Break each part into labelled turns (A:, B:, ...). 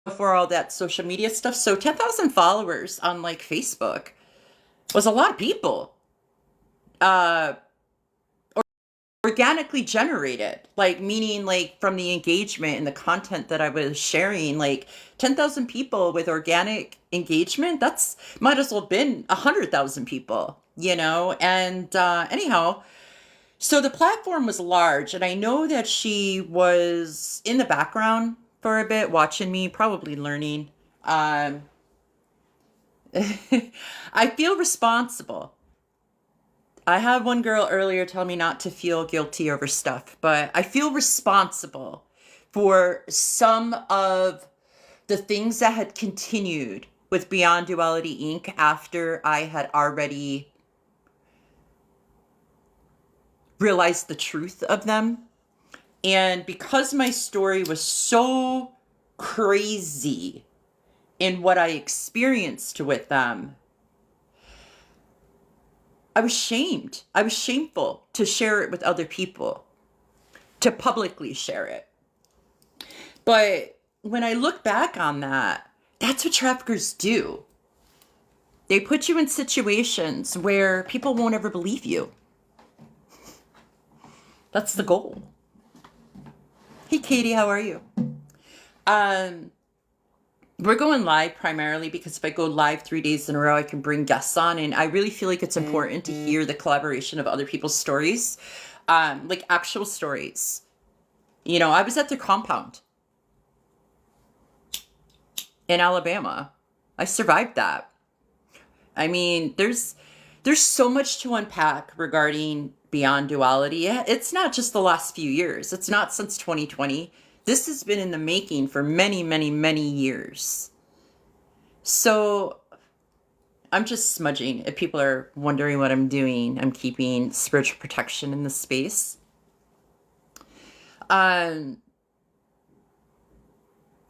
A: before all that social media stuff. So 10,000 followers on like Facebook was a lot of people. Uh, Organically generated, like meaning like from the engagement and the content that I was sharing, like 10,000 people with organic engagement, that's might as well have been 100,000 people, you know? And anyhow, so the platform was large, and I know that she was in the background for a bit, watching me, probably learning. Um, I feel responsible. I had one girl earlier tell me not to feel guilty over stuff, but I feel responsible for some of the things that had continued with Beyond Duality Inc. after I had already realized the truth of them. And because my story was so crazy in what I experienced with them, I was shamed. I was shameful to share it with other people, to publicly share it. But when I look back on that, that's what traffickers do. They put you in situations where people won't ever believe you. That's the goal. Hey, Katie, how are you? Um, we're going live primarily because if I go live 3 days in a row, I can bring guests on, and I really feel like it's important to hear the collaboration of other people's stories, like actual stories. You know, I was at their compound in Alabama. I survived that. I mean, there's so much to unpack regarding Beyond Duality. It's not just the last few years. It's not since 2020. This has been in the making for many, many, many years. So I'm just smudging. If people are wondering what I'm doing, I'm keeping spiritual protection in the space. Um,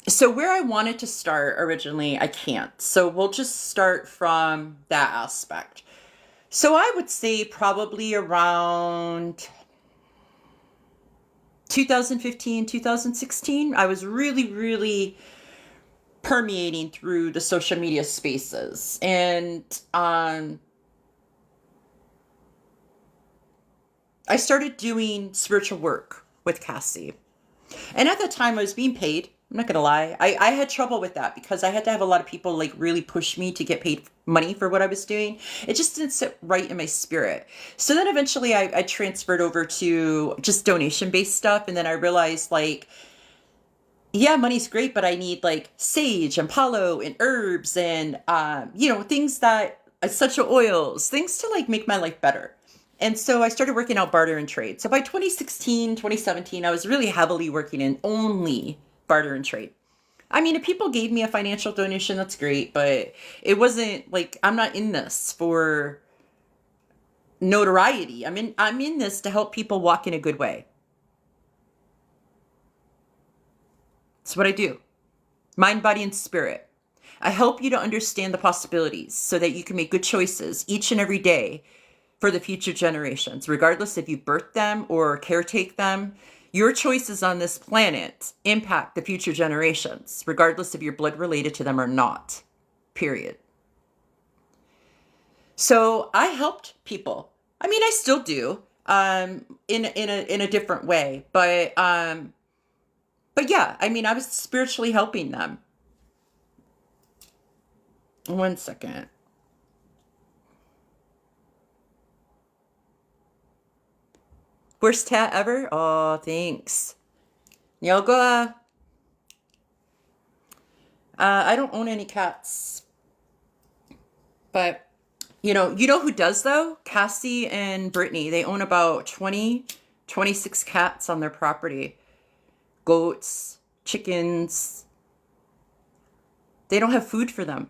A: so where I wanted to start originally, I can't. So we'll just start from that aspect. So I would say probably around 2015, 2016, I was really, really permeating through the social media spaces. And I started doing spiritual work with Cassie. And at that time, I was being paid. I'm not gonna lie. I had trouble with that because I had to have a lot of people like really push me to get paid money for what I was doing. It just didn't sit right in my spirit. So then eventually I transferred over to just donation based stuff. And then I realized like, yeah, money's great, but I need like sage and palo and herbs and, things that essential oils, things to like make my life better. And so I started working out barter and trade. So by 2016, 2017, I was really heavily working in only barter and trade. I mean, if people gave me a financial donation, that's great, but it wasn't like I'm not in this for notoriety. I'm in this to help people walk in a good way. That's what I do. Mind, body, and spirit. I help you to understand the possibilities so that you can make good choices each and every day for the future generations, regardless if you birth them or caretake them. Your choices on this planet impact the future generations, regardless if you're blood related to them or not. Period. So I helped people. I mean, I still do, in a different way, but yeah, I mean, I was spiritually helping them. One second. Worst tat ever? Oh, thanks. Yoga. I don't own any cats, but you know who does though? Cassie and Brittany. They own about 20, 26 cats on their property. Goats, chickens. They don't have food for them.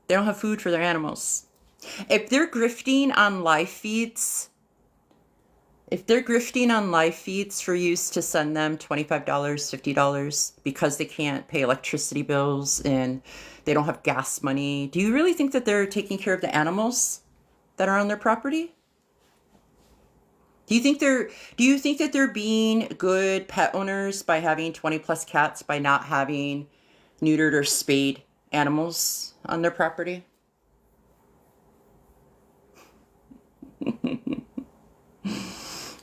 A: They don't have food for their animals. If they're grifting on live feeds, if they're grifting on live feeds for you to send them $25, $50 because they can't pay electricity bills and they don't have gas money, do you really think that they're taking care of the animals that are on their property? Do you think that they're being good pet owners by having 20 plus cats by not having neutered or spayed animals on their property?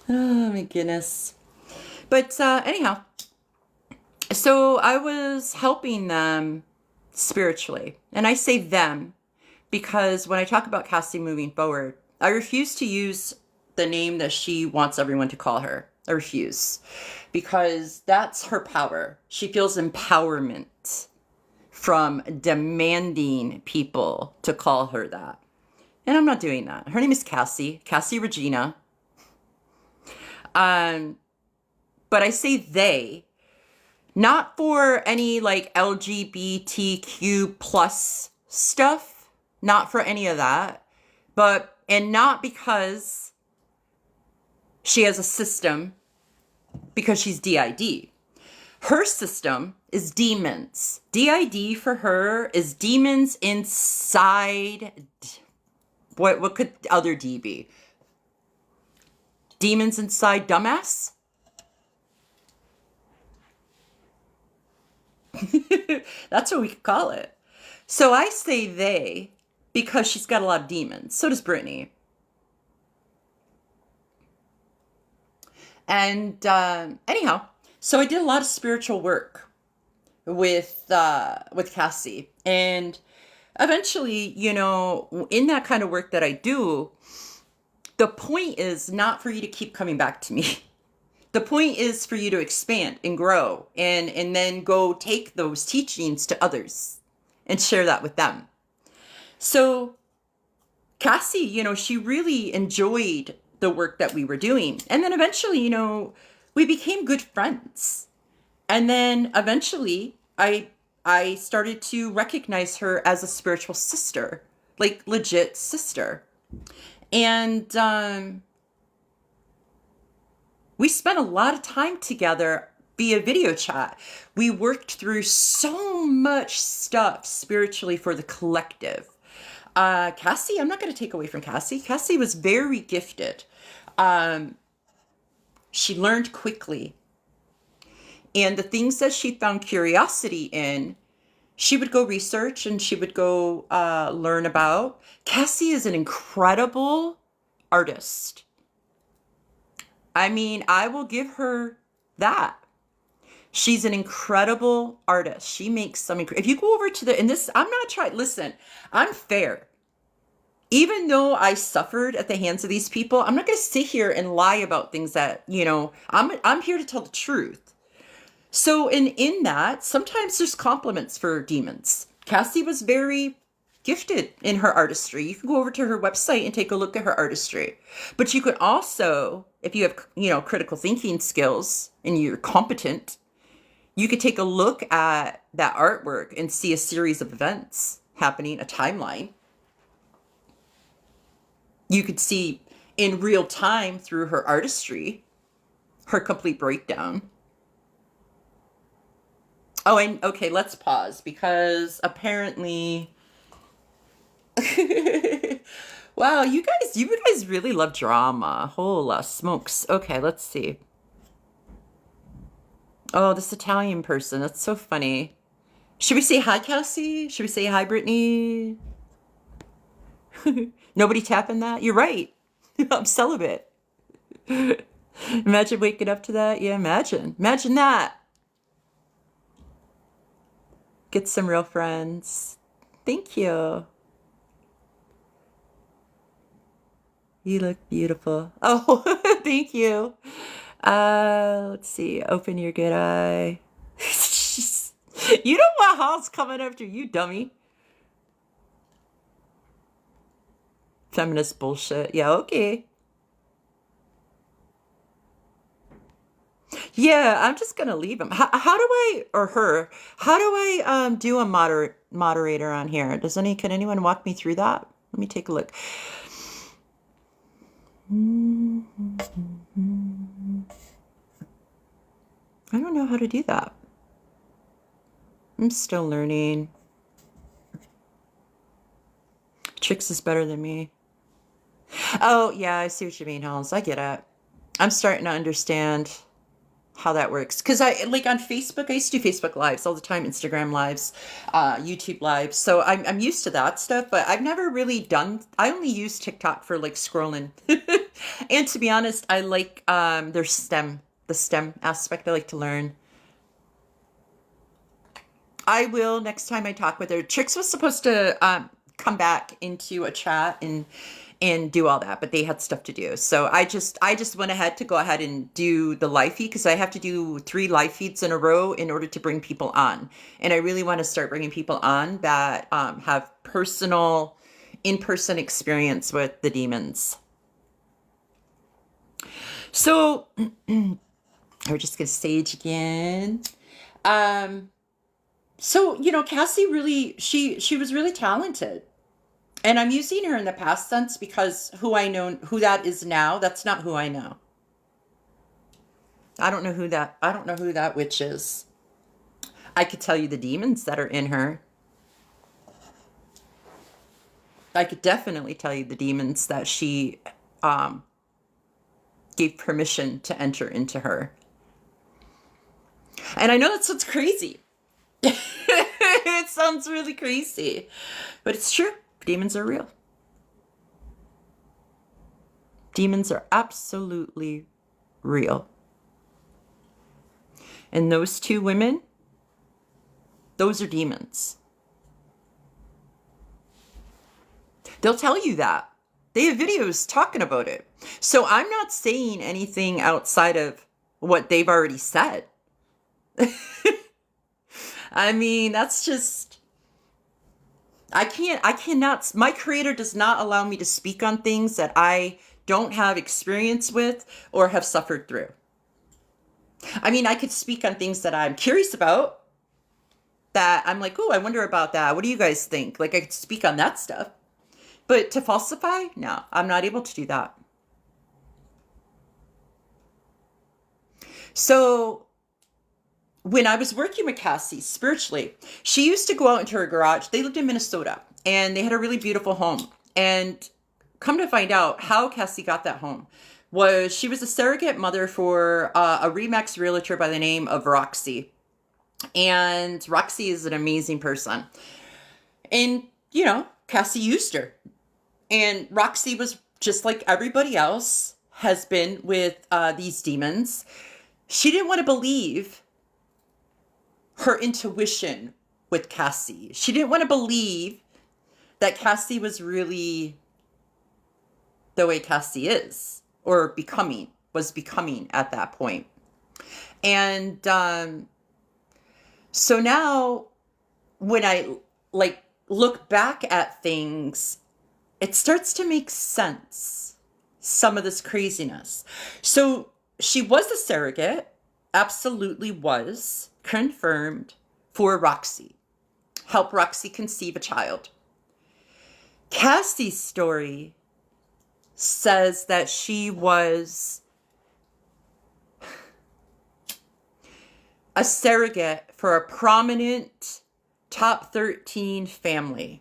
A: Oh my goodness. But anyhow, so I was helping them spiritually. And I say them because when I talk about Cassie moving forward, I refuse to use the name that she wants everyone to call her. I refuse because that's her power. She feels empowerment from demanding people to call her that. And I'm not doing that. Her name is Cassie Regina. But I say they, not for any like LGBTQ plus stuff, not for any of that, and not because she has a system, because she's DID. Her system is demons. DID for her is demons inside. What could other D be? Demons inside dumbass? That's what we could call it. So I say they because she's got a lot of demons. So does Brittany. And anyhow, so I did a lot of spiritual work with Cassie. And eventually, you know, in that kind of work that I do, the point is not for you to keep coming back to me. The point is for you to expand and grow and then go take those teachings to others and share that with them. So Cassie, you know, she really enjoyed the work that we were doing. And then eventually, you know, we became good friends. And then eventually I started to recognize her as a spiritual sister, like legit sister. And we spent a lot of time together via video chat. We worked through so much stuff spiritually for the collective. Cassie, I'm not going to take away from Cassie. Cassie was very gifted. She learned quickly. And the things that she found curiosity in, she would go research and she would go learn about. Cassie is an incredible artist. I mean, I will give her that. She's an incredible artist. She makes some, if you go over to and this, I'm not trying, listen, I'm fair. Even though I suffered at the hands of these people, I'm not going to sit here and lie about things that, you know, I'm here to tell the truth. So in that, sometimes there's compliments for demons. Cassie was very gifted in her artistry. You can go over to her website and take a look at her artistry. But you could also, if you have, you know, critical thinking skills and you're competent, you could take a look at that artwork and see a series of events happening, a timeline. You could see in real time through her artistry, her complete breakdown. Oh, and okay, let's pause because apparently, wow, you guys really love drama. Hola smokes. Okay, let's see. Oh, this Italian person. That's so funny. Should we say hi, Cassie? Should we say hi, Brittany? Nobody tapping that? You're right. I'm celibate. Imagine waking up to that. Yeah, imagine. Imagine that. Get some real friends. Thank you. You look beautiful. Oh, thank you. Let's see. Open your good eye. You don't want Hal's coming after you, dummy. Feminist bullshit. Yeah, okay. Yeah, I'm just gonna leave him. How do I, or her, how do I do a moderator on here? Can anyone walk me through that? Let me take a look. I don't know how to do that. I'm still learning. Trix is better than me. Oh, yeah, I see what you mean, Hans. I get it. I'm starting to understand how that works. Because I like on Facebook, I used to do Facebook lives all the time, Instagram lives, YouTube lives. So I'm used to that stuff, but I've never really done, I only use TikTok for like scrolling. And to be honest, I like their the STEM aspect. I like to learn. I will next time I talk with her. Trix was supposed to come back into a chat and do all that, but they had stuff to do. So I just went ahead to go ahead and do the live feed because I have to do 3 live feeds in a row in order to bring people on. And I really want to start bringing people on that have personal in-person experience with the demons. So we're just gonna sage again. So, you know, Cassie really, she was really talented. And I'm using her in the past tense because who that is now, that's not who I know. I don't know who that witch is. I could tell you the demons that are in her. I could definitely tell you the demons that she gave permission to enter into her. And I know that sounds crazy. It sounds really crazy, but it's true. Demons are real. Demons are absolutely real. And those 2 women, those are demons. They'll tell you that. They have videos talking about it. So I'm not saying anything outside of what they've already said. I mean, that's just, cannot, my creator does not allow me to speak on things that I don't have experience with or have suffered through. I mean, I could speak on things that I'm curious about, that I'm like, oh, I wonder about that. What do you guys think? Like, I could speak on that stuff. But to falsify, no, I'm not able to do that. So when I was working with Cassie spiritually, she used to go out into her garage. They lived in Minnesota and they had a really beautiful home. And come to find out how Cassie got that home was she was a surrogate mother for a Remax realtor by the name of Roxy. And Roxy is an amazing person. And, you know, Cassie used her. And Roxy was just like everybody else has been with these demons. She didn't want to believe her intuition with Cassie. She didn't want to believe that Cassie was really the way Cassie is, or was becoming at that point. And so now when I like look back at things, it starts to make sense, some of this craziness. So she was a surrogate, absolutely was, confirmed, for Roxy. Help Roxy conceive a child. Cassie's story says that she was a surrogate for a prominent top 13 family.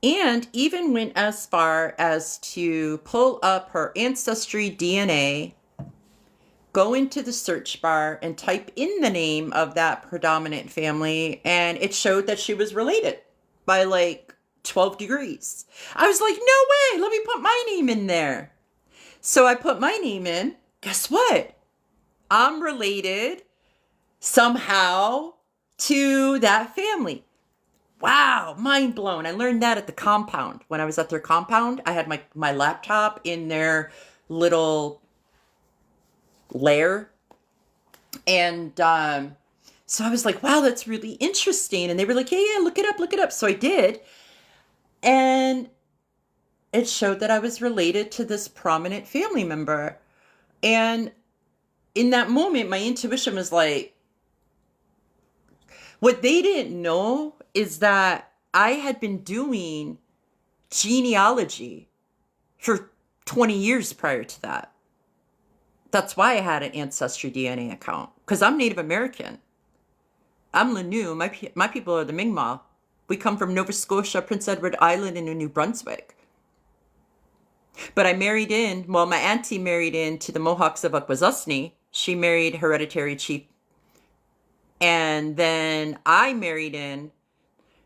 A: And even went as far as to pull up her ancestry DNA, go into the search bar and type in the name of that predominant family, and it showed that she was related by like 12 degrees. I was like, no way, let me put my name in there. So I put my name in. Guess what? I'm related somehow to that family. Wow, mind blown. I learned that at the compound. When I was at their compound, I had my laptop in their little lair. And so I was like, wow, that's really interesting. And they were like, yeah, look it up, look it up. So I did. And it showed that I was related to this prominent family member. And in that moment, my intuition was like, what they didn't know is that I had been doing genealogy for 20 years prior to that. That's why I had an Ancestry DNA account, because I'm Native American. I'm Lanu. My people are the Mi'kmaq. We come from Nova Scotia, Prince Edward Island, and New Brunswick. But my auntie married into the Mohawks of Akwesasne. She married hereditary chief. And then I married in,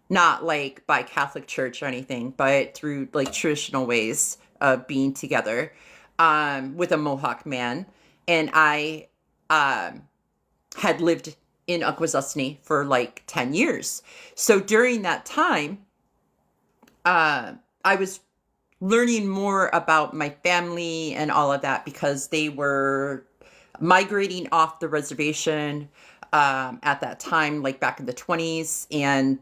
A: not like by Catholic Church or anything, but through like traditional ways of being together with a Mohawk man. And I had lived in Akwesasne for like 10 years. So during that time, I was learning more about my family and all of that because they were migrating off the reservation at that time, like back in the 20s. And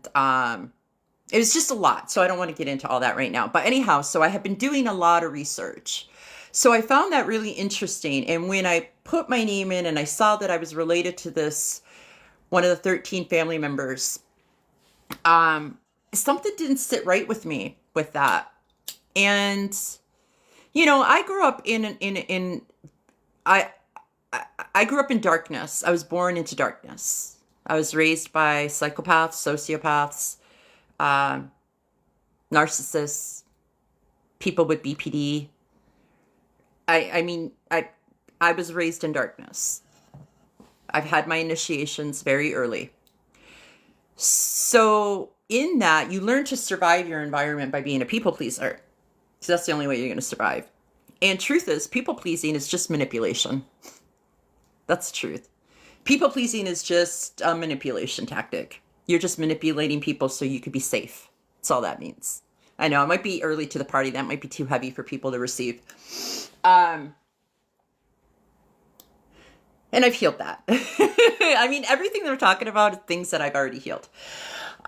A: it was just a lot. So I don't want to get into all that right now. But anyhow, so I have been doing a lot of research. So I found that really interesting. And when I put my name in and I saw that I was related to this, one of the 13 family members, something didn't sit right with me with that. And, I grew up I grew up in darkness. I was born into darkness. I was raised by psychopaths, sociopaths, narcissists, people with BPD. I was raised in darkness. I've had my initiations very early. So in that, you learn to survive your environment by being a people pleaser. So that's the only way you're going to survive. And truth is, people pleasing is just manipulation. That's the truth. People pleasing is just a manipulation tactic. You're just manipulating people so you could be safe. That's all that means. I know it might be early to the party. That might be too heavy for people to receive. And I've healed that. Everything that we're talking about is things that I've already healed.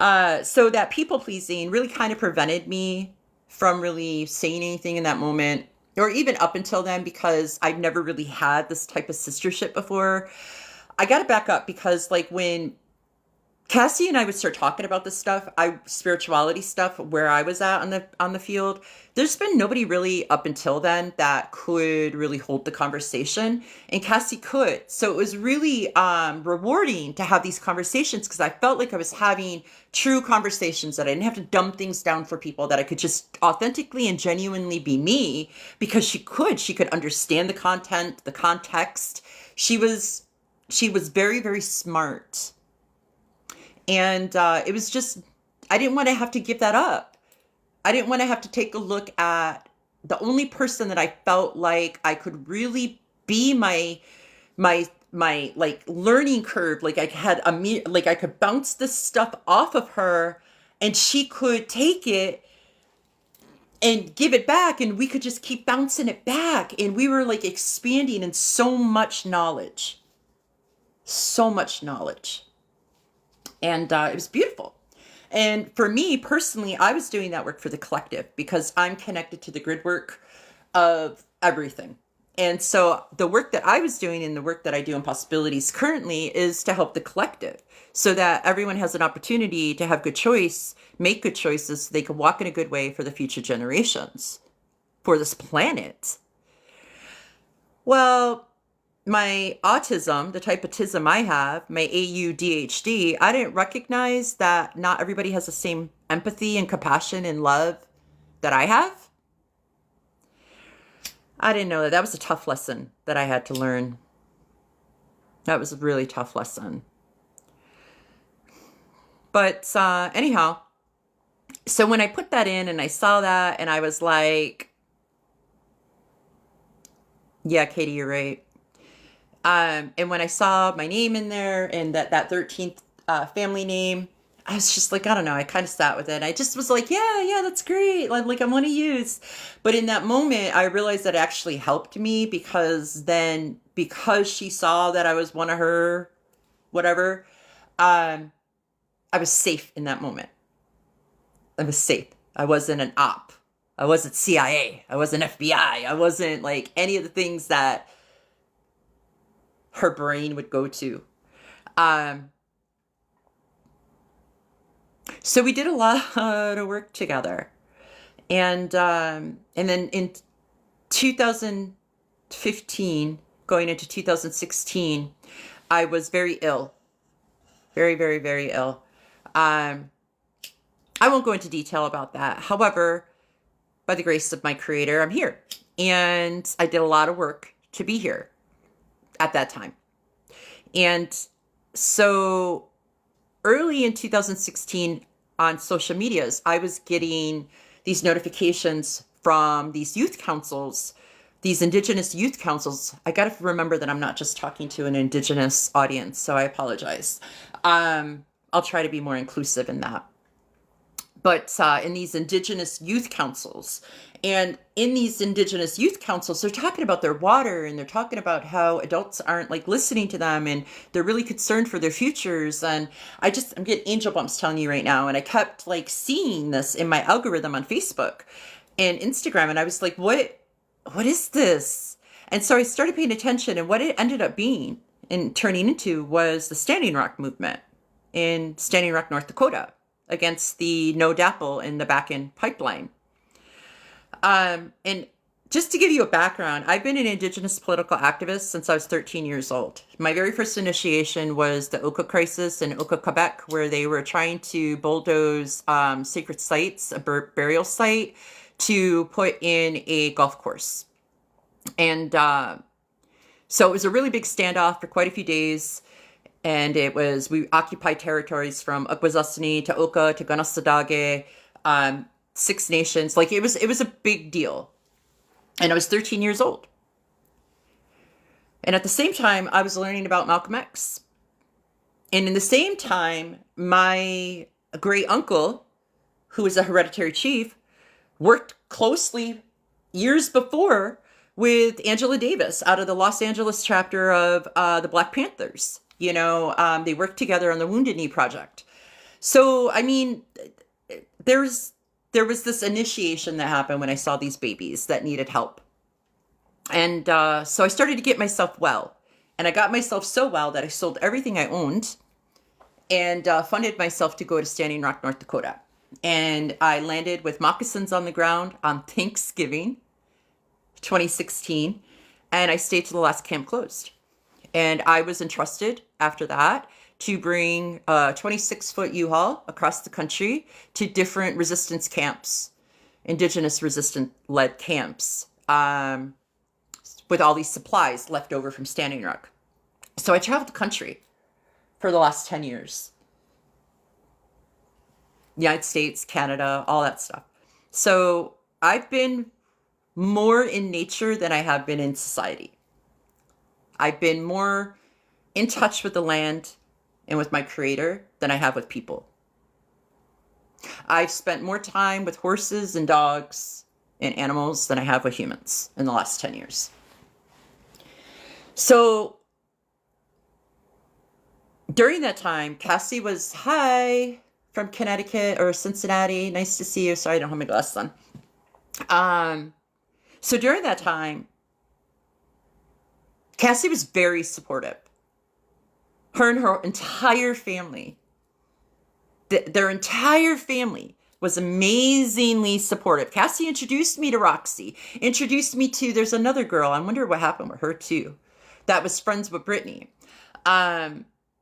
A: So that people pleasing really kind of prevented me from really saying anything in that moment, or even up until then, because I've never really had this type of sistership before. I got to back up because like when Cassie and I would start talking about this stuff, spirituality stuff, where I was at on the field, there's been nobody really up until then that could really hold the conversation, and Cassie could. So it was really rewarding to have these conversations because I felt like I was having true conversations, that I didn't have to dumb things down for people, that I could just authentically and genuinely be me, because she could understand the content, the context. She was very, very smart. And it was just, I didn't want to have to give that up. I didn't want to have to take a look at the only person that I felt like I could really be my like learning curve. Like I could bounce this stuff off of her and she could take it and give it back, and we could just keep bouncing it back. And we were like expanding in so much knowledge. And it was beautiful. And for me personally, I was doing that work for the collective because I'm connected to the grid work of everything. And so the work that I was doing and the work that I do in Possibilities currently is to help the collective so that everyone has an opportunity to have good choice, make good choices so they can walk in a good way for the future generations, for this planet. Well, my autism, the type of autism I have, my AUDHD, I didn't recognize that not everybody has the same empathy and compassion and love that I have. I didn't know that. That was a tough lesson that I had to learn. That was a really tough lesson. But anyhow, so when I put that in and I saw that and I was like, yeah, Katie, you're right. And when I saw my name in there and that 13th family name, I was just like, I don't know, I kind of sat with it. I just was like, yeah, that's great. Like I want to use. But in that moment, I realized that it actually helped me because she saw that I was one of her, whatever, I was safe in that moment. I was safe. I wasn't an op. I wasn't CIA. I wasn't FBI. I wasn't like any of the things that her brain would go to. So we did a lot of work together. And then in 2015, going into 2016, I was very ill. Very, very, very ill. I won't go into detail about that. However, by the grace of my creator, I'm here. And I did a lot of work to be here at that time. And so early in 2016 on social medias, I was getting these notifications from these youth councils, these Indigenous youth councils. I got to remember that I'm not just talking to an Indigenous audience, so I apologize. I'll try to be more inclusive in that. But in these Indigenous youth councils, and in these Indigenous youth councils, they're talking about their water, and they're talking about how adults aren't like listening to them, and they're really concerned for their futures. And I'm getting angel bumps telling you right now. And I kept like seeing this in my algorithm on Facebook and Instagram, and I was like, what is this? And so I started paying attention, and what it ended up being and turning into was the Standing Rock movement in Standing Rock, North Dakota, against the No DAPL in the Bakken pipeline. And just to give you a background, I've been an Indigenous political activist since I was 13 years old. My very first initiation was the Oka crisis in Oka, Quebec, where they were trying to bulldoze sacred sites, a burial site, to put in a golf course. And so it was a really big standoff for quite a few days. And we occupied territories from Akwesasne to Oka to Ganasadage, 6 nations. Like it was a big deal. And I was 13 years old. And at the same time, I was learning about Malcolm X. And in the same time, my great uncle, who was a hereditary chief, worked closely years before with Angela Davis out of the Los Angeles chapter of the Black Panthers. You know, they worked together on the Wounded Knee Project. So, I mean, there was this initiation that happened when I saw these babies that needed help. And so I started to get myself well. And I got myself so well that I sold everything I owned and funded myself to go to Standing Rock, North Dakota. And I landed with moccasins on the ground on Thanksgiving 2016. And I stayed till the last camp closed. And I was entrusted after that to bring a 26-foot U-Haul across the country to different resistance camps, Indigenous resistance-led camps, with all these supplies left over from Standing Rock. So I traveled the country for the last 10 years. United States, Canada, all that stuff. So I've been more in nature than I have been in society. I've been more in touch with the land and with my creator than I have with people. I've spent more time with horses and dogs and animals than I have with humans in the last 10 years. So during that time, Cassie was, hi, from Connecticut or Cincinnati. Nice to see you. Sorry, I don't have my glasses on. So during that time, Cassie was very supportive. Her and her entire family, their entire family was amazingly supportive. Cassie introduced me to Roxy, introduced me to, there's another girl, I wonder what happened with her too, that was friends with Brittany,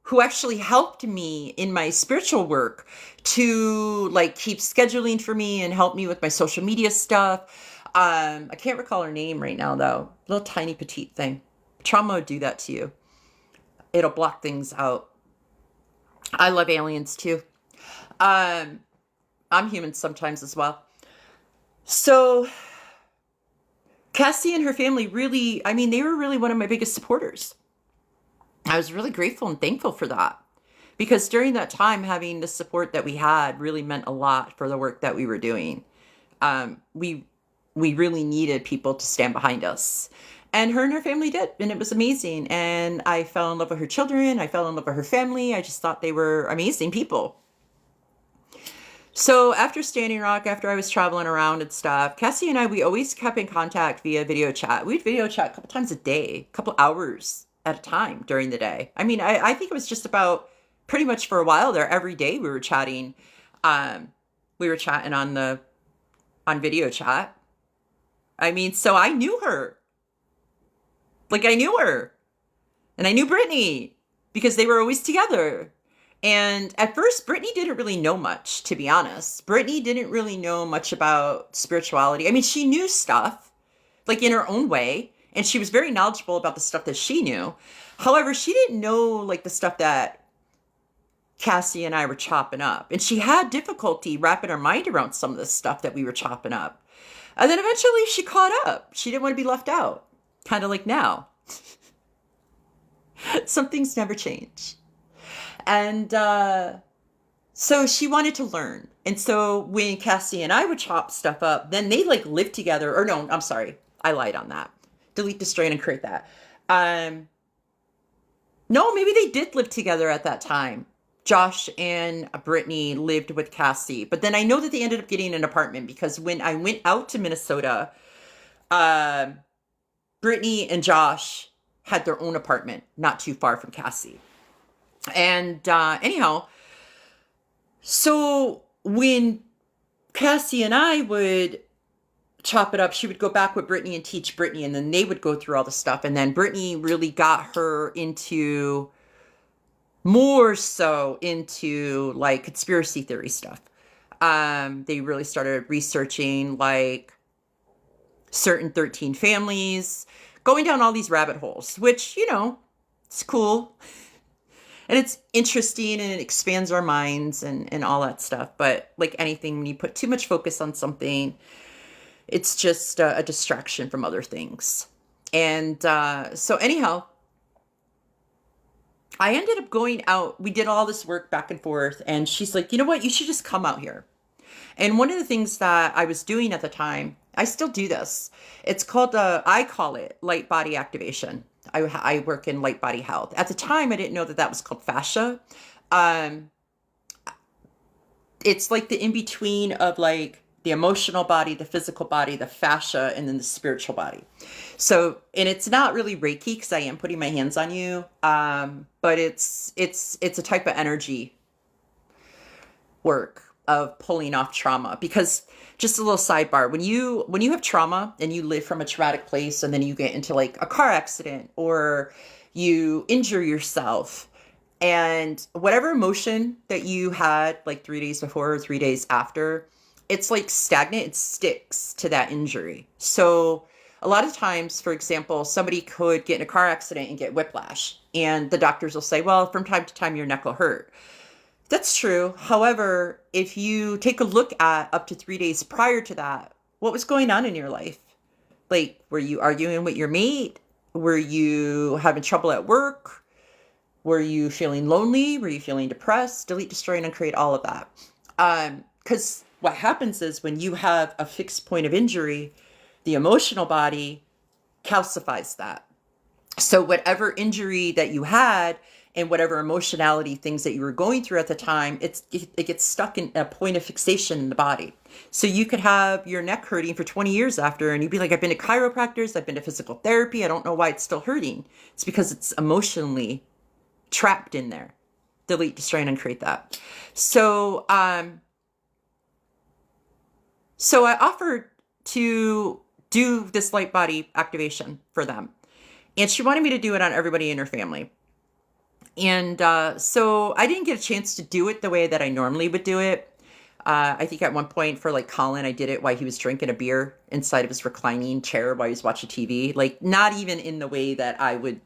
A: who actually helped me in my spiritual work to like keep scheduling for me and help me with my social media stuff. I can't recall her name right now though, little tiny petite thing. Trauma would do that to you. It'll block things out. I love aliens too. I'm human sometimes as well. So Cassie and her family really, I mean, they were really one of my biggest supporters. I was really grateful and thankful for that. Because during that time, having the support that we had really meant a lot for the work that we were doing. We really needed people to stand behind us. And her and her family did, and it was amazing. And I fell in love with her children. I fell in love with her family. I just thought they were amazing people. So after Standing Rock, after I was traveling around and stuff, Cassie and I, we always kept in contact via video chat. We'd video chat a couple times a day, a couple hours at a time during the day. I mean, I think it was just about pretty much for a while there, every day we were chatting. We were chatting on video chat. I mean, so I knew her. Like I knew her. And I knew Brittany because they were always together. And at first, Brittany didn't really know much, to be honest. Brittany didn't really know much about spirituality. I mean, she knew stuff, like in her own way, and she was very knowledgeable about the stuff that she knew. However, she didn't know like the stuff that Cassie and I were chopping up. And she had difficulty wrapping her mind around some of the stuff that we were chopping up. And then eventually she caught up. She didn't want to be left out. Kind of like now. Some things never change. And so she wanted to learn. And so when Cassie and I would chop stuff up, then they like lived together. Or no, I'm sorry. I lied on that. Delete, destroy, and create that. No, maybe they did live together at that time. Josh and Brittany lived with Cassie. But then I know that they ended up getting an apartment because when I went out to Minnesota, Brittany and Josh had their own apartment not too far from Cassie. And anyhow, so when Cassie and I would chop it up, she would go back with Brittany and teach Brittany, and then they would go through all the stuff. And then Brittany really got her into more so into like conspiracy theory stuff. They really started researching like certain 13 families, going down all these rabbit holes, which, you know, it's cool. And it's interesting and it expands our minds and all that stuff. But like anything, when you put too much focus on something, it's just a distraction from other things. And so anyhow, I ended up going out. We did all this work back and forth. And she's like, you know what? You should just come out here. And one of the things that I was doing at the time, I still do this. It's called, I call it light body activation. I work in light body health. At the time, I didn't know that that was called fascia. It's like the in-between of like the emotional body, the physical body, the fascia, and then the spiritual body. So, and it's not really Reiki because I am putting my hands on you. But it's a type of energy work of pulling off trauma. Because just a little sidebar, when you have trauma and you live from a traumatic place and then you get into like a car accident or you injure yourself, and whatever emotion that you had like 3 days before or 3 days after, it's like stagnant. It sticks to that injury. So a lot of times, for example, somebody could get in a car accident and get whiplash, and the doctors will say, well, from time to time, your neck will hurt. That's true. However, if you take a look at up to 3 days prior to that, what was going on in your life? Like, were you arguing with your mate? Were you having trouble at work? Were you feeling lonely? Were you feeling depressed? Delete, destroy, and uncreate all of that. Because what happens is when you have a fixed point of injury, the emotional body calcifies that. So whatever injury that you had and whatever emotionality things that you were going through at the time, it gets stuck in a point of fixation in the body. So you could have your neck hurting for 20 years after, and you'd be like, I've been to chiropractors, I've been to physical therapy, I don't know why it's still hurting. It's because it's emotionally trapped in there. Delete, destroy, and uncreate that. So I offered to do this light body activation for them. And she wanted me to do it on everybody in her family. And so I didn't get a chance to do it the way that I normally would do it. I think at one point for like Colin, I did it while he was drinking a beer inside of his reclining chair while he was watching TV. Like not even in the way that I would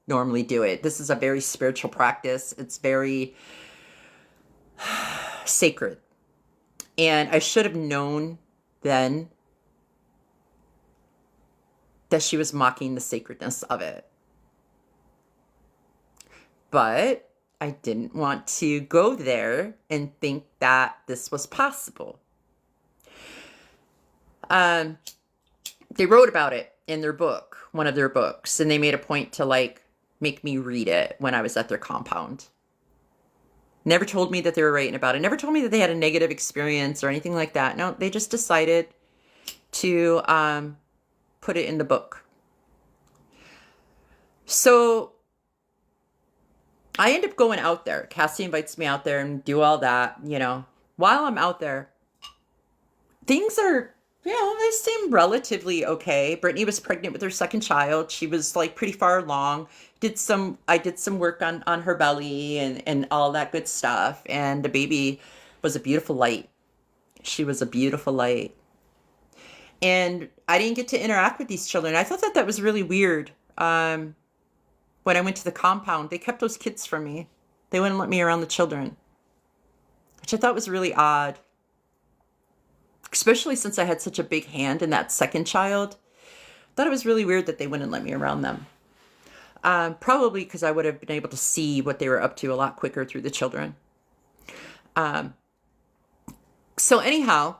A: normally do it. This is a very spiritual practice. It's very sacred. And I should have known then that she was mocking the sacredness of it. But I didn't want to go there and think that this was possible. They wrote about it in their book, one of their books, and they made a point to like make me read it when I was at their compound. Never told me that they were writing about it. Never told me that they had a negative experience or anything like that. No, they just decided to put it in the book. So I end up going out there. Cassie invites me out there and do all that, you know. While I'm out there, things are Yeah, they seem relatively okay. Brittany was pregnant with her second child. She was like pretty far along. I did some work on her belly and all that good stuff. And the baby was a beautiful light. She was a beautiful light. And I didn't get to interact with these children. I thought that that was really weird. When I went to the compound, they kept those kids from me. They wouldn't let me around the children, which I thought was really odd, especially since I had such a big hand in that second child. I thought it was really weird that they wouldn't let me around them. Probably because I would have been able to see what they were up to a lot quicker through the children. Um, so anyhow,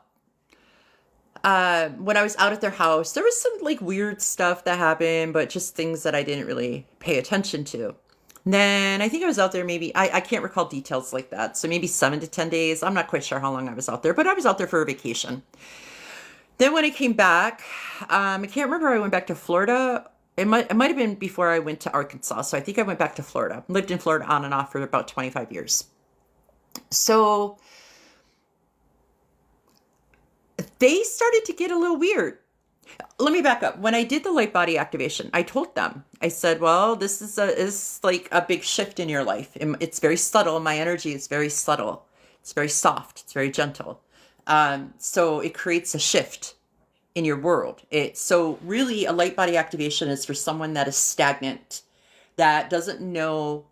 A: when I was out at their house, there was some like weird stuff that happened, but just things that I didn't really pay attention to. Then I think I was out there maybe, I can't recall details like that. So maybe 7 to 10 days. I'm not quite sure how long I was out there, but I was out there for a vacation. Then when I came back, I can't remember if I went back to Florida. It might have been before I went to Arkansas. So I think I went back to Florida. Lived in Florida on and off for about 25 years. So they started to get a little weird. Let me back up. When I did the light body activation, I told them, I said, well, this is like a big shift in your life. It's very subtle. My energy is very subtle. It's very soft. It's very gentle. So it creates a shift in your world. So really a light body activation is for someone that is stagnant, that doesn't know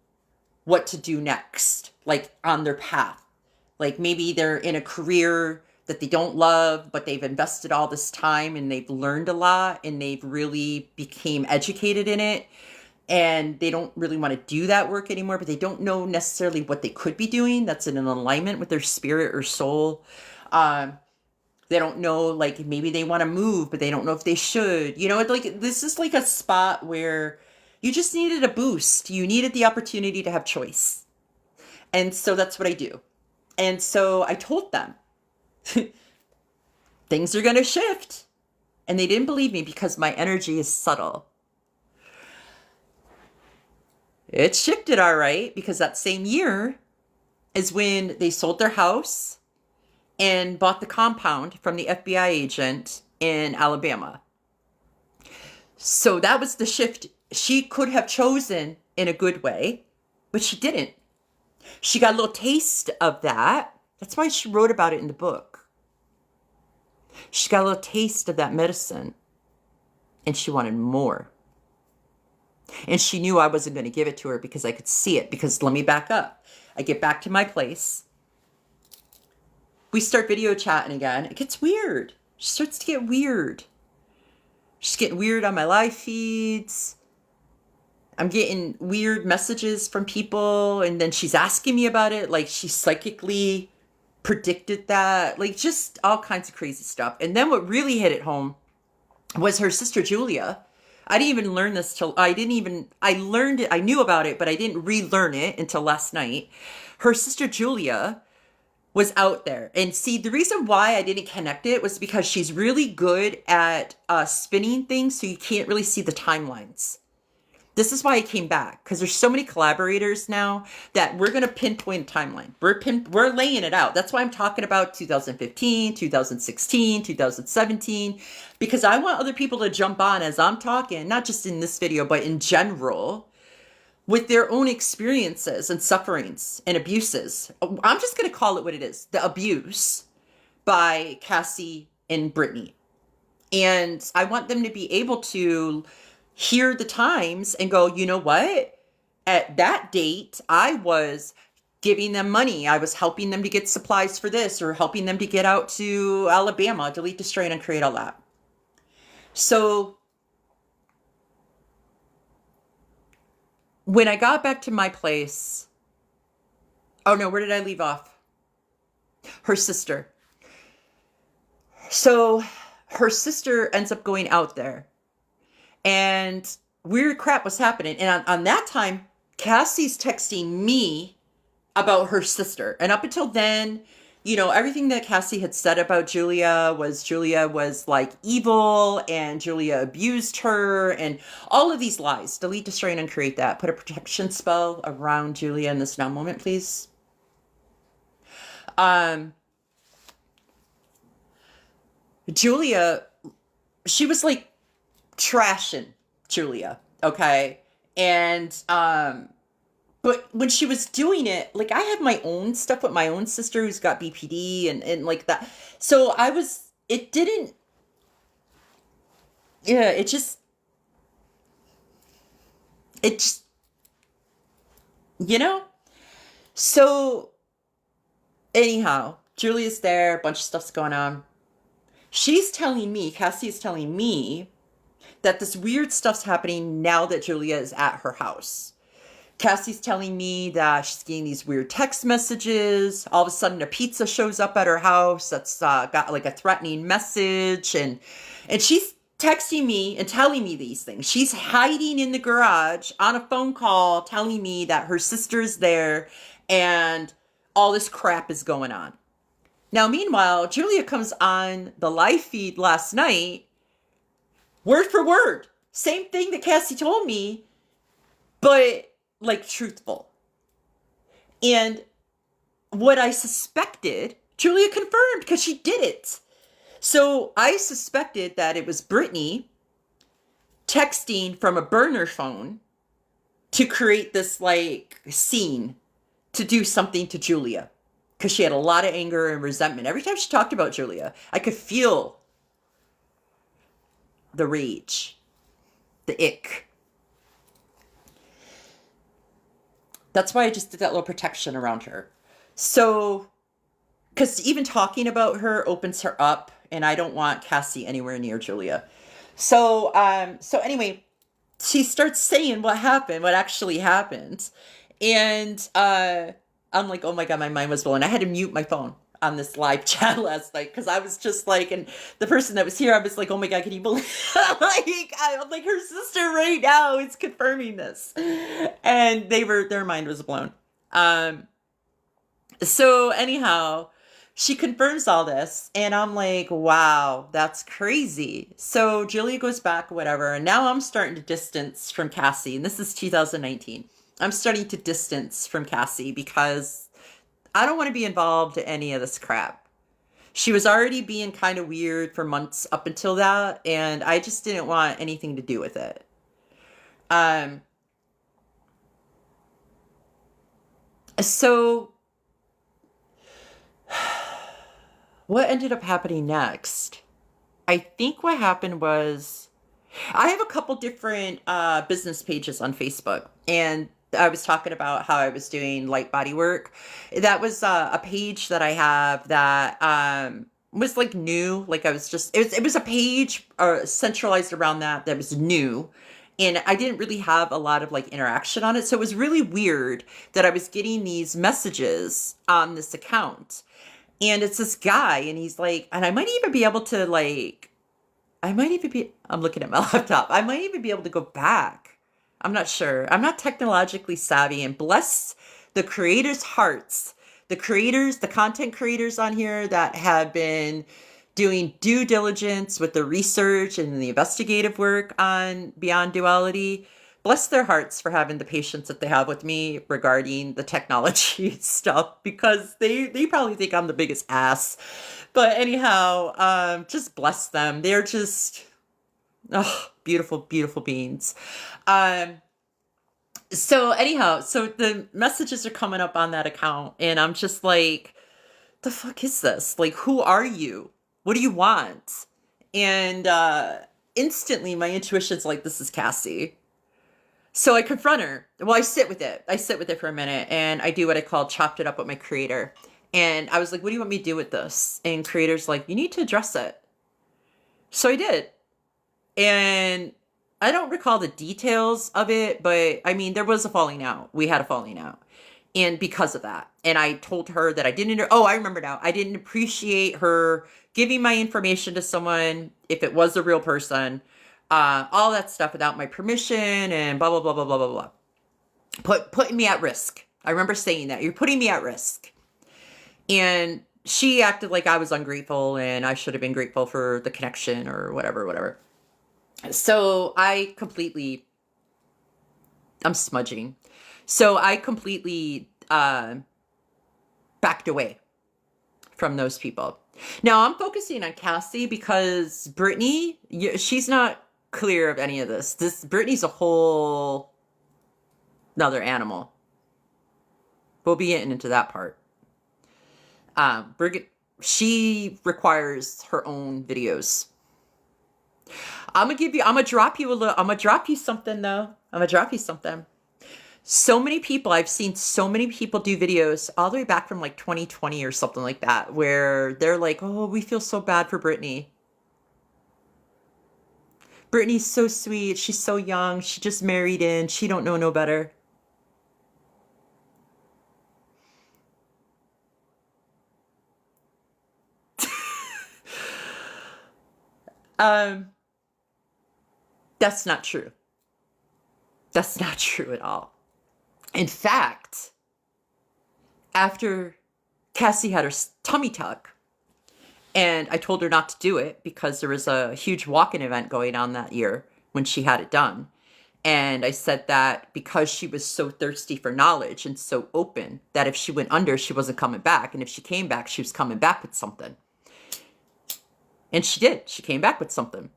A: what to do next, like on their path. Like maybe they're in a career that they don't love, but they've invested all this time and they've learned a lot and they've really became educated in it. And they don't really want to do that work anymore, but they don't know necessarily what they could be doing that's in an alignment with their spirit or soul. They don't know, like maybe they want to move, but they don't know if they should. You know, like this is like a spot where you just needed a boost. You needed the opportunity to have choice. And so that's what I do. And so I told them, things are going to shift. And they didn't believe me because my energy is subtle. It shifted all right, because that same year is when they sold their house and bought the compound from the FBI agent in Alabama. So that was the shift she could have chosen in a good way, but she didn't. She got a little taste of that. That's why she wrote about it in the book. She got a little taste of that medicine and she wanted more. And she knew I wasn't going to give it to her because I could see it. Because let me back up. I get back to my place. We start video chatting again. It gets weird. She starts to get weird. She's getting weird on my live feeds. I'm getting weird messages from people. And then she's asking me about it. Like she psychically predicted that. Like just all kinds of crazy stuff. And then what really hit it home was her sister Julia. I didn't even learn this till I learned it. I knew about it, but I didn't relearn it until last night. Her sister Julia was out there. And see, the reason why I didn't connect it was because she's really good at spinning things, so you can't really see the timelines. This is why I came back, because there's so many collaborators now that we're going to pinpoint a timeline. We're laying it out. That's why I'm talking about 2015, 2016, 2017, because I want other people to jump on as I'm talking, not just in this video, but in general, with their own experiences and sufferings and abuses. I'm just going to call it what it is, the abuse by Cassie and Brittany. And I want them to be able to hear the times and go, you know what? At that date, I was giving them money. I was helping them to get supplies for this, or helping them to get out to Alabama, delete, destroy, and uncreate all that. So when I got back to my place, oh no, where did I leave off? Her sister. So her sister ends up going out there. And weird crap was happening. And on that time, Cassie's texting me about her sister. And up until then, you know, everything that Cassie had said about Julia was like evil, and Julia abused her, and all of these lies. Delete, destroy, and uncreate that. Put a protection spell around Julia in this now moment, please. Julia, she was like trashing Julia, okay? And but when she was doing it, like I have my own stuff with my own sister who's got BPD and like that. So it didn't, yeah, it just, you know? So anyhow, Julia's there, a bunch of stuff's going on. Cassie is telling me that this weird stuff's happening now that Julia is at her house. Cassie's telling me that she's getting these weird text messages. All of a sudden, a pizza shows up at her house that's got like a threatening message, and she's texting me and telling me these things. She's hiding in the garage on a phone call, telling me that her sister's there, and all this crap is going on. Now, meanwhile, Julia comes on the live feed last night, word for word, same thing that Cassie told me, but like truthful. And what I suspected, Julia confirmed because she did it. So I suspected that it was Brittany texting from a burner phone to create this like scene to do something to Julia because she had a lot of anger and resentment. Every time she talked about Julia, I could feel the rage, the ick. That's why I just did that little protection around her. So, because even talking about her opens her up, and I don't want Cassie anywhere near Julia. So anyway, she starts saying what happened, what actually happened. And I'm like, oh my God, my mind was blown. I had to mute my phone on this live chat last night because I was just like, and the person that was here, I was like, oh my God, can you believe I'm like, her sister right now is confirming this. And their mind was blown. So anyhow, she confirms all this and I'm like, wow, that's crazy. So Julia goes back, whatever. And now I'm starting to distance from Cassie. And this is 2019. I'm starting to distance from Cassie because I don't want to be involved in any of this crap. She was already being kind of weird for months up until that, and I just didn't want anything to do with it. So what ended up happening next? I think what happened was I have a couple different business pages on Facebook, and I was talking about how I was doing light body work. That was a page that I have that was like new. Like I was just, it was a page centralized around that was new. And I didn't really have a lot of like interaction on it. So it was really weird that I was getting these messages on this account. And it's this guy and he's like, and I might even be able to like, I'm looking at my laptop. I might even be able to go back. I'm not sure. I'm not technologically savvy, and bless the creators' hearts. The creators, the content creators on here that have been doing due diligence with the research and the investigative work on Beyond Duality. Bless their hearts for having the patience that they have with me regarding the technology stuff, because they probably think I'm the biggest ass. But anyhow, just bless them. They're just, oh, beautiful, beautiful beings. So anyhow, so the messages are coming up on that account and I'm just like, the fuck is this? Like, who are you? What do you want? And instantly my intuition's like, this is Cassie. So I confront her. Well, I sit with it. I sit with it for a minute and I do what I call chopped it up with my creator. And I was like, what do you want me to do with this? And creator's like, you need to address it. So I did. And I don't recall the details of it, but I mean, there was a falling out. We had a falling out. And because of that. And I told her that I didn't, I remember now. I didn't appreciate her giving my information to someone if it was a real person. All that stuff without my permission and blah, blah, blah, blah, blah, blah, blah. Putting me at risk. I remember saying that. You're putting me at risk. And she acted like I was ungrateful and I should have been grateful for the connection or whatever. So I'm smudging. So I completely backed away from those people. Now I'm focusing on Cassie because Brittany, she's not clear of any of this. Brittany's a whole another animal. We'll be getting into that part. She requires her own videos. I'm gonna drop you something though. I'm gonna drop you something. I've seen so many people do videos all the way back from like 2020 or something like that, where they're like, oh, we feel so bad for Brittany. Brittany's so sweet. She's so young. She just married in. She don't know no better. That's not true. That's not true at all. In fact, after Cassie had her tummy tuck, and I told her not to do it because there was a huge walk-in event going on that year when she had it done. And I said that because she was so thirsty for knowledge and so open that if she went under, she wasn't coming back. And if she came back, she was coming back with something. And she did. She came back with something.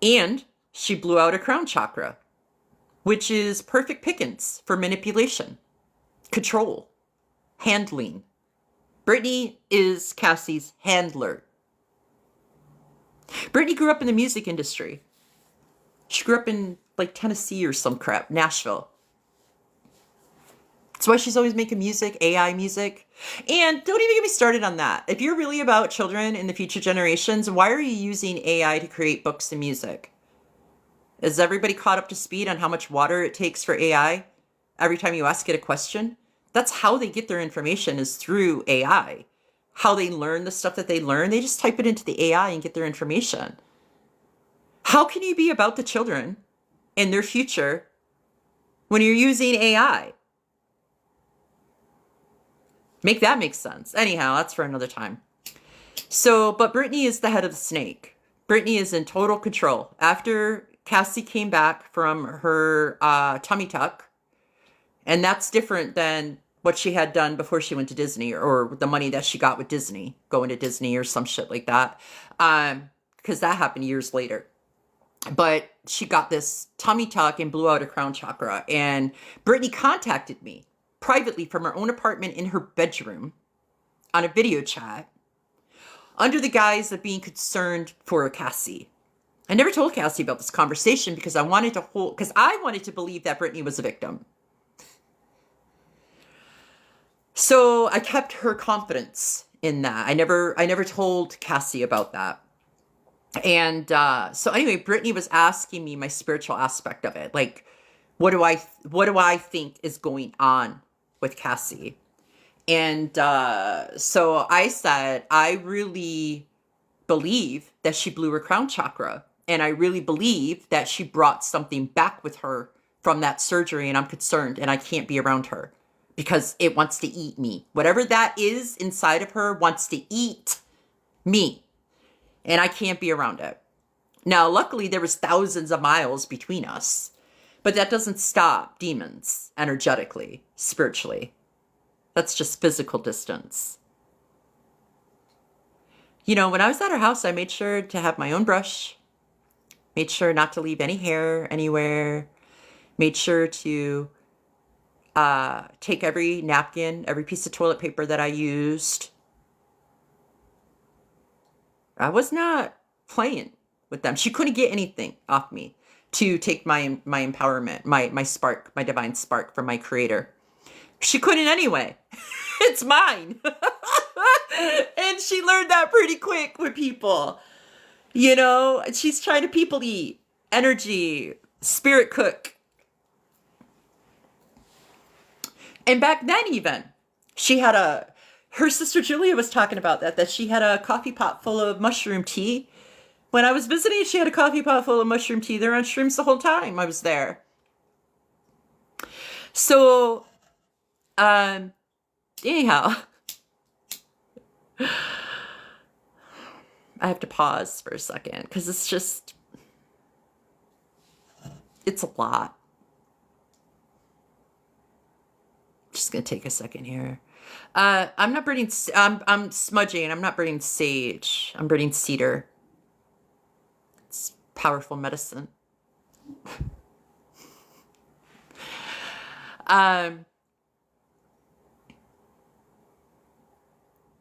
A: And she blew out her crown chakra, which is perfect pickings for manipulation, control, handling. Brittany is Cassie's handler. Brittany grew up in the music industry. She grew up in like Tennessee or some crap, Nashville. That's why she's always making music, AI music. And don't even get me started on that. If you're really about children in the future generations, why are you using AI to create books and music? Is everybody caught up to speed on how much water it takes for AI every time you ask it a question? That's how they get their information, is through AI. How they learn the stuff that they learn, they just type it into the AI and get their information. How can you be about the children and their future when you're using AI? Make that make sense. Anyhow, that's for another time. But Brittany is the head of the snake. Brittany is in total control. After Cassie came back from her tummy tuck, and that's different than what she had done before she went to Disney, or the money that she got with Disney, going to Disney or some shit like that, because that happened years later. But she got this tummy tuck and blew out her crown chakra. And Brittany contacted me privately from her own apartment in her bedroom on a video chat under the guise of being concerned for Cassie. I never told Cassie about this conversation because I wanted to believe that Brittany was a victim. So I kept her confidence in that. I never told Cassie about that. And so anyway, Brittany was asking me my spiritual aspect of it. Like, what do I think is going on with Cassie? And so I said, I really believe that she blew her crown chakra. And I really believe that she brought something back with her from that surgery. And I'm concerned and I can't be around her because it wants to eat me. Whatever that is inside of her wants to eat me. And I can't be around it. Now, luckily, there was thousands of miles between us. But that doesn't stop demons energetically, spiritually. That's just physical distance. You know, when I was at her house, I made sure to have my own brush. Made sure not to leave any hair anywhere. Made sure to take every napkin, every piece of toilet paper that I used. I was not playing with them. She couldn't get anything off me to take my empowerment, my spark, my divine spark from my creator. She couldn't anyway. It's mine. And she learned that pretty quick with people. You know, she's trying to people eat, energy, spirit cook. And back then even, she had her sister Julia was talking about that she had a coffee pot full of mushroom tea. When I was visiting, she had a coffee pot full of mushroom tea. They're on shrooms the whole time I was there. So, anyhow, I have to pause for a second because it's a lot. Just gonna take a second here. I'm not burning, I'm smudging, I'm not burning sage. I'm burning cedar. It's powerful medicine. I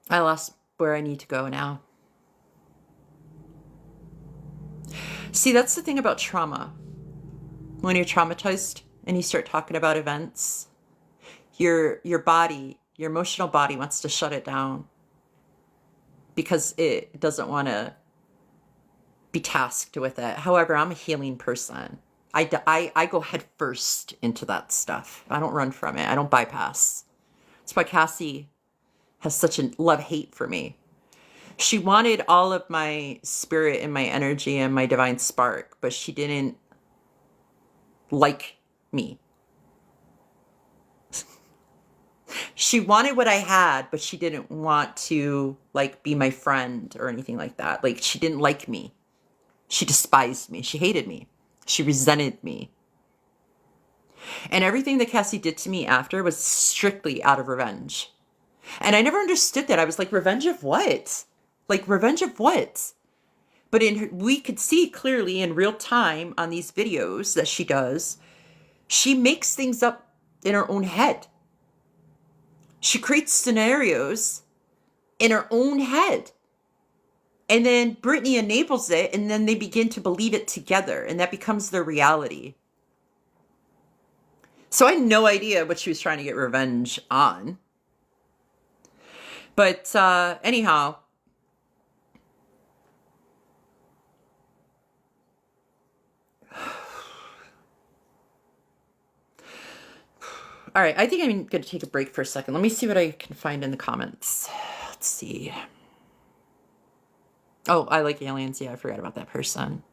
A: lost where I need to go now. See, that's the thing about trauma. When you're traumatized and you start talking about events, your body, your emotional body wants to shut it down because it doesn't want to be tasked with it. However, I'm a healing person. I go head first into that stuff. I don't run from it. I don't bypass. That's why Cassie has such a love-hate for me. She wanted all of my spirit and my energy and my divine spark, but she didn't like me. She wanted what I had, but she didn't want to like be my friend or anything like that. Like, she didn't like me. She despised me. She hated me. She resented me. And everything that Cassie did to me after was strictly out of revenge. And I never understood that. I was like, revenge of what? Like, revenge of what? But we could see clearly in real time on these videos that she does, she makes things up in her own head. She creates scenarios in her own head. And then Brittany enables it, and then they begin to believe it together, and that becomes their reality. So I had no idea what she was trying to get revenge on. But anyhow, all right, I think I'm going to take a break for a second. Let me see what I can find in the comments. Let's see. Oh, I like aliens. Yeah, I forgot about that person.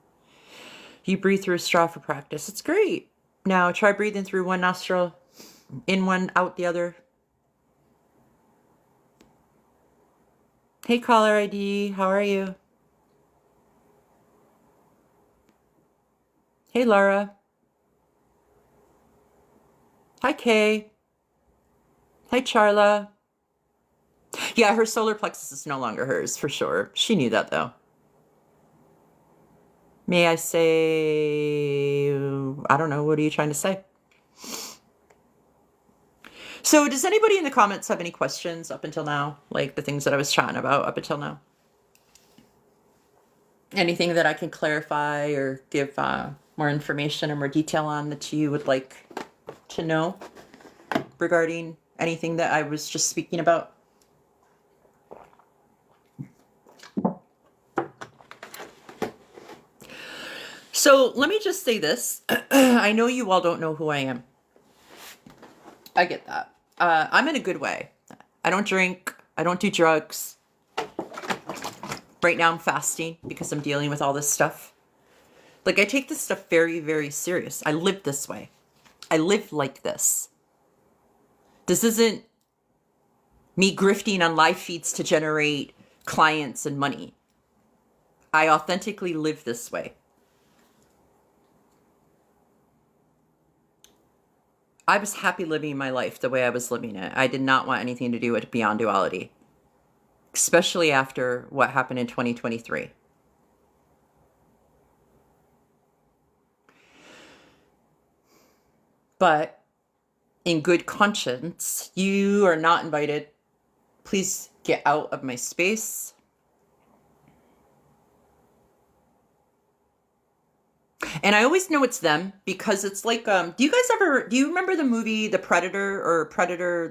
A: You breathe through a straw for practice. It's great. Now try breathing through one nostril, in one, out the other. Hey, caller ID. How are you? Hey, Laura. Hi, Kay. Hi, Charla. Yeah, her solar plexus is no longer hers, for sure. She knew that, though. May I say, I don't know, what are you trying to say? So does anybody in the comments have any questions up until now? Like the things that I was chatting about up until now? Anything that I can clarify or give more information or more detail on that you would like to know regarding anything that I was just speaking about? So let me just say this. I know you all don't know who I am. I get that. I'm in a good way. I don't drink. I don't do drugs. Right now I'm fasting because I'm dealing with all this stuff. Like, I take this stuff very, very serious. I live this way. I live like this. This isn't me grifting on live feeds to generate clients and money. I authentically live this way. I was happy living my life the way I was living it. I did not want anything to do with Beyond Duality, especially after what happened in 2023. But in good conscience, you are not invited. Please get out of my space. And I always know it's them because it's like, do you remember the movie The Predator,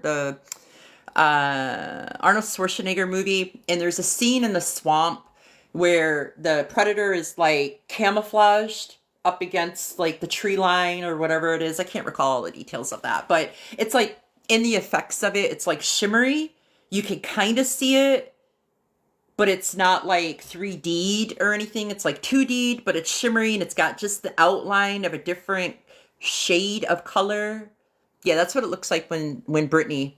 A: the Arnold Schwarzenegger movie? And there's a scene in the swamp where the predator is like camouflaged up against like the tree line or whatever it is. I can't recall all the details of that, but it's like in the effects of it, it's like shimmery. You can kind of see it, but it's not like 3D'd or anything. It's like 2D'd, but it's shimmery and it's got just the outline of a different shade of color. Yeah, that's what it looks like when Brittany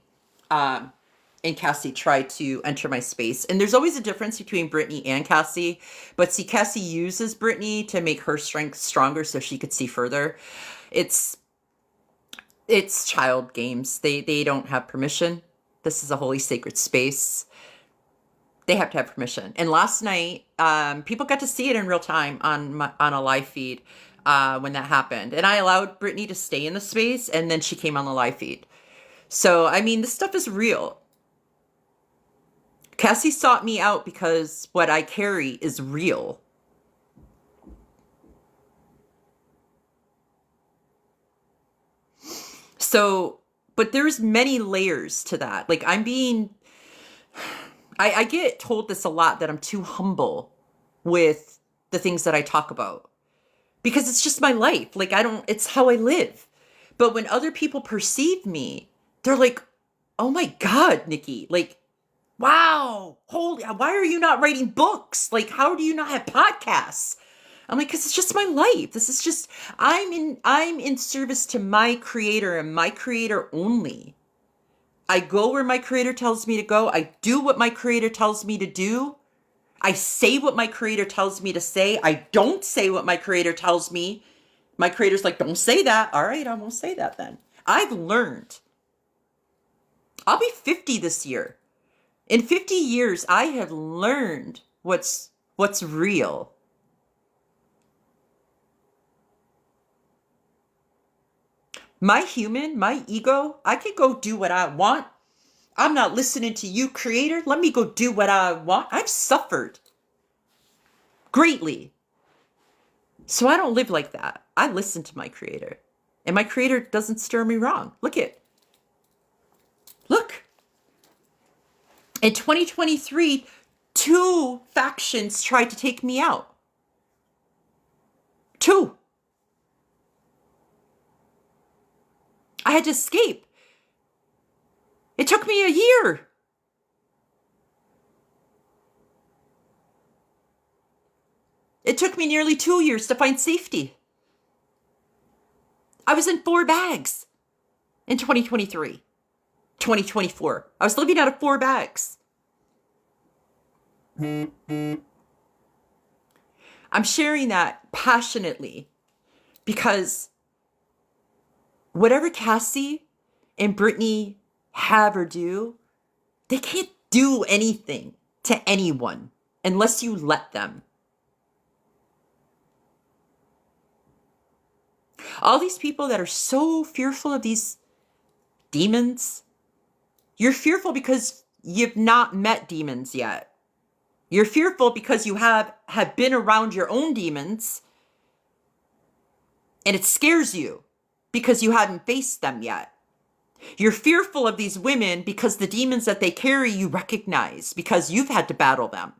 A: and Cassie try to enter my space. And there's always a difference between Brittany and Cassie. But see, Cassie uses Brittany to make her strength stronger so she could see further. It's It's child games. They don't have permission. This is a holy sacred space. They have to have permission. And last night, people got to see it in real time on a live feed when that happened. And I allowed Brittany to stay in the space, and then she came on the live feed. So, I mean, this stuff is real. Cassie sought me out because what I carry is real. So, but there's many layers to that. Like I get told this a lot, that I'm too humble with the things that I talk about because it's just my life. Like it's how I live. But when other people perceive me, they're like, oh my God, Nikki, like, wow, holy, why are you not writing books? Like, how do you not have podcasts? I'm like, because it's just my life. This is just, I'm in service to my creator and my creator only. I go where my creator tells me to go. I do what my creator tells me to do. I say what my creator tells me to say. I don't say what my creator tells me. My creator's like, don't say that. All right, I won't say that then. I've learned. I'll be 50 this year. In 50 years, I have learned what's real. My ego, I can go do what I want. I'm not listening to you, creator. Let me go do what I want. I've suffered greatly. So I don't live like that. I listen to my creator. And my creator doesn't steer me wrong. Look. In 2023, 2 factions tried to take me out. 2. I had to escape. It took me a year. It took me nearly 2 years to find safety. I was in 4 bags in 2023, 2024. I was living out of 4 bags. I'm sharing that passionately because whatever Cassie and Brittany have or do, they can't do anything to anyone unless you let them. All these people that are so fearful of these demons, you're fearful because you've not met demons yet. You're fearful because you have been around your own demons and it scares you because you haven't faced them yet. You're fearful of these women because the demons that they carry you recognize because you've had to battle them.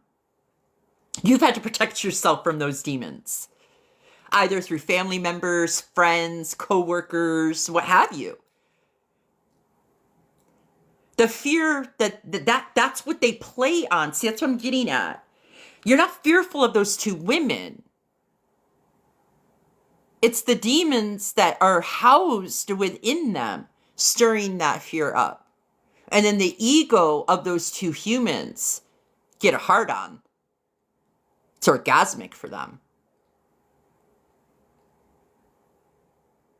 A: You've had to protect yourself from those demons, either through family members, friends, co-workers, what have you. The fear that's what they play on. See, that's what I'm getting at. You're not fearful of those 2 women. It's the demons that are housed within them, stirring that fear up. And then the ego of those 2 humans get a hard on. It's orgasmic for them.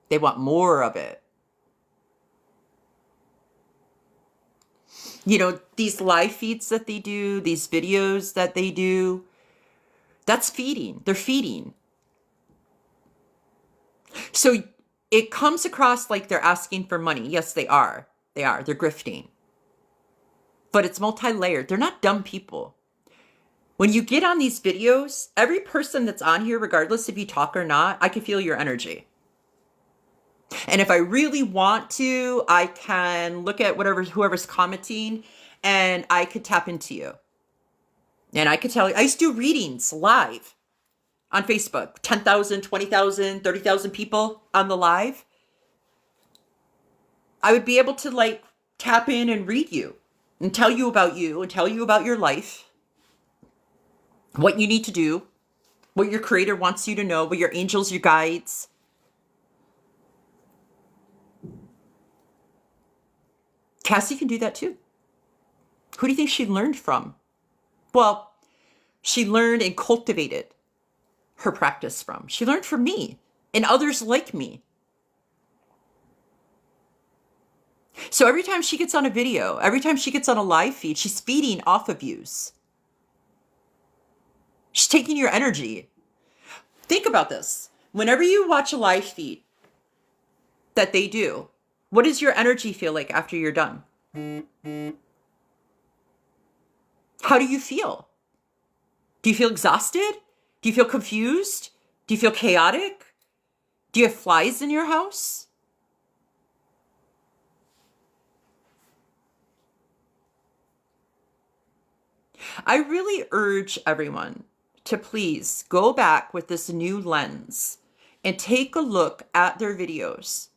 A: They want more of it. You know, these live feeds that they do, these videos that they do, that's feeding. They're feeding. So it comes across like they're asking for money. Yes, they are. They're grifting. But it's multi-layered. They're not dumb people. When you get on these videos, every person that's on here, regardless if you talk or not, I can feel your energy. And if I really want to, I can look at whoever's commenting and I could tap into you. And I could tell you, I used to do readings live on Facebook, 10,000, 20,000, 30,000 people on the live. I would be able to tap in and read you and tell you about your life, what you need to do, what your creator wants you to know, what your angels, your guides. Cassie can do that too. Who do you think she learned from? Well, she learned and cultivated her practice from. She learned from me and others like me. So every time she gets on a video, every time she gets on a live feed, she's feeding off of views. She's taking your energy. Think about this. Whenever you watch a live feed that they do, what does your energy feel like after you're done? How do you feel? Do you feel exhausted? Do you feel confused? Do you feel chaotic? Do you have flies in your house? I really urge everyone to please go back with this new lens and take a look at their videos,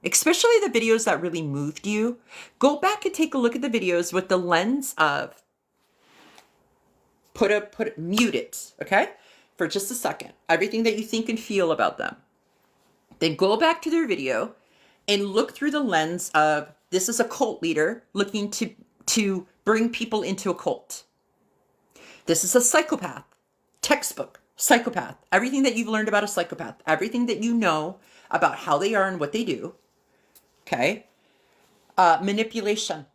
A: especially the videos that really moved you. Go back and take a look at the videos with the lens of mute it, okay? For just a second. Everything that you think and feel about them. Then go back to their video and look through the lens of, this is a cult leader looking to bring people into a cult. This is a psychopath, textbook psychopath. Everything that you've learned about a psychopath, everything that you know about how they are and what they do. Okay. Manipulation.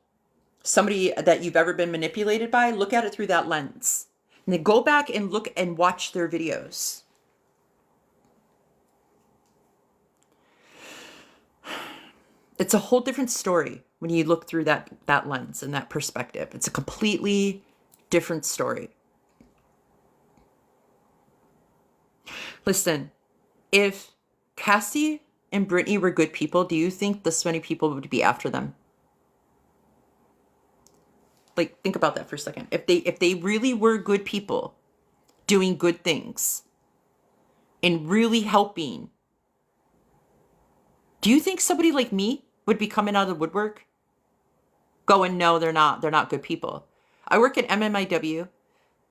A: Somebody that you've ever been manipulated by, look at it through that lens. And then go back and look and watch their videos. It's a whole different story when you look through that lens and that perspective. It's a completely different story. Listen, if Cassie and Brittany were good people, do you think this many people would be after them? Like, think about that for a second. If they really were good people doing good things and really helping, do you think somebody like me would be coming out of the woodwork going, no, they're not good people? I work at MMIW.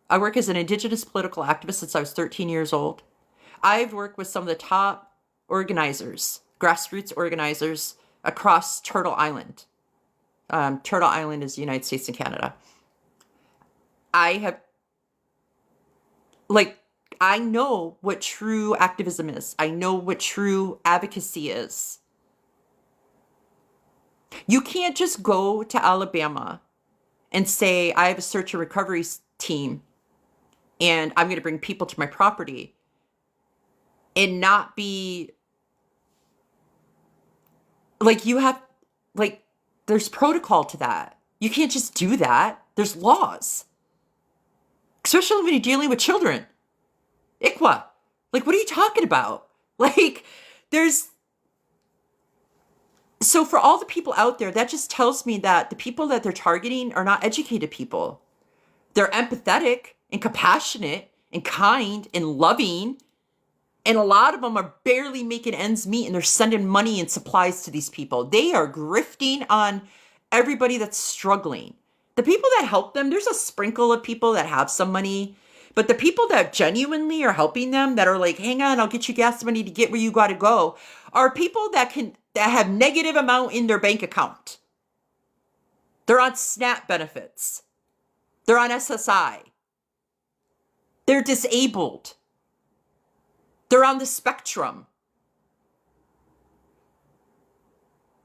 A: I work as an Indigenous political activist since I was 13 years old. I've worked with some of the top organizers, grassroots organizers across Turtle Island. Turtle Island is the United States and Canada. I know what true activism is. I know what true advocacy is. You can't just go to Alabama and say, I have a search and recovery team and I'm going to bring people to my property and not be like, there's protocol to that. You can't just do that. There's laws, especially when you're dealing with children. ICWA. Like, what are you talking about? Like, so for all the people out there, that just tells me that the people that they're targeting are not educated people. They're empathetic and compassionate and kind and loving. And a lot of them are barely making ends meet and they're sending money and supplies to these people. They are grifting on everybody that's struggling. The people that help them, there's a sprinkle of people that have some money. But the people that genuinely are helping them, that are like, hang on, I'll get you gas money to get where you got to go, are people that have negative amount in their bank account. They're on SNAP benefits. They're on SSI. They're disabled. They're on the spectrum.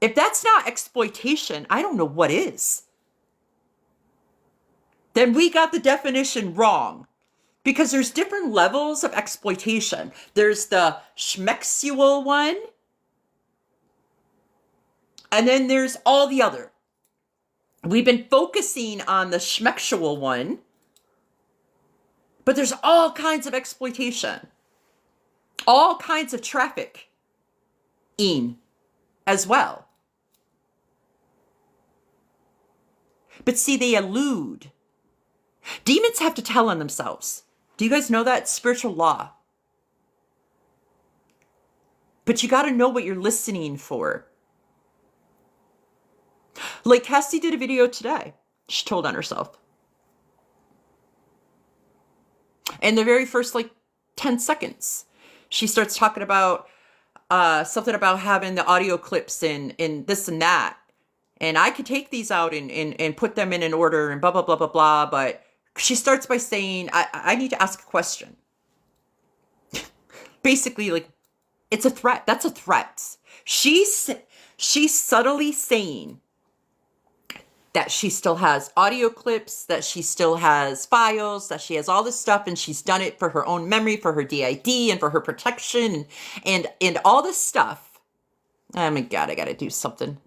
A: If that's not exploitation, I don't know what is. Then we got the definition wrong. Because there's different levels of exploitation. There's the schmexual one. And then there's all the other. We've been focusing on the schmexual one. But there's all kinds of exploitation. All kinds of traffic in as well. But see, they elude. Demons have to tell on themselves. Do you guys know that? Spiritual law. But you got to know what you're listening for. Like Cassie did a video today. She told on herself. And the very first 10 seconds, she starts talking about something about having the audio clips and this and that. And I could take these out and put them in an order and blah, blah, blah, blah, blah. But she starts by saying, I need to ask a question. Basically, it's a threat. That's a threat. She's subtly saying that she still has audio clips, that she still has files, that she has all this stuff, and she's done it for her own memory, for her DID, and for her protection, and all this stuff. Oh my God, I gotta do something.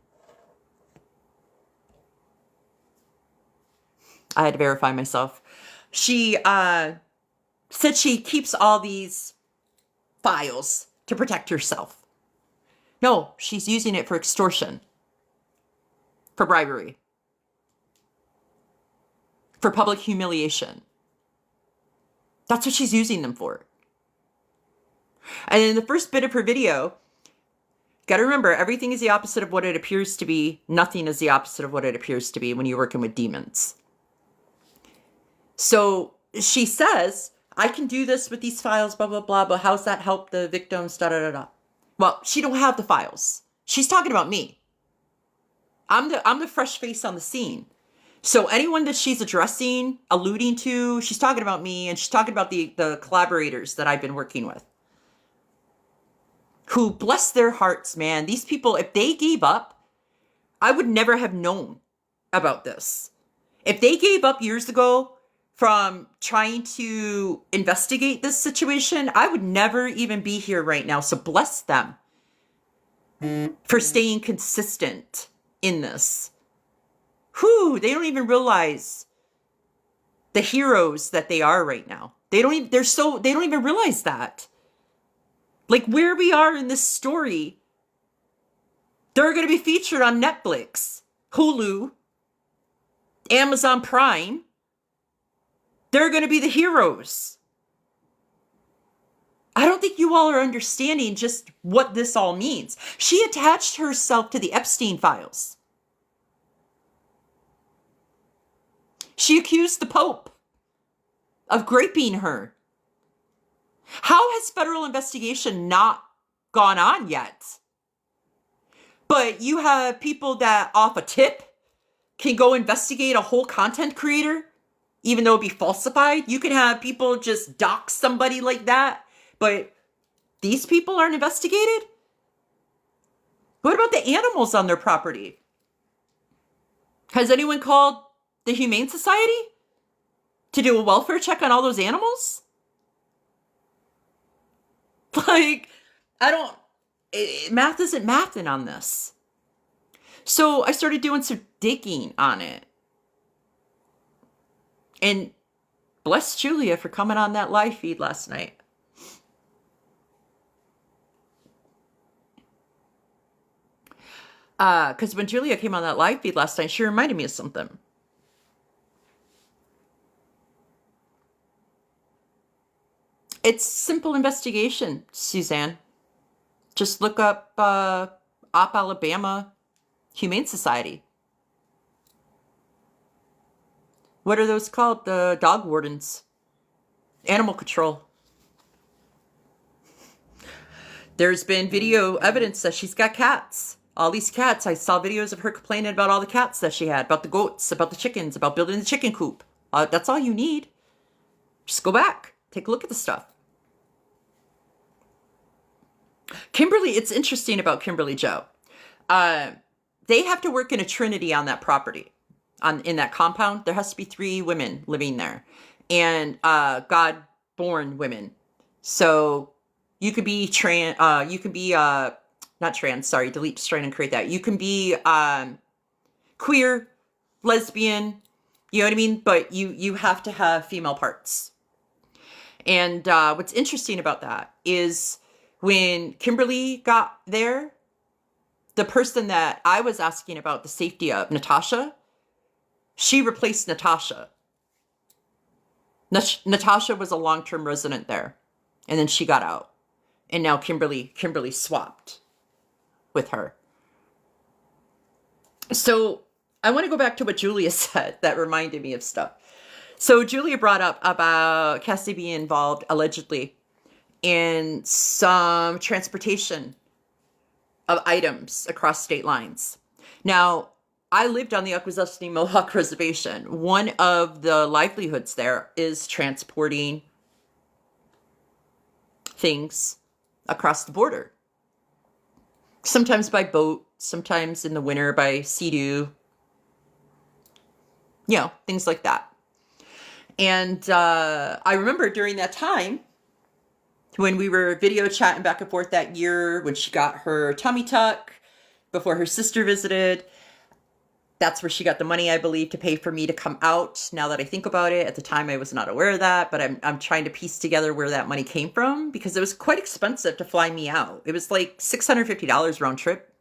A: I had to verify myself. She said she keeps all these files to protect herself. No, she's using it for extortion, for bribery, for public humiliation. That's what she's using them for. And in the first bit of her video, got to remember, everything is the opposite of what it appears to be. Nothing is the opposite of what it appears to be when you're working with demons. So she says, I can do this with these files, blah, blah, blah, but how's that help the victims, da, da, da, da. Well, she don't have the files. She's talking about me. I'm the fresh face on the scene. So anyone that she's addressing, alluding to, she's talking about me, and she's talking about the collaborators that I've been working with. Who, bless their hearts, man, these people, if they gave up, I would never have known about this. If they gave up years ago from trying to investigate this situation, I would never even be here right now. So bless them for staying consistent in this. Whew, they don't even realize the heroes that they are right now. They don't even realize that. Like where we are in this story, they're going to be featured on Netflix, Hulu, Amazon Prime. They're going to be the heroes. I don't think you all are understanding just what this all means. She attached herself to the Epstein files. She accused the Pope of graping her. How has federal investigation not gone on yet? But you have people that off a tip can go investigate a whole content creator, even though it be falsified. You can have people just dox somebody like that, but these people aren't investigated? What about the animals on their property? Has anyone called the Humane Society to do a welfare check on all those animals? Like, math isn't mathing on this. So I started doing some digging on it. And bless Julia for coming on that live feed last night. Because when Julia came on that live feed last night, she reminded me of something. It's simple investigation, Suzanne. Just look up Op Alabama Humane Society. What are those called? The dog wardens. Animal control. There's been video evidence that she's got cats. All these cats. I saw videos of her complaining about all the cats that she had. About the goats, about the chickens, about building the chicken coop. That's all you need. Just go back. Take a look at the stuff. Kimberly, it's interesting about Kimberly Joe. They have to work in a trinity on that property. In that compound, there has to be 3 women living there, and God-born women. So you could be trans. You can be not trans. Sorry, delete strain and create that. You can be queer, lesbian. You know what I mean? But you have to have female parts. And what's interesting about that is when Kimberly got there, the person that I was asking about the safety of, Natasha. She replaced Natasha. Natasha was a long-term resident there. And then she got out. And now Kimberly swapped with her. So I want to go back to what Julia said that reminded me of stuff. So Julia brought up about Cassie being involved, allegedly, in some transportation of items across state lines. Now, I lived on the Akwesasne Mohawk Reservation. One of the livelihoods there is transporting things across the border. Sometimes by boat, sometimes in the winter by Sea-Doo, things like that. And I remember during that time when we were video chatting back and forth that year when she got her tummy tuck before her sister visited. That's where she got the money, I believe, to pay for me to come out. Now that I think about it, at the time I was not aware of that, but I'm trying to piece together where that money came from because it was quite expensive to fly me out. It was like $650 round trip.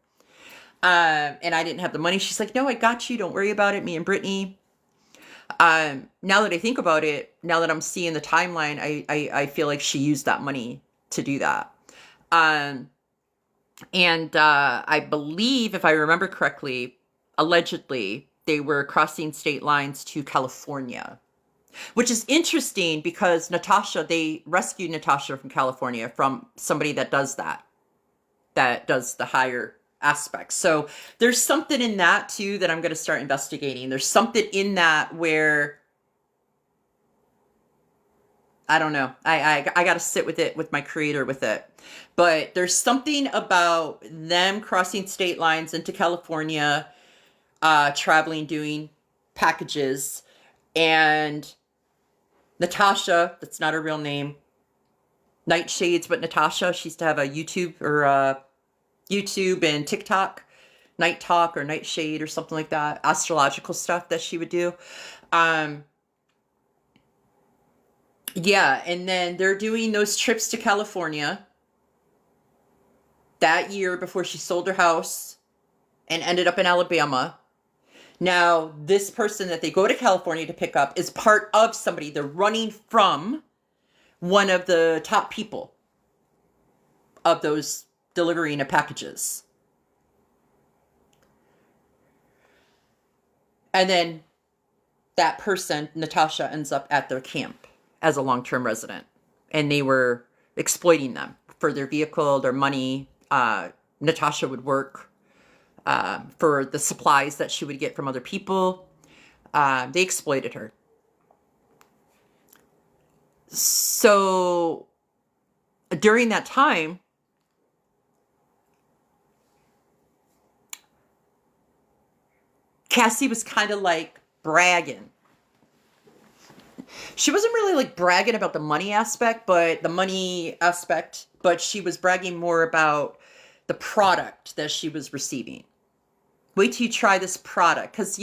A: And I didn't have the money. She's like, no, I got you. Don't worry about it. Me and Brittany. Now that I think about it, now that I'm seeing the timeline, I feel like she used that money to do that. And I believe, if I remember correctly, allegedly, they were crossing state lines to California, which is interesting because they rescued Natasha from California from somebody that does the higher aspects. So there's something in that too that I'm going to start investigating. There's something in that where, I don't know. I got to sit with it, with my creator with it. But there's something about them crossing state lines into California, traveling, doing packages, and Natasha, that's not her real name, Nightshades, but Natasha, she used to have a YouTube and TikTok, Night Talk or Nightshade or something like that, astrological stuff that she would do. Yeah, and then they're doing those trips to California that year before she sold her house and ended up in Alabama. Now, this person that they go to California to pick up is part of somebody. They're running from one of the top people of those delivering of packages. And then that person, Natasha, ends up at their camp as a long-term resident. And they were exploiting them for their vehicle, their money. Natasha would work for the supplies that she would get from other people. They exploited her. So during that time, Cassie was kind of like bragging. She wasn't really like bragging about the money aspect, but she was bragging more about the product that she was receiving. Wait till you try this product. Because,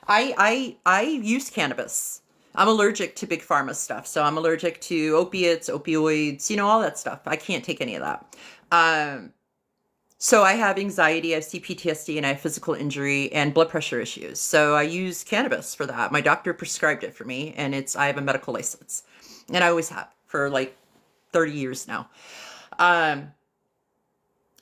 A: I use cannabis. I'm allergic to big pharma stuff. So I'm allergic to opiates, opioids, all that stuff. I can't take any of that. So I have anxiety, I have CPTSD, and I have physical injury and blood pressure issues. So I use cannabis for that. My doctor prescribed it for me, and I have a medical license. And I always have for like 30 years now.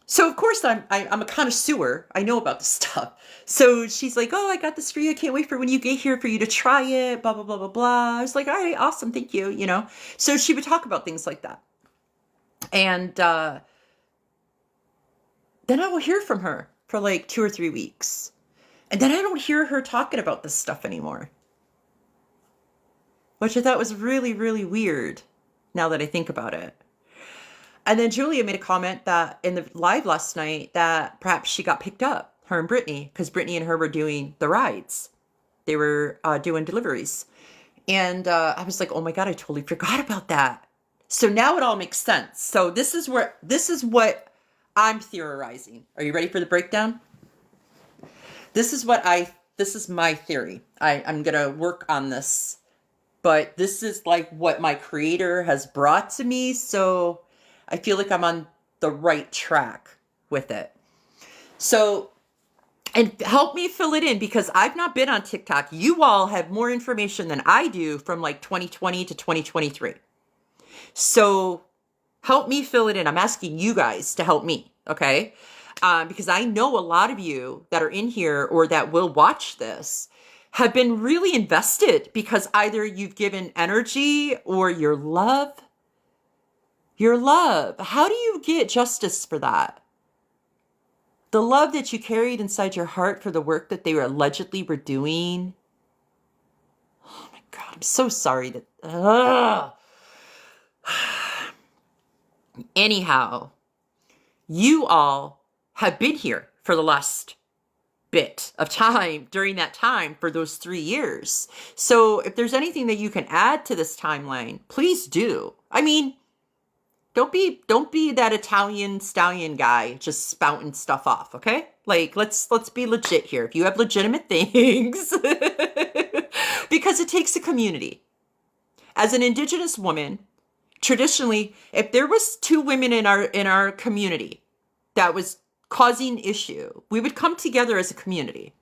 A: So of course I'm a connoisseur. I know about this stuff. So she's like, oh, I got this for you. I can't wait for when you get here for you to try it, blah, blah, blah, blah, blah. I was like, all right, awesome. Thank you. So she would talk about things like that. And, then I will hear from her for like 2 or 3 weeks. And then I don't hear her talking about this stuff anymore. Which I thought was really, really weird now that I think about it. And then Julia made a comment that in the live last night that perhaps she got picked up, her and Brittany, because Brittany and her were doing the rides. They were doing deliveries. And I was like, oh my God, I totally forgot about that. So now it all makes sense. So this is what I'm theorizing. Are you ready for the breakdown? This is my theory. I'm going to work on this, but this is like what my creator has brought to me. So I feel like I'm on the right track with it. So, and help me fill it in because I've not been on TikTok. You all have more information than I do from like 2020 to 2023. So help me fill it in. I'm asking you guys to help me, okay? Because I know a lot of you that are in here or that will watch this have been really invested because either you've given energy or your love. Your love. How do you get justice for that? The love that you carried inside your heart for the work that they allegedly were doing. Oh my God, I'm so sorry that... Anyhow, you all have been here for the last bit of time during that time for those 3 years. So if there's anything that you can add to this timeline, please do. I mean, don't be that Italian stallion guy just spouting stuff off, okay? Like, let's be legit here. If you have legitimate things, because it takes a community. As an Indigenous woman, traditionally, if there was 2 women in our community that was causing issue, we would come together as a community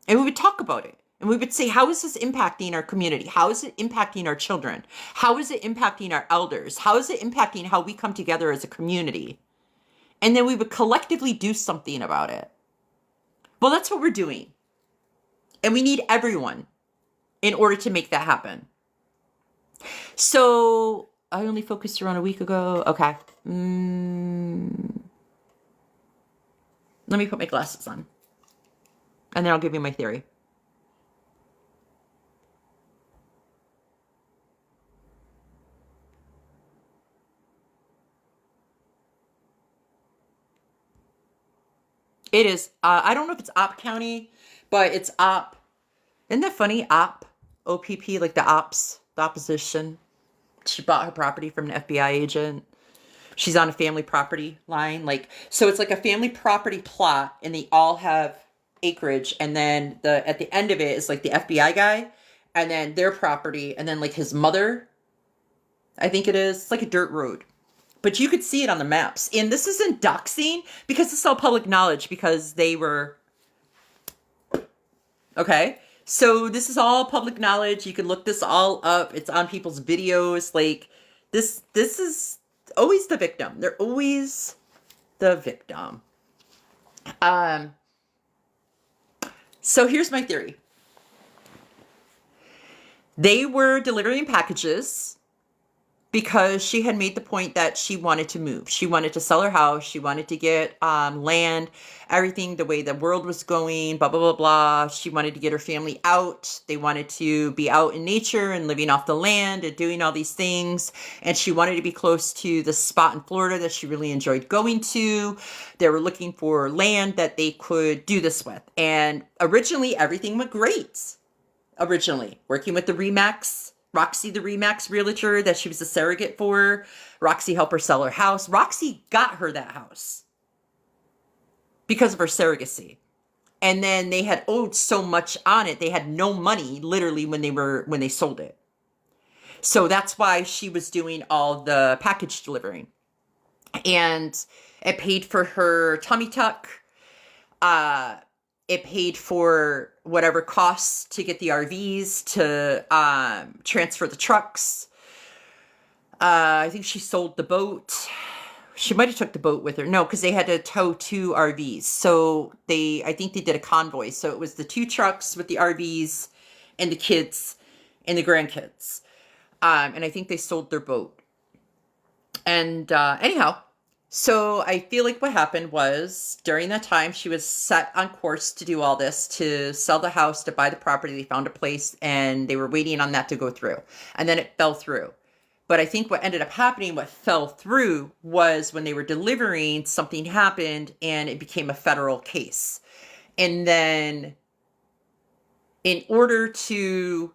A: and we would talk about it. And we would say, how is this impacting our community? How is it impacting our children? How is it impacting our elders? How is it impacting how we come together as a community? And then we would collectively do something about it. Well, that's what we're doing. And we need everyone in order to make that happen. So I only focused around a week ago. Okay. Let me put my glasses on. And then I'll give you my theory. It is, I don't know if it's Opp County, but it's Opp. Isn't that funny? Opp, OPP, like the ops, the opposition. She bought her property from an FBI agent. She's on a family property line. Like, so it's like a family property plot and they all have acreage. And then at the end of it is like the FBI guy and then their property. And then like his mother, I think it is. It's like a dirt road. But you could see it on the maps. And this isn't doxing because it's all public knowledge because they were... Okay. So this is all public knowledge. You can look this all up. It's on people's videos. Like this is always the victim. They're always the victim. So here's my theory. They were delivering packages because she had made the point that she wanted to move. She wanted to sell her house. She wanted to get land, everything the way the world was going, blah, blah, blah, blah. She wanted to get her family out. They wanted to be out in nature and living off the land and doing all these things. And she wanted to be close to the spot in Florida that she really enjoyed going to. They were looking for land that they could do this with. And originally, everything went great. Originally, working with the Remax, Roxy, the Remax realtor that she was a surrogate for. Roxy helped her sell her house. Roxy got her that house because of her surrogacy. And then they had owed so much on it. They had no money literally when they sold it. So that's why she was doing all the package delivering. And it paid for her tummy tuck. It paid for whatever costs to get the RVs, to transfer the trucks. I think she sold the boat. She might have took the boat with her. No, because they had to tow 2 RVs. So I think they did a convoy. So it was the 2 trucks with the RVs and the kids and the grandkids. And I think they sold their boat. And anyhow, so I feel like what happened was during that time, she was set on course to do all this, to sell the house, to buy the property. They found a place and they were waiting on that to go through. And then it fell through. But I think what ended up happening, what fell through, was when they were delivering, something happened and it became a federal case. And then in order to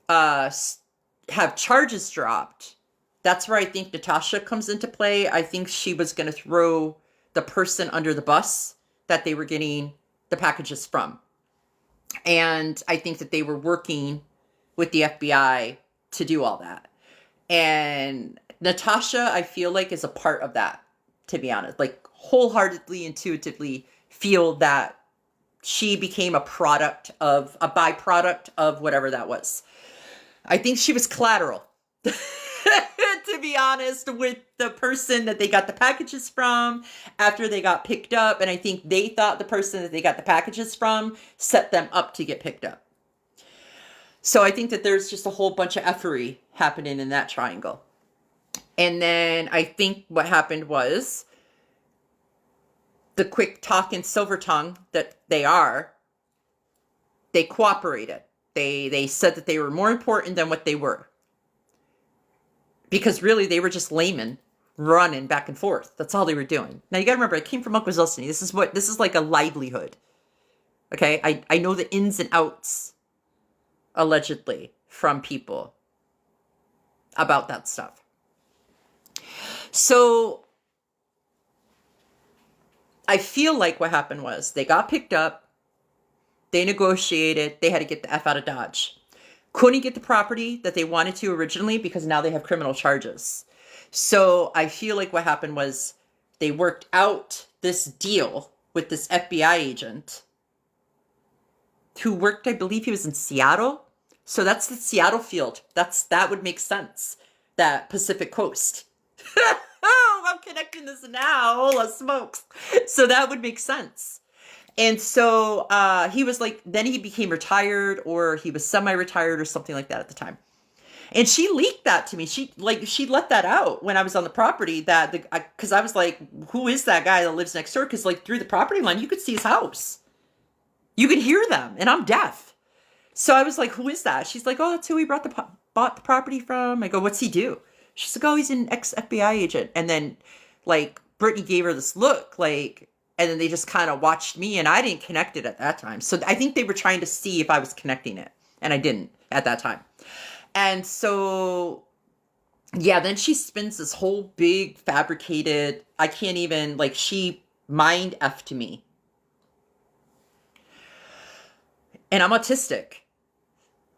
A: have charges dropped, that's where I think Natasha comes into play. I think she was going to throw the person under the bus that they were getting the packages from. And I think that they were working with the FBI to do all that. And Natasha, I feel like, is a part of that, to be honest. Like, wholeheartedly, intuitively feel that she became a byproduct of whatever that was. I think she was collateral. To be honest, with the person that they got the packages from after they got picked up. And I think they thought the person that they got the packages from set them up to get picked up. So I think that there's just a whole bunch of effery happening in that triangle. And then I think what happened was the quick talk and silver tongue that they cooperated. They said that they were more important than what they were. Because really, they were just laymen running back and forth. That's all they were doing. Now you gotta remember, I came from Uncle Zelsony. This is like a livelihood. Okay, I know the ins and outs, allegedly, from people about that stuff. So I feel like what happened was they got picked up, they negotiated, they had to get the F out of Dodge. Couldn't get the property that they wanted to originally because now they have criminal charges. So I feel like what happened was they worked out this deal with this FBI agent who worked, I believe he was in Seattle. So that's the Seattle field. That would make sense. That Pacific Coast. Oh, I'm connecting this now. Holy smokes. So that would make sense. And so he was like, then he became retired, or he was semi-retired or something like that at the time. And she leaked that to me. She let that out when I was on the property, because I was like, who is that guy that lives next door? Because like through the property line, you could see his house. You could hear them, and I'm deaf. So I was like, who is that? She's like, oh, that's who we bought the property from. I go, what's he do? She's like, oh, he's an ex-FBI agent. And then like Brittany gave her this look, like, and then they just kind of watched me, and I didn't connect it at that time. So I think they were trying to see if I was connecting it, and I didn't at that time. And so, yeah, then she spins this whole big fabricated, I can't even, like, she mind F to me. And I'm autistic.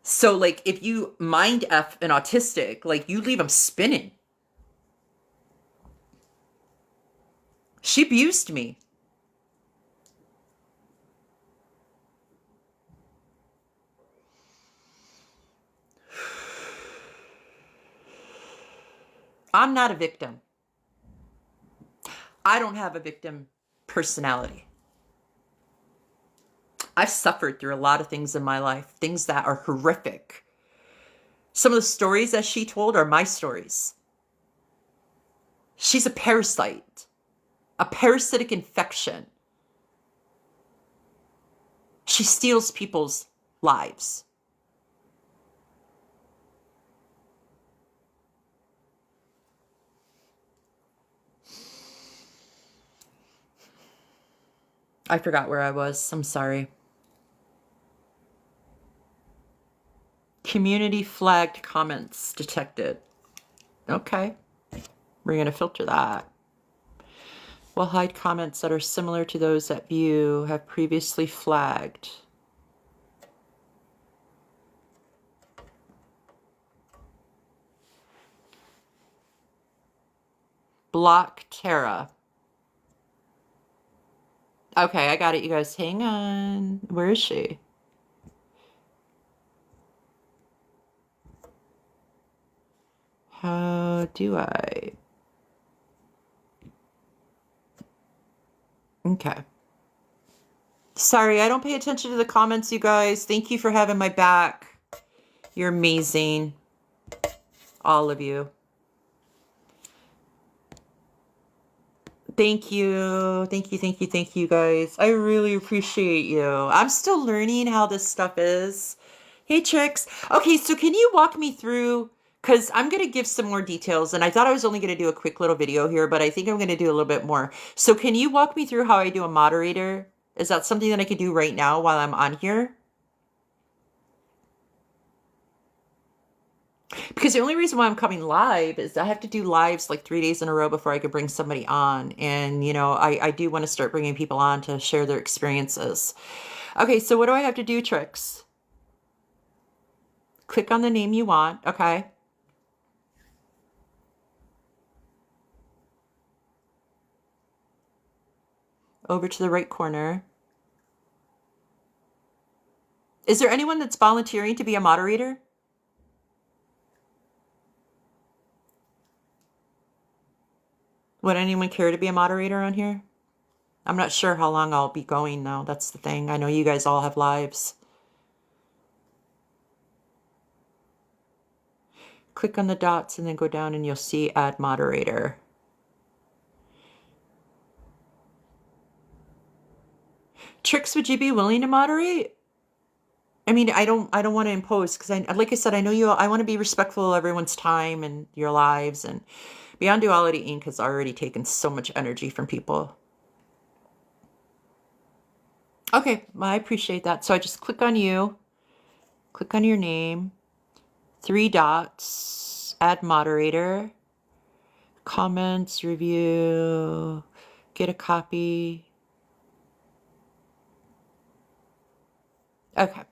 A: So, like, if you mind F an autistic, like, you leave them spinning. She abused me. I'm not a victim. I don't have a victim personality. I've suffered through a lot of things in my life, things that are horrific. Some of the stories that she told are my stories. She's a parasite, a parasitic infection. She steals people's lives. I forgot where I was. I'm sorry. Community flagged comments detected. Okay. We're going to filter that. We'll hide comments that are similar to those that you have previously flagged. Block Tara. Okay, I got it, you guys. Hang on. Where is she? How do I? Okay. Sorry, I don't pay attention to the comments, you guys. Thank you for having my back. You're amazing. All of you. Thank you. Thank you, thank you, thank you, guys. I really appreciate you. I'm still learning how this stuff is. Hey, Trix. Okay, so can you walk me through, because I'm going to give some more details, and I thought I was only going to do a quick little video here, but I think I'm going to do a little bit more. So can you walk me through how I do a moderator? Is that something that I can do right now while I'm on here? Because the only reason why I'm coming live is I have to do lives like 3 days in a row before I could bring somebody on. And, you know, I do want to start bringing people on to share their experiences. Okay, so what do I have to do, Trix? Click on the name you want. Okay. Over to the right corner. Is there anyone that's volunteering to be a moderator? Would anyone care to be a moderator on here? I'm not sure how long I'll be going though. That's the thing. I know you guys all have lives. Click on the dots and then go down and you'll see add moderator. Trix, would you be willing to moderate? I mean, I don't want to impose because like I said, I know you. I want to be respectful of everyone's time and your lives, Beyond Duality Inc. has already taken so much energy from people. Okay, well, I appreciate that. So I just click on you, click on your name, 3 dots, add moderator, comments, review, get a copy. Okay.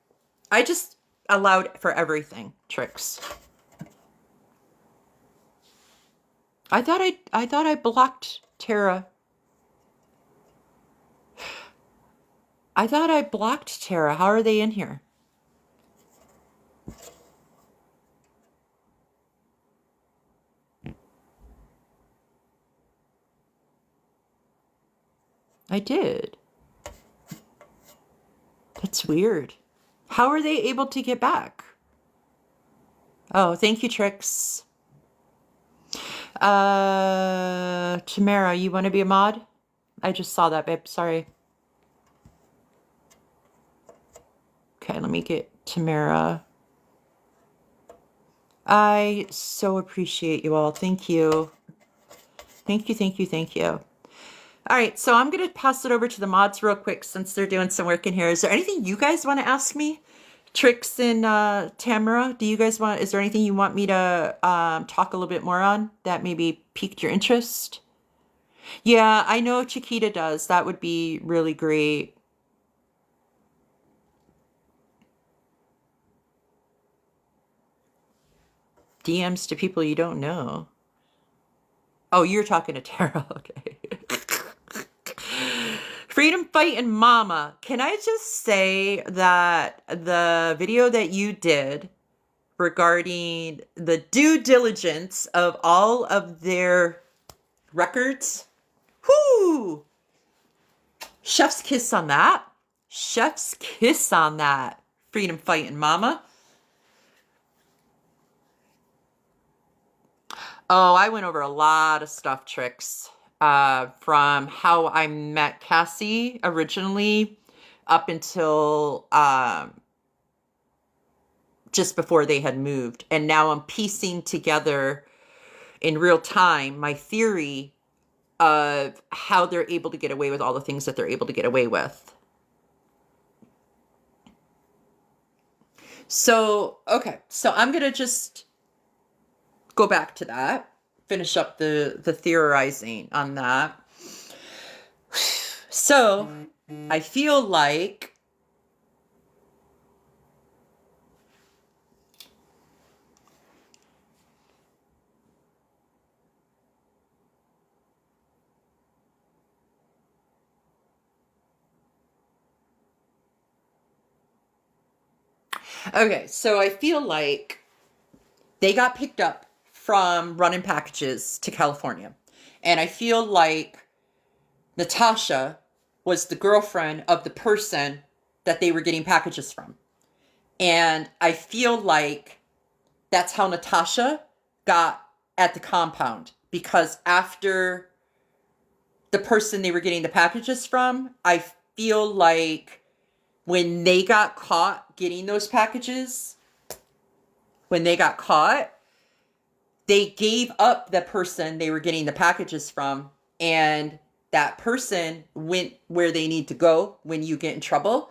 A: I just allowed for everything, Tricks. I thought I blocked Tara. I thought I blocked Tara. How are they in here? I did. That's weird. How are they able to get back? Oh, thank you, Tricks. Tamara, you want to be a mod? I just saw that, babe. Sorry. Okay, let me get Tamara. I so appreciate you all. Thank you. Thank you, thank you, thank you. All right, so I'm going to pass it over to the mods real quick since they're doing some work in here. Is there anything you guys want to ask me? Tricks and Tamara, do you guys want, is there anything you want me to talk a little bit more on that maybe piqued your interest? Yeah, I know Chiquita does. That would be really great. DMs to people you don't know. Oh, you're talking to Tara. Okay. Freedom Fightin' Mama. Can I just say that the video that you did regarding the due diligence of all of their records, whoo! Chef's kiss on that. Chef's kiss on that. Freedom Fightin' Mama. Oh, I went over a lot of stuff, Tricks. From how I met Cassie originally up until just before they had moved. And now I'm piecing together in real time my theory of how they're able to get away with all the things that they're able to get away with. So, okay. So I'm going to just go back to that. Finish up the theorizing on that. So I feel like they got picked up from running packages to California. And I feel like Natasha was the girlfriend of the person that they were getting packages from. And I feel like that's how Natasha got at the compound. Because after the person they were getting the packages from, I feel like when they got caught getting those packages, they gave up the person they were getting the packages from, and that person went where they need to go when you get in trouble.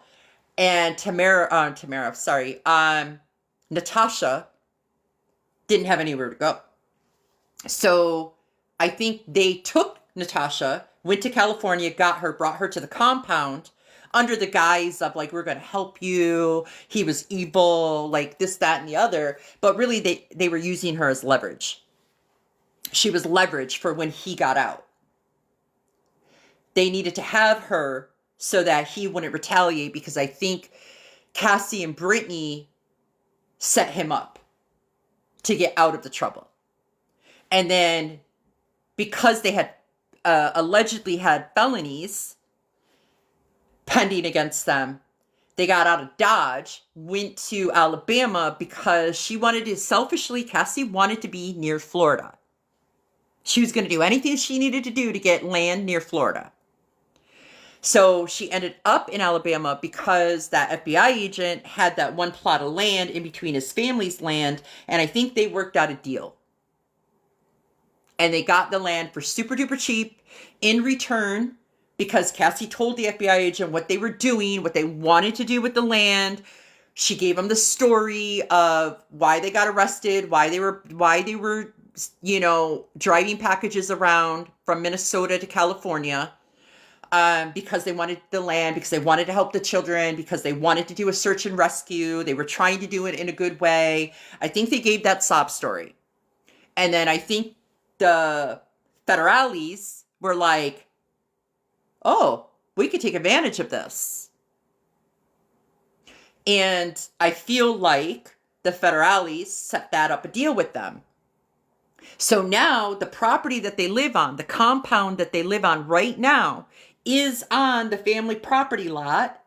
A: And Natasha didn't have anywhere to go. So I think they took Natasha, went to California, got her, brought her to the compound under the guise of like, we're going to help you. He was evil, like this, that, and the other. But really they were using her as leverage. She was leverage for when he got out. They needed to have her so that he wouldn't retaliate, because I think Cassie and Brittany set him up to get out of the trouble. And then because they had allegedly had felonies pending against them, they got out of Dodge, went to Alabama because Cassie wanted to be near Florida. She was going to do anything she needed to do to get land near Florida. So she ended up in Alabama because that FBI agent had that one plot of land in between his family's land, and I think they worked out a deal. And they got the land for super duper cheap in return because Cassie told the FBI agent what they were doing, what they wanted to do with the land. She gave them the story of why they got arrested, why they were, you know, driving packages around from Minnesota to California, because they wanted the land, because they wanted to help the children, because they wanted to do a search and rescue. They were trying to do it in a good way. I think they gave that sob story. And then I think the federales were like, oh, we could take advantage of this. And I feel like the federales set that up a deal with them. So now the property that they live on, the compound that they live on right now, is on the family property lot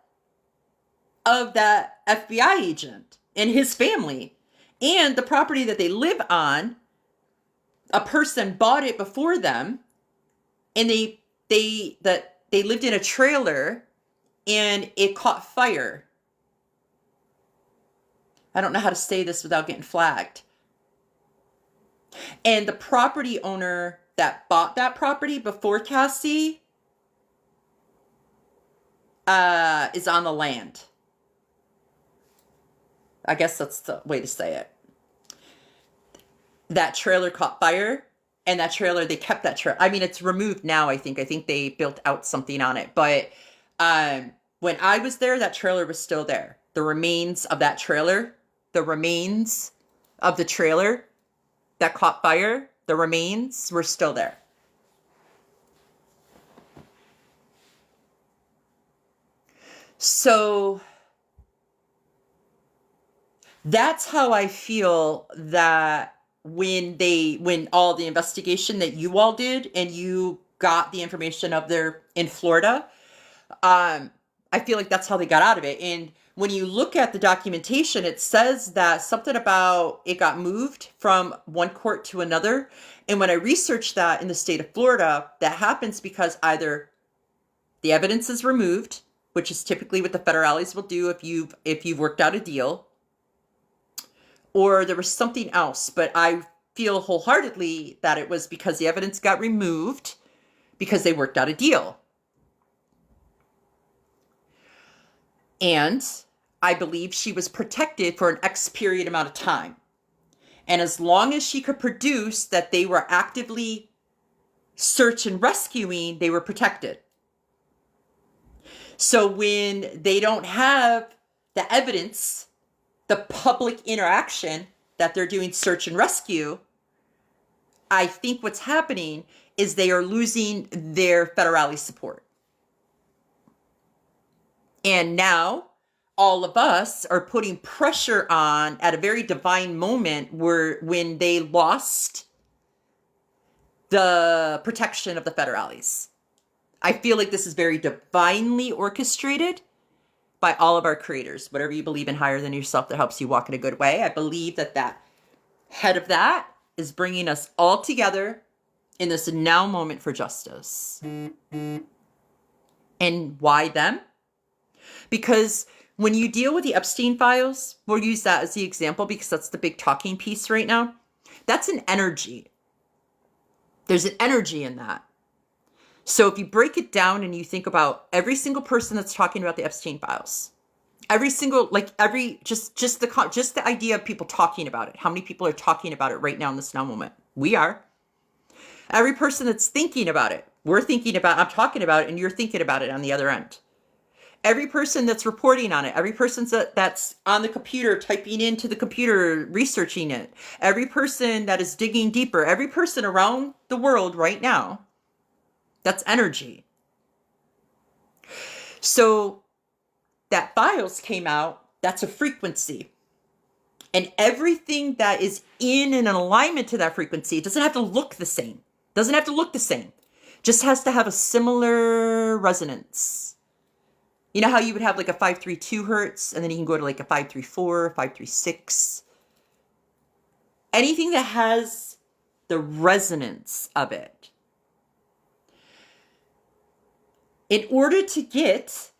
A: of that FBI agent and his family. And the property that they live on, a person bought it before them, and they lived in a trailer and it caught fire. I don't know how to say this without getting flagged. And the property owner that bought that property before Cassie is on the land. I guess that's the way to say it. That trailer caught fire, and that trailer, they kept that trailer. I mean, it's removed now, I think. I think they built out something on it. But when I was there, that trailer was still there. The remains of that trailer, the remains of the trailer that caught fire, the remains were still there. So that's how I feel that when all the investigation that you all did and you got the information of their in Florida, I feel like that's how they got out of it. And when you look at the documentation, it says that something about it got moved from one court to another. And when I researched that in the state of Florida, that happens because either the evidence is removed, which is typically what the federales will do if you've worked out a deal, or there was something else. But I feel wholeheartedly that it was because the evidence got removed because they worked out a deal. And I believe she was protected for an X period amount of time. And as long as she could produce that they were actively search and rescuing, they were protected. So when they don't have the evidence, the public interaction that they're doing search and rescue, I think what's happening is they are losing their federale support. And now all of us are putting pressure on at a very divine moment when they lost the protection of the federales. I feel like this is very divinely orchestrated by all of our creators. Whatever you believe in higher than yourself that helps you walk in a good way. I believe that head of that is bringing us all together in this now moment for justice. And why them? Because when you deal with the Epstein files, we'll use that as the example because that's the big talking piece right now. That's an energy. There's an energy in that. So if you break it down and you think about every single person that's talking about the Epstein files, just the idea of people talking about it. How many people are talking about it right now in this now moment? We are. Every person that's thinking about it, I'm talking about it, and you're thinking about it on the other end. Every person that's reporting on it, every person that's on the computer, typing into the computer, researching it, every person that is digging deeper, every person around the world right now, that's energy. So that files came out, that's a frequency. And everything that is in an alignment to that frequency, it doesn't have to look the same. Just has to have a similar resonance. You know how you would have like a 532 hertz, and then you can go to like a 534, 536. Anything that has the resonance of it. In order to get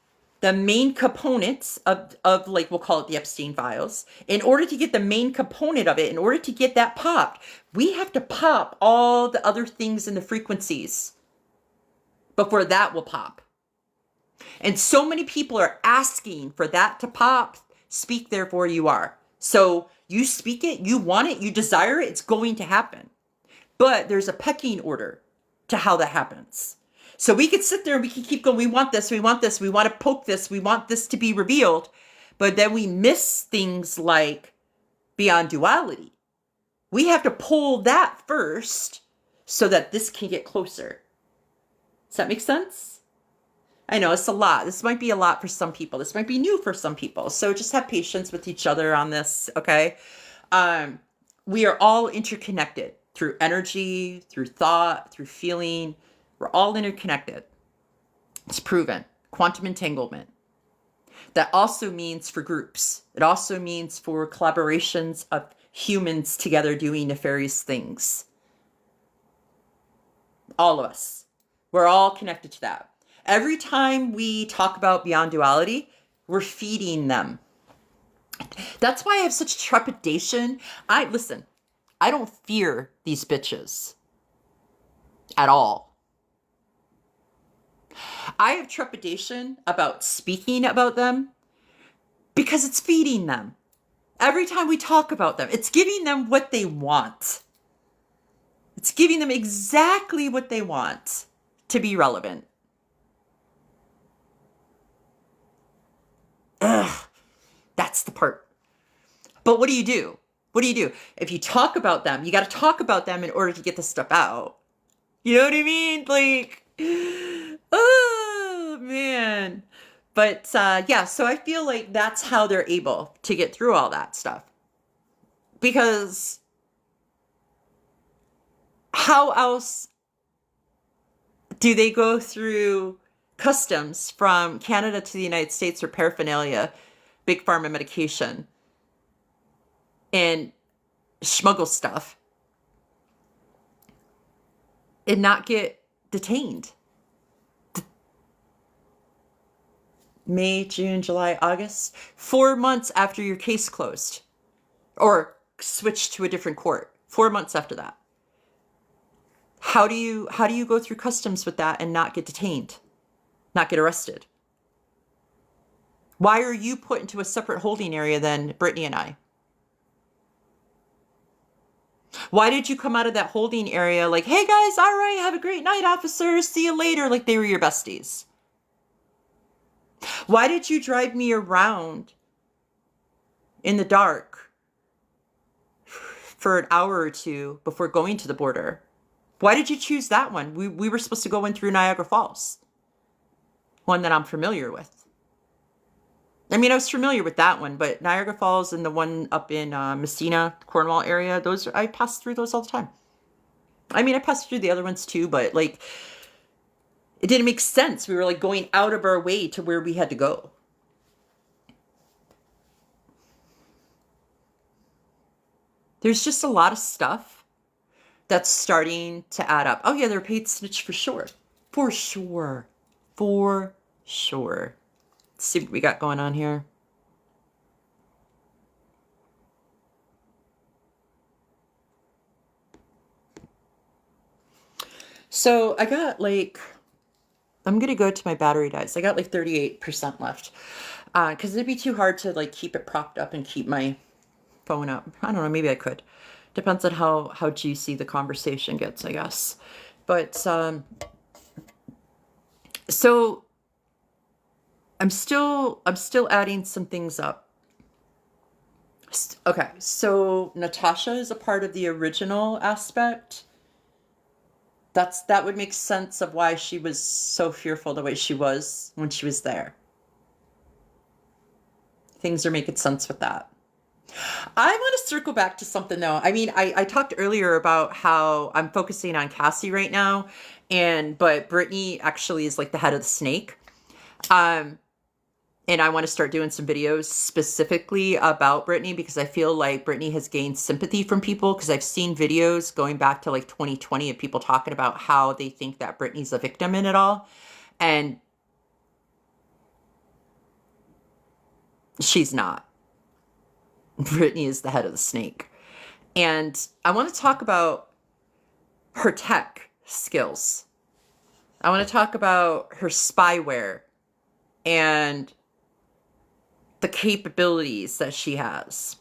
A: the main components of like, we'll call it the Epstein files. In order to get the main component of it, in order to get that popped, we have to pop all the other things in the frequencies before that will pop. And so many people are asking for that to pop. Speak, therefore you are. So you speak it, you want it, you desire it, it's going to happen. But there's a pecking order to how that happens. So we could sit there and we can keep going, we want this, we want this, we want to poke this, we want this to be revealed. But then we miss things like beyond duality. We have to pull that first so that this can get closer. Does that make sense? I know it's a lot. This might be a lot for some people. This might be new for some people. So just have patience with each other on this, okay? We are all interconnected through energy, through thought, through feeling. We're all interconnected. It's proven. Quantum entanglement. That also means for groups. It also means for collaborations of humans together doing nefarious things. All of us. We're all connected to that. Every time we talk about beyond duality, we're feeding them. That's why I have such trepidation. Listen, I don't fear these bitches at all. I have trepidation about speaking about them because it's feeding them. Every time we talk about them, it's giving them what they want. It's giving them exactly what they want to be relevant. Ugh, that's the part. But what do you do? What do you do? If you talk about them, you got to talk about them in order to get this stuff out. You know what I mean? Like, oh, man. But yeah, so I feel like that's how they're able to get through all that stuff. Because how else do they go through customs from Canada to the United States for paraphernalia, big pharma medication, and smuggle stuff and not get detained? May, June, July, August, 4 months after your case closed or switched to a different court, 4 months after that. How do you go through customs with that and not get detained, not get arrested? Why are you put into a separate holding area than Brittany and I? Why did you come out of that holding area like, hey guys, all right, have a great night, officers, see you later, like they were your besties? Why did you drive me around in the dark for an hour or two before going to the border? Why did you choose that one? We were supposed to go in through Niagara Falls, one that I'm familiar with. I mean, I was familiar with that one, but Niagara Falls and the one up in Messina, Cornwall area, those, I pass through those all the time. I mean, I passed through the other ones too, but like, it didn't make sense. We were like going out of our way to where we had to go. There's just a lot of stuff that's starting to add up. Oh yeah, they're paid snitch for sure. For sure. For sure. Let's see what we got going on here. So I got like, I'm going to go to my battery dies. I got like 38% left. Because it'd be too hard to like keep it propped up and keep my phone up. I don't know, maybe I could. Depends on how juicy the conversation gets, I guess. But so I'm still adding some things up. Okay, so Natasha is a part of the original aspect. That would make sense of why she was so fearful the way she was when she was there. Things are making sense with that. I want to circle back to something though. I mean, I talked earlier about how I'm focusing on Cassie right now, but Brittany actually is like the head of the snake. And I want to start doing some videos specifically about Brittany because I feel like Brittany has gained sympathy from people because I've seen videos going back to like 2020 of people talking about how they think that Brittany's a victim in it all. And She's not. Brittany is the head of the snake. And I want to talk about her tech skills. I want to talk about her spyware and the capabilities that she has,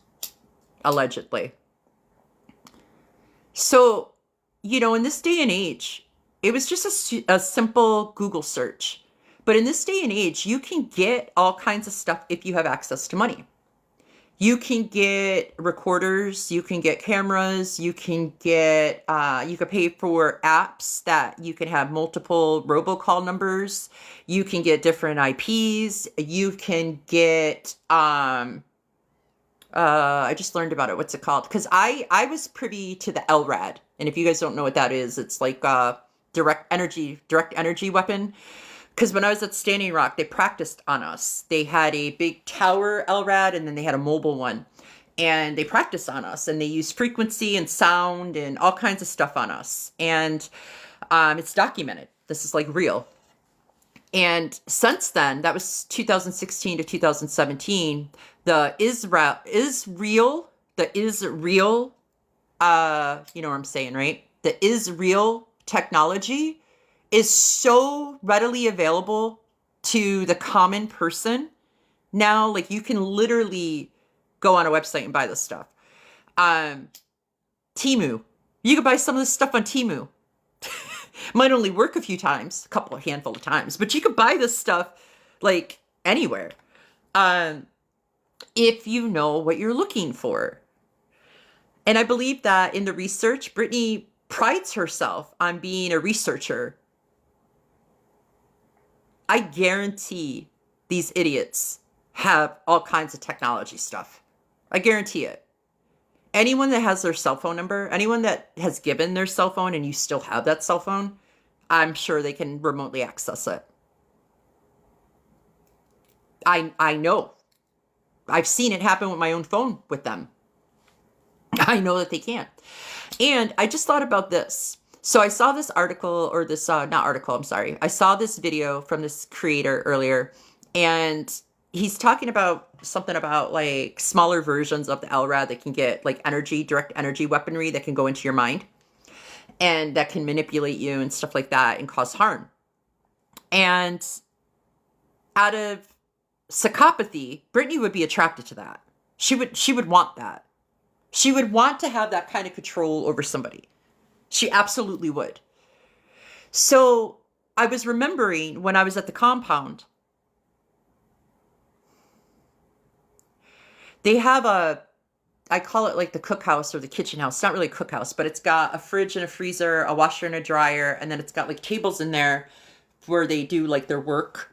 A: allegedly. So, in this day and age, it was just a simple Google search. But in this day and age, you can get all kinds of stuff if you have access to money. You can get recorders, you can get cameras, you can pay for apps that you can have multiple robocall numbers. You can get different IPs. You can get, I just learned about it. What's it called? Because I was privy to the LRAD. And if you guys don't know what that is, it's like a direct energy weapon. Because when I was at Standing Rock, they practiced on us. They had a big tower LRAD, and then they had a mobile one. And they practiced on us. And they used frequency and sound and all kinds of stuff on us. And it's documented. This is like real. And since then, that was 2016 to 2017, the Israel, you know what I'm saying, right? The Israel technology is so readily available to the common person now. Like, you can literally go on a website and buy this stuff. Temu. You can buy some of this stuff on Temu. Might only work a few times, a handful of times, but you could buy this stuff like anywhere. If you know what you're looking for. And I believe that in the research, Brittany prides herself on being a researcher. I guarantee these idiots have all kinds of technology stuff. I guarantee it. Anyone that has their cell phone number, anyone that has given their cell phone and you still have that cell phone, I'm sure they can remotely access it. I know. I've seen it happen with my own phone with them. I know that they can. And I just thought about this. So I saw this article, or this, not article, I'm sorry. I saw this video from this creator earlier, and he's talking about something about like smaller versions of the LRAD that can get like direct energy weaponry that can go into your mind and that can manipulate you and stuff like that and cause harm. And out of psychopathy, Brittany would be attracted to that. She would want that. She would want to have that kind of control over somebody. She absolutely would. So I was remembering when I was at the compound, they have I call it like the cookhouse or the kitchen house. It's not really a cookhouse, but it's got a fridge and a freezer, a washer and a dryer, and then it's got like tables in there where they do like their work.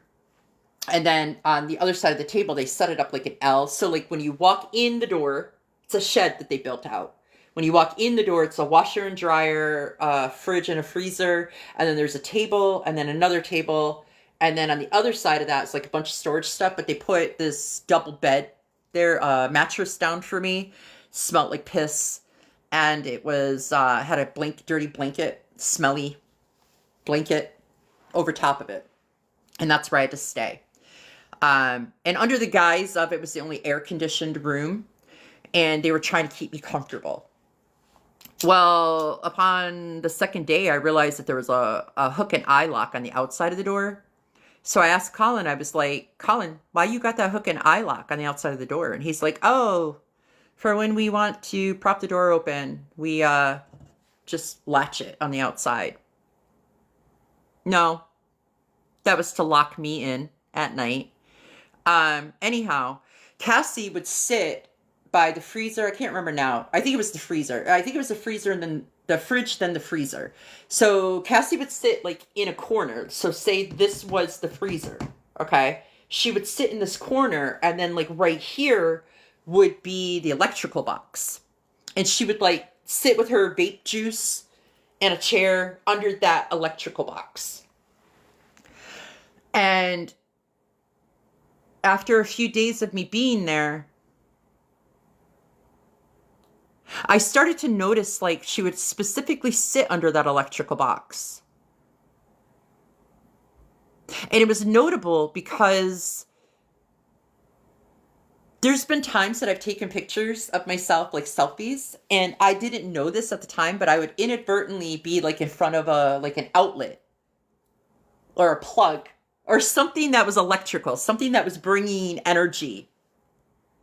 A: And then on the other side of the table, they set it up like an L. So like when you walk in the door, it's a shed that they built out. When you walk in the door, it's a washer and dryer, fridge and a freezer, and then there's a table, and then another table, and then on the other side of that, it's like a bunch of storage stuff, but they put this double bed there, mattress down for me. Smelled like piss, and it was, had a dirty blanket, smelly blanket over top of it, and that's where I had to stay. And under the guise of it was the only air-conditioned room, and they were trying to keep me comfortable. Well, upon the second day, I realized that there was a hook and eye lock on the outside of the door. So I asked Colin, I was like, Colin, why you got that hook and eye lock on the outside of the door? And he's like, oh, for when we want to prop the door open, we just latch it on the outside. No, that was to lock me in at night. Anyhow, Cassie would sit by the freezer. I can't remember now. I think it was the freezer. I think it was the freezer and then the fridge, then the freezer. So Cassie would sit like in a corner. So say this was the freezer. Okay. She would sit in this corner, and then like right here would be the electrical box. And she would like sit with her vape juice and a chair under that electrical box. And after a few days of me being there, I started to notice like she would specifically sit under that electrical box. And it was notable because There's been times that I've taken pictures of myself, like selfies, and I didn't know this at the time, but I would inadvertently be like in front of like an outlet or a plug or something that was electrical, something that was bringing energy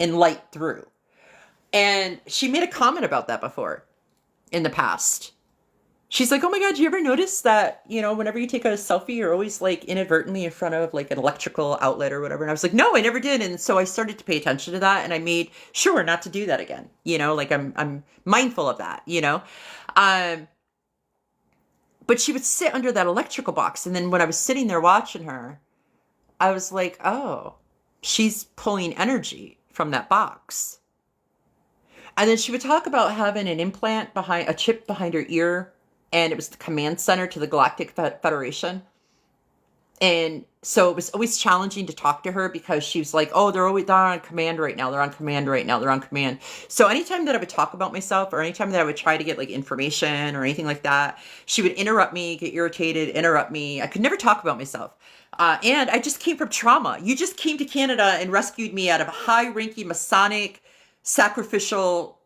A: and light through. And she made a comment about that before in the past. She's like, oh my God, do you ever notice that, whenever you take a selfie, you're always like inadvertently in front of like an electrical outlet or whatever. And I was like, no, I never did. And so I started to pay attention to that, and I made sure not to do that again. Like I'm mindful of that, but she would sit under that electrical box. And then when I was sitting there watching her, I was like, oh, she's pulling energy from that box. And then she would talk about having an implant a chip behind her ear. And it was the command center to the Galactic Federation. And so it was always challenging to talk to her because she was like, oh, they're on command right now. They're on command right now. They're on command. So anytime that I would talk about myself, or anytime that I would try to get like information or anything like that, she would interrupt me, get irritated, interrupt me. I could never talk about myself. And I just came from trauma. You just came to Canada and rescued me out of a high-ranking Masonic sacrificial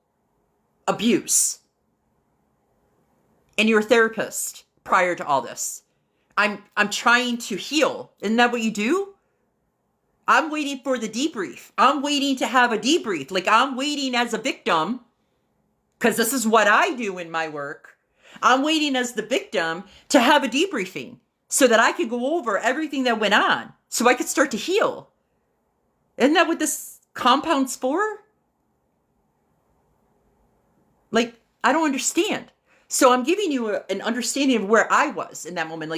A: abuse. And you're a therapist prior to all this. I'm trying to heal. Isn't that what you do? I'm waiting for the debrief. I'm waiting to have a debrief. Like I'm waiting as a victim, because this is what I do in my work. I'm waiting as the victim to have a debriefing so that I could go over everything that went on so I could start to heal. Isn't that what this compound's for? Like, I don't understand. So I'm giving you an understanding of where I was in that moment.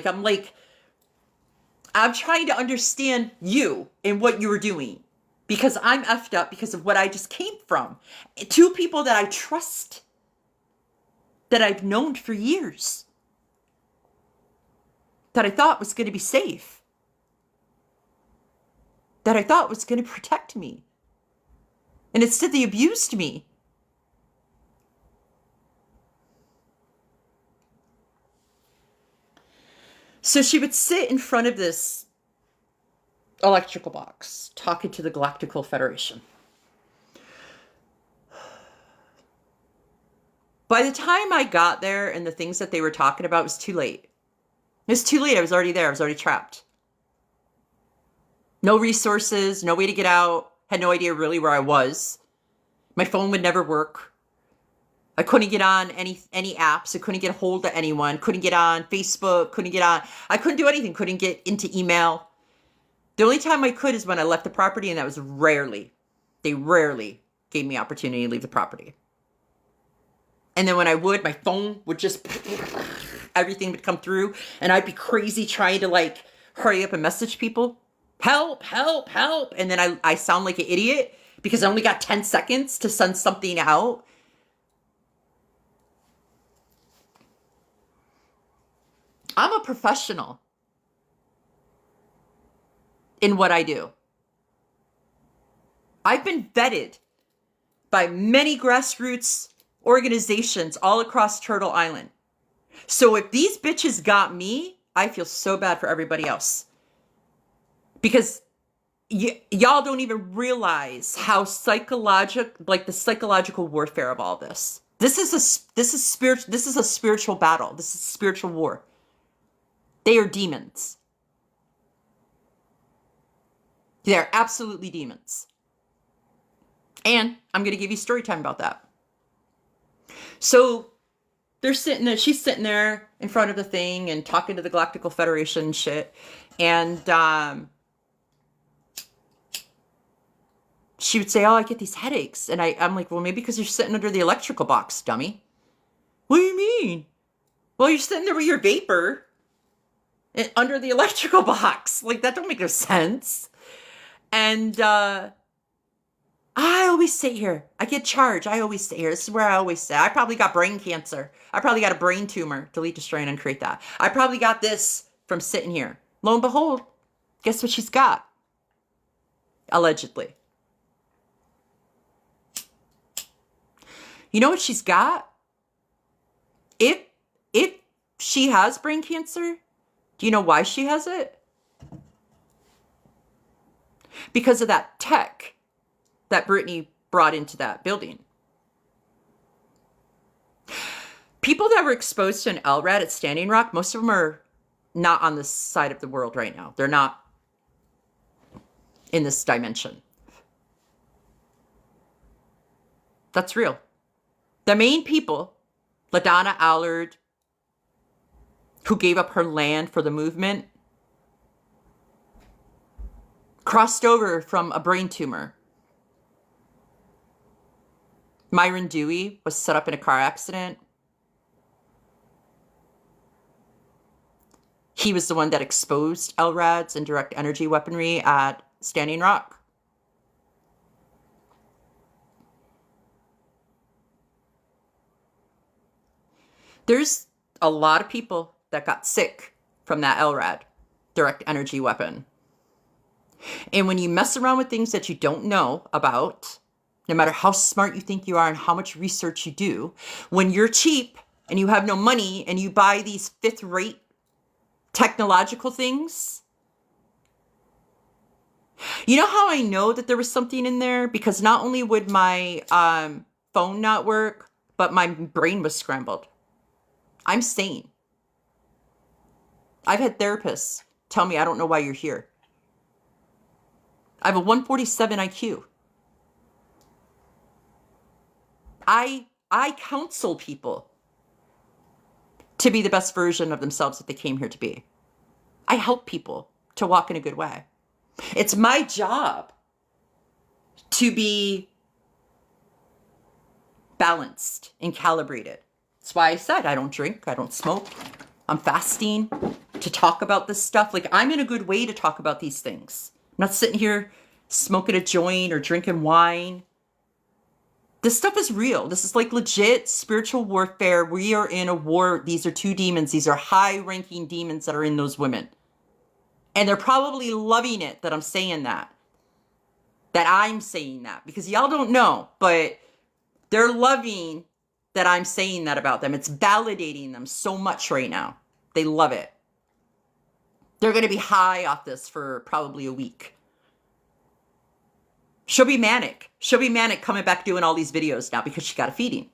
A: I'm trying to understand you and what you were doing, because I'm effed up because of what I just came from. Two people that I trust, that I've known for years, that I thought was going to be safe, that I thought was going to protect me. And instead they abused me. So she would sit in front of this electrical box, talking to the Galactical Federation. By the time I got there and the things that they were talking about, it was too late. It was too late. I was already there. I was already trapped. No resources, no way to get out. Had no idea really where I was. My phone would never work. I couldn't get on any apps. I couldn't get a hold of anyone. Couldn't get on Facebook. I couldn't do anything. Couldn't get into email. The only time I could is when I left the property, and that was rarely. They rarely gave me opportunity to leave the property. And then when I would, my phone would just, everything would come through, and I'd be crazy trying to hurry up and message people. Help, help, help. And then I sound like an idiot because I only got 10 seconds to send something out. I'm a professional in what I do. I've been vetted by many grassroots organizations all across Turtle Island. So if these bitches got me, I feel so bad for everybody else. Because y'all don't even realize how the psychological warfare of all this. This is a spiritual battle. This is spiritual war. They are demons. They're absolutely demons. And I'm going to give you story time about that. So she's sitting there in front of the thing and talking to the Galactical Federation and shit. And she would say, oh, I get these headaches. And I'm like, well, maybe because you're sitting under the electrical box, dummy. What do you mean? Well, you're sitting there with your vapor under the electrical box. That don't make no sense. And I always sit here. I get charged. I always sit here. This is where I always sit. I probably got brain cancer. I probably got a brain tumor. Delete, destroy, and uncreate that. I probably got this from sitting here. Lo and behold, guess what she's got? Allegedly. You know what she's got? If she has brain cancer, do you know why she has it? Because of that tech that Brittany brought into that building. People that were exposed to an LRAD at Standing Rock, most of them are not on this side of the world right now. They're not in this dimension. That's real. The main people, LaDonna Allard, who gave up her land for the movement, crossed over from a brain tumor. Myron Dewey was set up in a car accident. He was the one that exposed LRADs and direct energy weaponry at Standing Rock. There's a lot of people that got sick from that LRAD, direct energy weapon. And when you mess around with things that you don't know about, no matter how smart you think you are and how much research you do, when you're cheap and you have no money and you buy these fifth-rate technological things. You know how I know that there was something in there? Because not only would my phone not work, but my brain was scrambled. I'm sane. I've had therapists tell me, I don't know why you're here. I have a 147 IQ. I counsel people to be the best version of themselves that they came here to be. I help people to walk in a good way. It's my job to be balanced and calibrated. That's why I said I don't drink, I don't smoke, I'm fasting to talk about this stuff. Like, I'm in a good way to talk about these things. I'm not sitting here smoking a joint or drinking wine. This stuff is real. This is like legit spiritual warfare. We are in a war. These are two demons. These are high-ranking demons that are in those women. And they're probably loving it that I'm saying that. That I'm saying that. Because y'all don't know, but they're loving that I'm saying that about them. It's validating them so much right now. They love it. They're going to be high off this for probably a week. She'll be manic. She'll be manic coming back doing all these videos now because she got a feeding.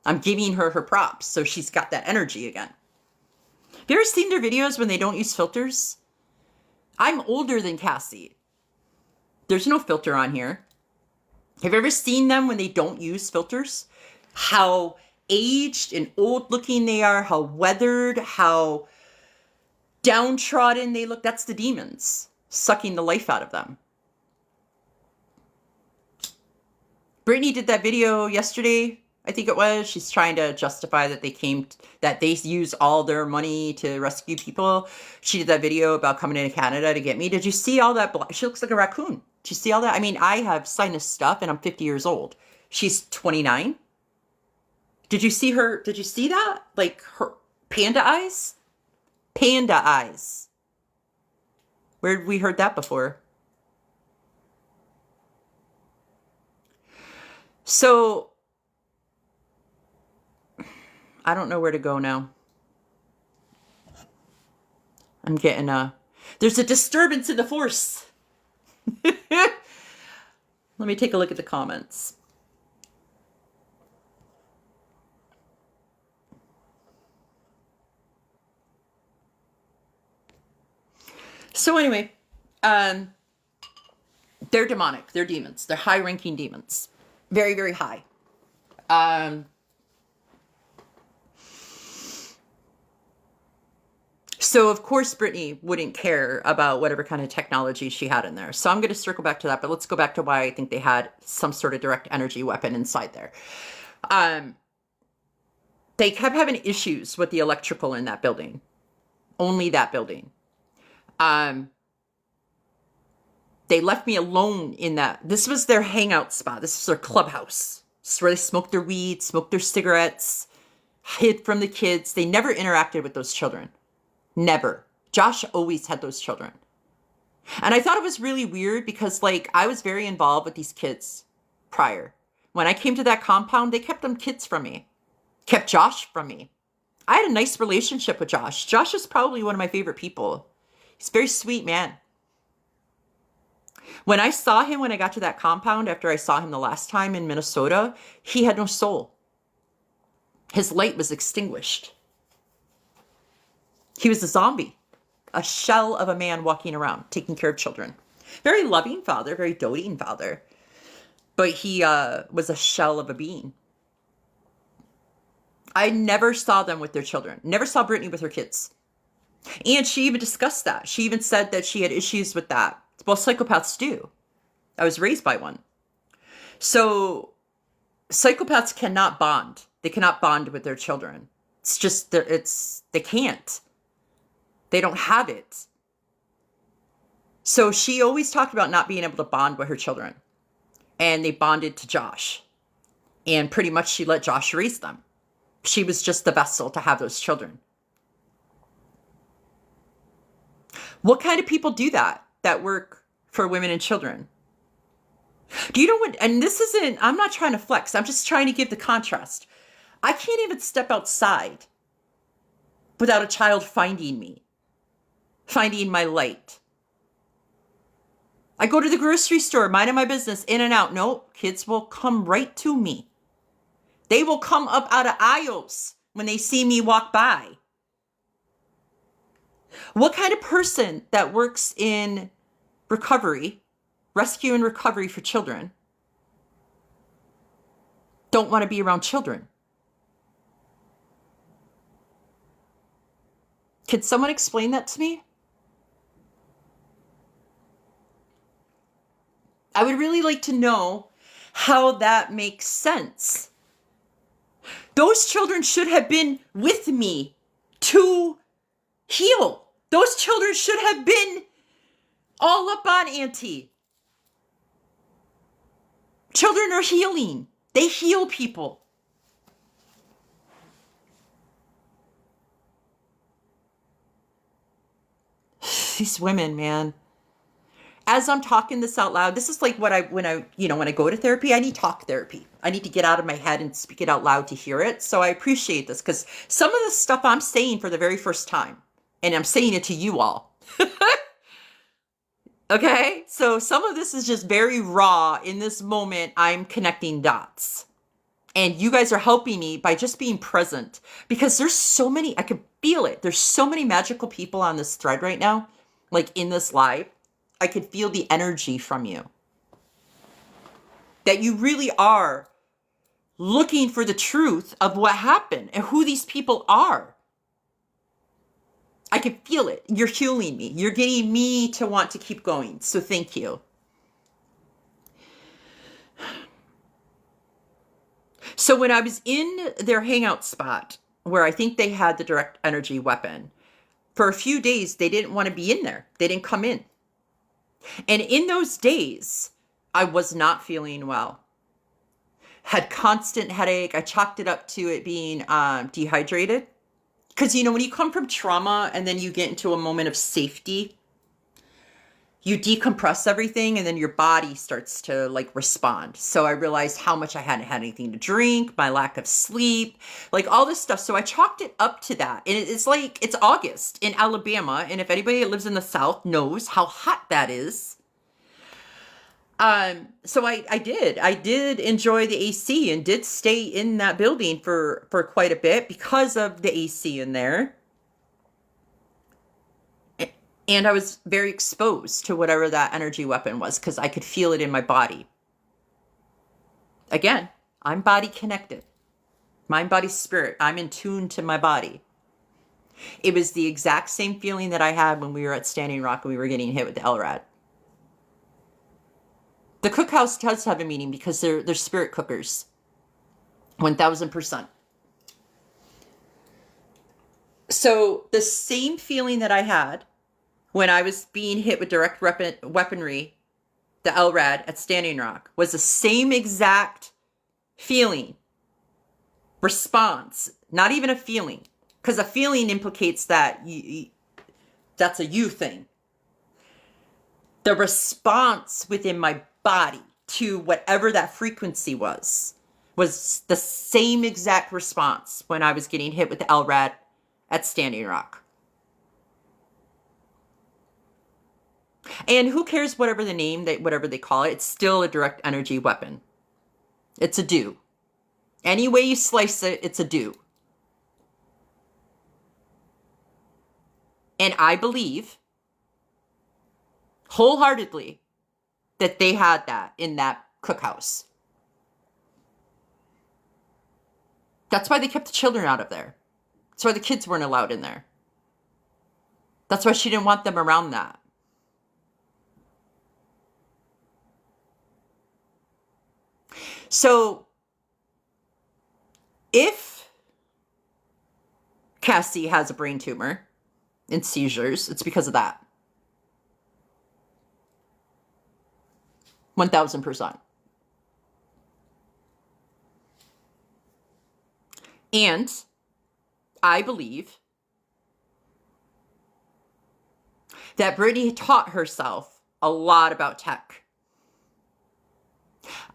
A: I'm giving her her props, so she's got that energy again. Have you ever seen their videos when they don't use filters? I'm older than Cassie. There's no filter on here. Have you ever seen them when they don't use filters? How aged and old looking they are, how weathered, how downtrodden they look. That's the demons sucking the life out of them. Brittany did that video yesterday, I think it was. She's trying to justify that that they use all their money to rescue people. She did that video about coming into Canada to get me. Did you see all that? She looks like a raccoon. Did you see all that? I mean, I have sinus stuff and I'm 50 years old. She's 29. Did you see her? Did you see that? Like her panda eyes? Panda eyes. Where had we heard that before? So, I don't know where to go now. I'm getting there's a disturbance in the force. Let me take a look at the comments. So anyway, they're demonic. They're demons. They're high-ranking demons. Very, very high. So, of course, Brittany wouldn't care about whatever kind of technology she had in there. So I'm going to circle back to that, but let's go back to why I think they had some sort of direct energy weapon inside there. They kept having issues with the electrical in that building. Only that building. They left me alone in that. This was their hangout spot. This was their clubhouse. This is where they smoked their weed, smoked their cigarettes, hid from the kids. They never interacted with those children. Never. Josh always had those children. And I thought it was really weird because, like, I was very involved with these kids prior. When I came to that compound, they kept them kids from me. Kept Josh from me. I had a nice relationship with Josh. Josh is probably one of my favorite people. He's a very sweet man. When I saw him, when I got to that compound after I saw him the last time in Minnesota, he had no soul. His light was extinguished. He was a zombie, a shell of a man walking around, taking care of children. Very loving father, very doting father. But he was a shell of a being. I never saw them with their children. Never saw Brittany with her kids. And she even discussed that. She even said that she had issues with that. Well, psychopaths do. I was raised by one. So psychopaths cannot bond. They cannot bond with their children. It's just, they can't. They don't have it. So she always talked about not being able to bond with her children. And they bonded to Josh. And pretty much she let Josh raise them. She was just the vessel to have those children. What kind of people do that work for women and children? Do you know what, and this isn't, I'm not trying to flex. I'm just trying to give the contrast. I can't even step outside without a child finding me, finding my light. I go to the grocery store, minding my business, in and out. No, kids will come right to me. They will come up out of aisles when they see me walk by. What kind of person that works in recovery, rescue and recovery for children, don't want to be around children? Can someone explain that to me? I would really like to know how that makes sense. Those children should have been with me to heal. Those children should have been all up on Auntie. Children are healing. They heal people. These women, man. As I'm talking this out loud, this is like when I go to therapy, I need talk therapy. I need to get out of my head and speak it out loud to hear it. So I appreciate this because some of the stuff I'm saying for the very first time, and I'm saying it to you all. Okay? So some of this is just very raw. In this moment, I'm connecting dots. And you guys are helping me by just being present because there's so many, I can feel it. There's so many magical people on this thread right now, like in this live. I could feel the energy from you. That you really are looking for the truth of what happened and who these people are. I can feel it. You're healing me. You're getting me to want to keep going. So thank you. So when I was in their hangout spot, where I think they had the direct energy weapon, for a few days, they didn't want to be in there. They didn't come in. And in those days, I was not feeling well. Had constant headache. I chalked it up to it being dehydrated. Because, when you come from trauma and then you get into a moment of safety, you decompress everything and then your body starts to respond. So I realized how much I hadn't had anything to drink, my lack of sleep, all this stuff. So I chalked it up to that. And it's it's August in Alabama. And if anybody that lives in the South knows how hot that is. So I did enjoy the AC and did stay in that building for quite a bit because of the AC in there. And I was very exposed to whatever that energy weapon was because I could feel it in my body. Again, I'm body connected. Mind, body, spirit. I'm in tune to my body. It was the exact same feeling that I had when we were at Standing Rock and we were getting hit with the LRAD. The cookhouse does have a meaning because they're spirit cookers. 1000%. So the same feeling that I had when I was being hit with direct weaponry, the LRAD at Standing Rock, was the same exact feeling, response, not even a feeling, because a feeling implicates that that's a you thing. The response within my body to whatever that frequency was the same exact response when I was getting hit with the LRAD at Standing Rock. And who cares whatever the name, whatever they call it, it's still a direct energy weapon. It's a do. Any way you slice it, it's a do. And I believe wholeheartedly that they had that in that cookhouse. That's why they kept the children out of there. That's why the kids weren't allowed in there. That's why she didn't want them around that. So, if Cassie has a brain tumor and seizures, it's because of that. 1000%. And I believe that Brittany taught herself a lot about tech.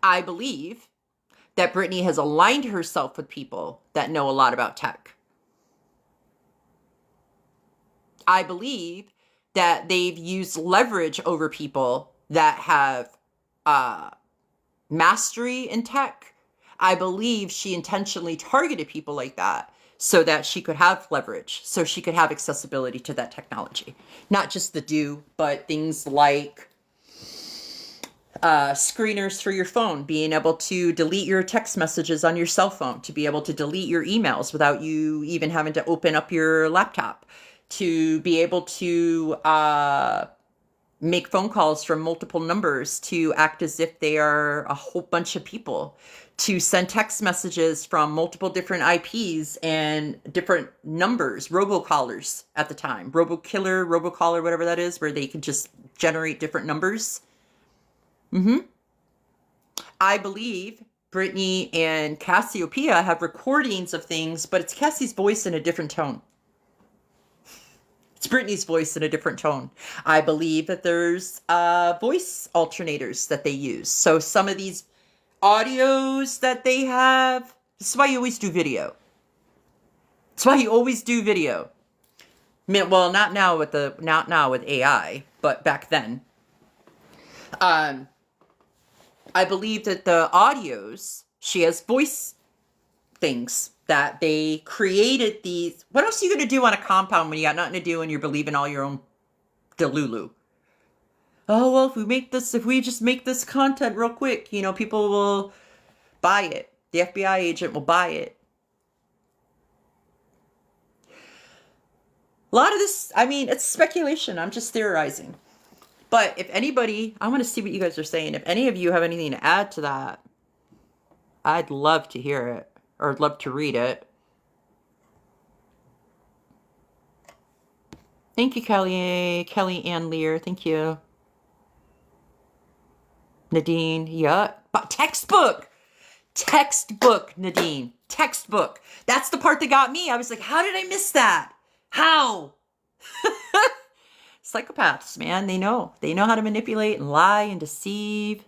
A: I believe that Brittany has aligned herself with people that know a lot about tech. I believe that they've used leverage over people that have mastery in tech. I believe she intentionally targeted people like that so that she could have leverage, so she could have accessibility to that technology. Not just the do, but things like screeners for your phone, being able to delete your text messages on your cell phone, to be able to delete your emails without you even having to open up your laptop, to be able to make phone calls from multiple numbers to act as if they are a whole bunch of people, to send text messages from multiple different IPs and different numbers, robocallers at the time, robokiller, robocaller, whatever that is, where they can just generate different numbers. I believe Brittany and Cassiopeia have recordings of things, but it's Cassie's voice in a different tone. It's Brittany's voice in a different tone. I believe that there's voice alternators that they use. So some of these audios that they have, this is why you always do video. That's why you always do video. Well, not now with AI, but back then. I believe that the audios, she has voice things that they created these. What else are you going to do on a compound when you got nothing to do and you're believing all your own delulu? Oh, well, if we just make this content real quick, people will buy it. The FBI agent will buy it. A lot of this, it's speculation. I'm just theorizing. But if anybody, I want to see what you guys are saying. If any of you have anything to add to that, I'd love to hear it, or I'd love to read it. Thank you, Kelly Ann Lear. Thank you. Nadine, yeah. But textbook, Nadine. Textbook. That's the part that got me. I was like, how did I miss that? How? Psychopaths, man. They know how to manipulate and lie and deceive.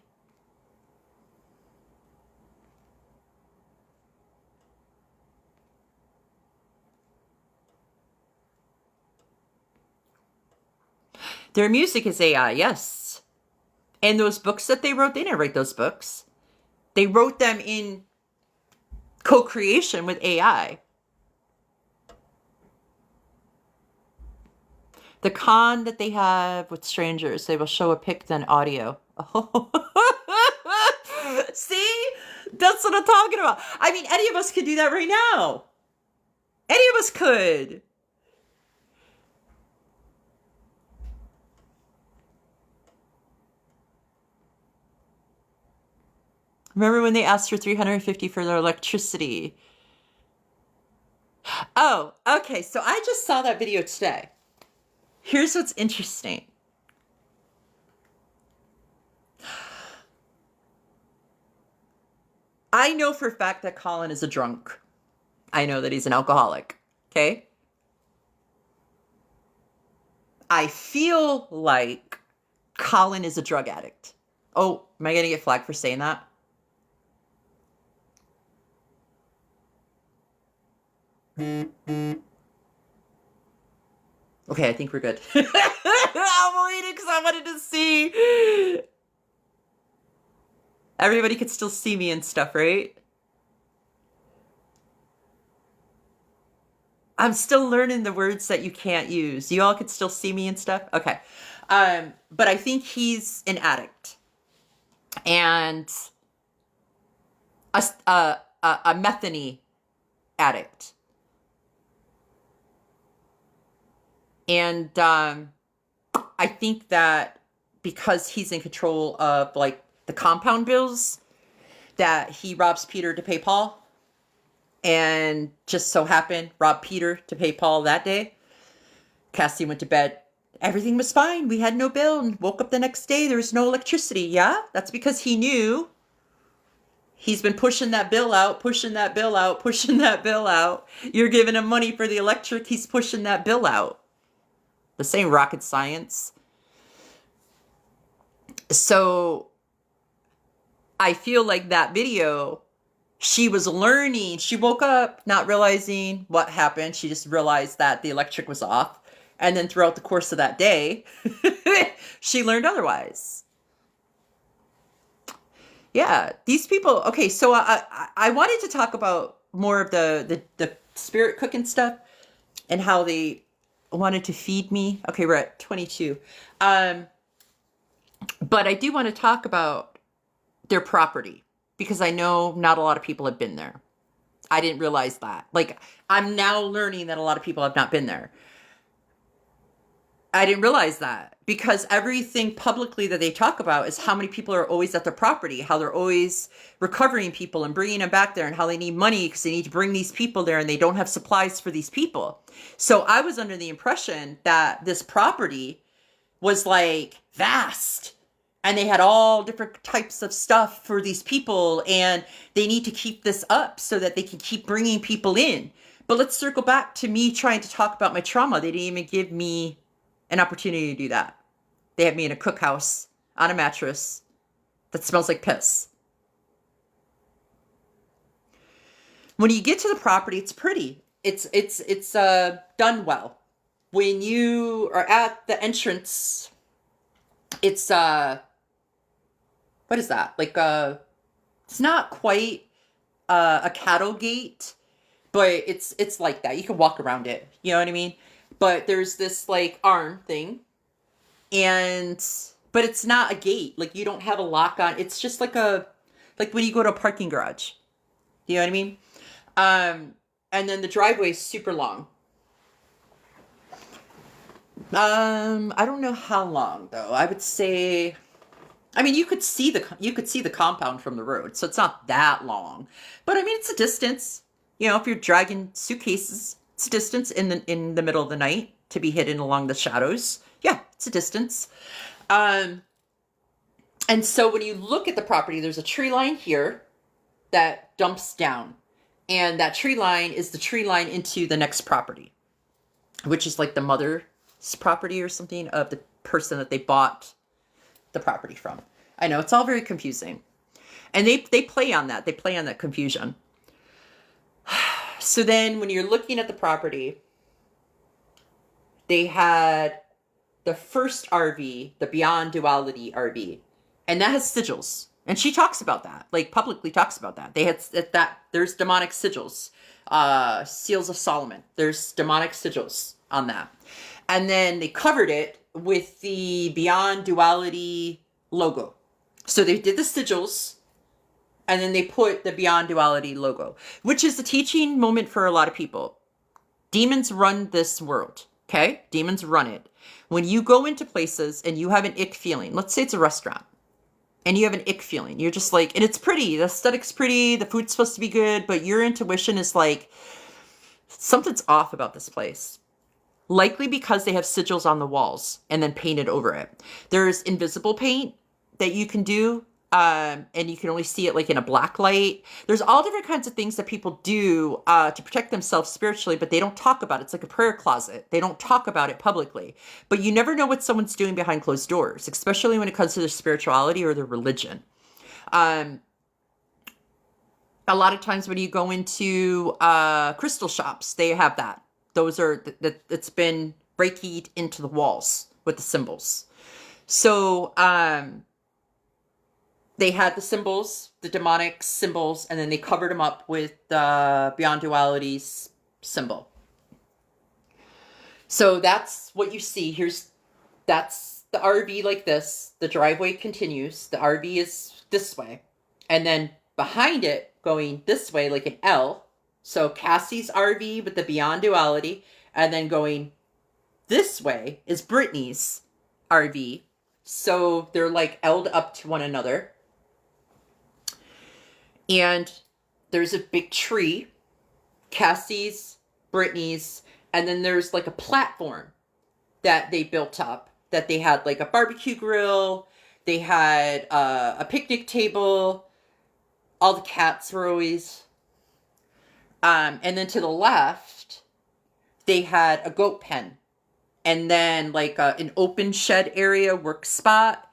A: Their music is AI, yes. And those books that they wrote, they didn't write those books. They wrote them in co-creation with AI. The con that they have with strangers, they will show a pic then audio. Oh. See? That's what I'm talking about. Any of us could do that right now. Any of us could. Remember when they asked for $350 for their electricity? Oh, okay. So I just saw that video today. Here's what's interesting. I know for a fact that Colin is a drunk. I know that he's an alcoholic. Okay? I feel like Colin is a drug addict. Oh, am I going to get flagged for saying that? Okay, I think we're good. I'm waiting because I wanted to see. Everybody could still see me and stuff, right? I'm still learning the words that you can't use. You all could still see me and stuff? Okay. But I think he's an addict. And a methany addict. And I think that because he's in control of like the compound bills, that he robs Peter to pay Paul, and just so happened robbed Peter to pay Paul that day. Cassie went to bed. Everything was fine. We had no bill, and woke up the next day. There was no electricity. Yeah, that's because he knew. He's been pushing that bill out, pushing that bill out, pushing that bill out. You're giving him money for the electric. He's pushing that bill out. This ain't rocket science. So I feel like that video, she was learning. She woke up not realizing what happened. She just realized that the electric was off. And then throughout the course of that day, she learned otherwise. Yeah, these people. Okay, so I wanted to talk about more of the spirit cooking stuff and how they wanted to feed me. Okay, we're at 22. But I do want to talk about their property because I know not a lot of people have been there. I didn't realize that. Like, I'm now learning that a lot of people have not been there. I didn't realize that because everything publicly that they talk about is how many people are always at their property, how they're always recovering people and bringing them back there, and how they need money because they need to bring these people there and they don't have supplies for these people. So I was under the impression that this property was like vast and they had all different types of stuff for these people and they need to keep this up so that they can keep bringing people in. But let's circle back to me trying to talk about my trauma. They didn't even give me an opportunity to do that. They had me in a cookhouse on a mattress that smells like piss. When you get to the property, it's pretty. It's done well. When you are at the entrance, it's what is that? Like it's not quite a cattle gate, but it's like that. You can walk around it. You know what I mean? But there's this like arm thing, but it's not a gate. Like you don't have a lock on. It's just like when you go to a parking garage. You know what I mean? And then the driveway is super long. I don't know how long though. I would say, I mean, you could see the compound from the road, so it's not that long. But I mean, it's a distance. You know, if you're dragging suitcases, it's a distance in the middle of the night to be hidden along the shadows. Yeah, it's a distance. And so when you look at the property, there's a tree line here that dumps down. And that tree line is the tree line into the next property, which is like the mother's property or something of the person that they bought the property from. I know, it's all very confusing. And they play on that. They play on that confusion. So then when you're looking at the property, they had the first RV, the Beyond Duality RV, and that has sigils. And she talks about that, like publicly talks about that. They had that, there's demonic sigils, Seals of Solomon. There's demonic sigils on that. And then they covered it with the Beyond Duality logo. So they did the sigils, and then they put the Beyond Duality logo, which is a teaching moment for a lot of people. Demons run this world, okay? Demons run it. When you go into places and you have an ick feeling, let's say it's a restaurant, and you have an ick feeling, you're just like, and it's pretty, the aesthetic's pretty, the food's supposed to be good, but your intuition is like, something's off about this place. Likely because they have sigils on the walls and then painted over it. There's invisible paint that you can do, and you can only see it like in a black light. There's all different kinds of things that people do to protect themselves spiritually, but they don't talk about it. It's like a prayer closet. They don't talk about it publicly. But you never know what someone's doing behind closed doors, especially when it comes to their spirituality or their religion. A lot of times when you go into crystal shops, they have that. Those are, it's been Reiki into the walls. with the symbols. So they had the symbols, the demonic symbols, and then they covered them up with the Beyond Duality's symbol. So that's what you see. That's the RV like this. The driveway continues. The RV is this way. And then behind it, going this way like an L. So Cassie's RV with the Beyond Duality. And then going this way is Brittany's RV. So they're like L'd up to one another. And there's a big tree. Cassie's, Brittany's, and then there's like a platform that they built up, that they had like a barbecue grill. They had a picnic table. All the cats were always. And then to the left, they had a goat pen. And then like an open shed area, work spot.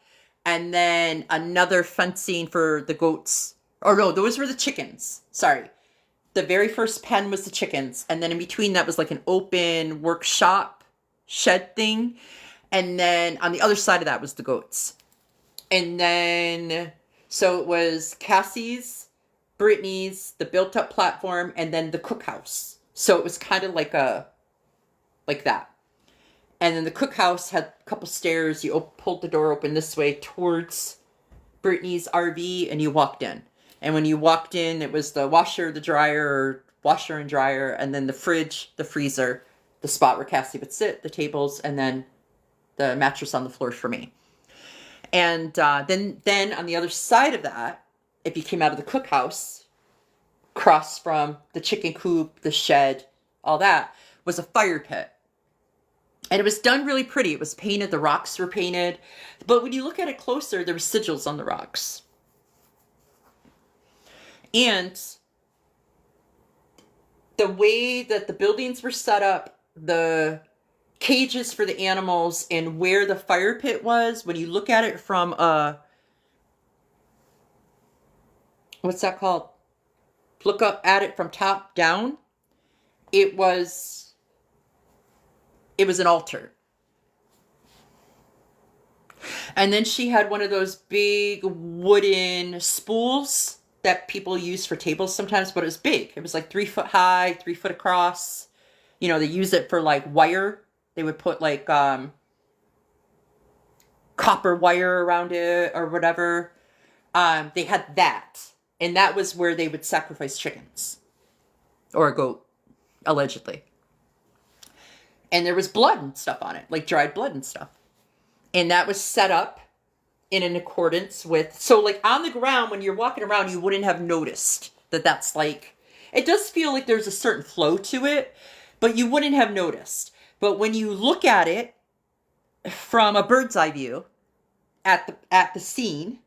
A: And then another fencing for the goats. Or no, those were the chickens. Sorry. The very first pen was the chickens. And then in between that was like an open workshop shed thing. And then on the other side of that was the goats. And then, so it was Cassie's, Brittany's, the built up platform, and then the cookhouse. So it was kind of like that. And then the cookhouse had a couple stairs. You pulled the door open this way towards Brittany's RV and you walked in. And when you walked in, it was the washer, the dryer, washer and dryer, and then the fridge, the freezer, the spot where Cassie would sit, the tables, and then the mattress on the floor for me. And then on the other side of that, if you came out of the cookhouse, across from the chicken coop, the shed, all that, was a fire pit. And it was done really pretty. It was painted. The rocks were painted. But when you look at it closer, there were sigils on the rocks. And the way that the buildings were set up, the cages for the animals, and where the fire pit was, when you look at it from what's that called? Look up at it from top down. It was an altar. And then she had one of those big wooden spools that people use for tables sometimes, but it was big. It was like 3 foot high, 3 foot across. You know, they use it for like wire. They would put like copper wire around it or whatever. They had that. And that was where they would sacrifice chickens. Or a goat, allegedly. And there was blood and stuff on it, like dried blood and stuff. And that was set up in accordance with, so like on the ground, when you're walking around, you wouldn't have noticed that that's like, it does feel like there's a certain flow to it, but you wouldn't have noticed. But when you look at it from a bird's eye view at the scene,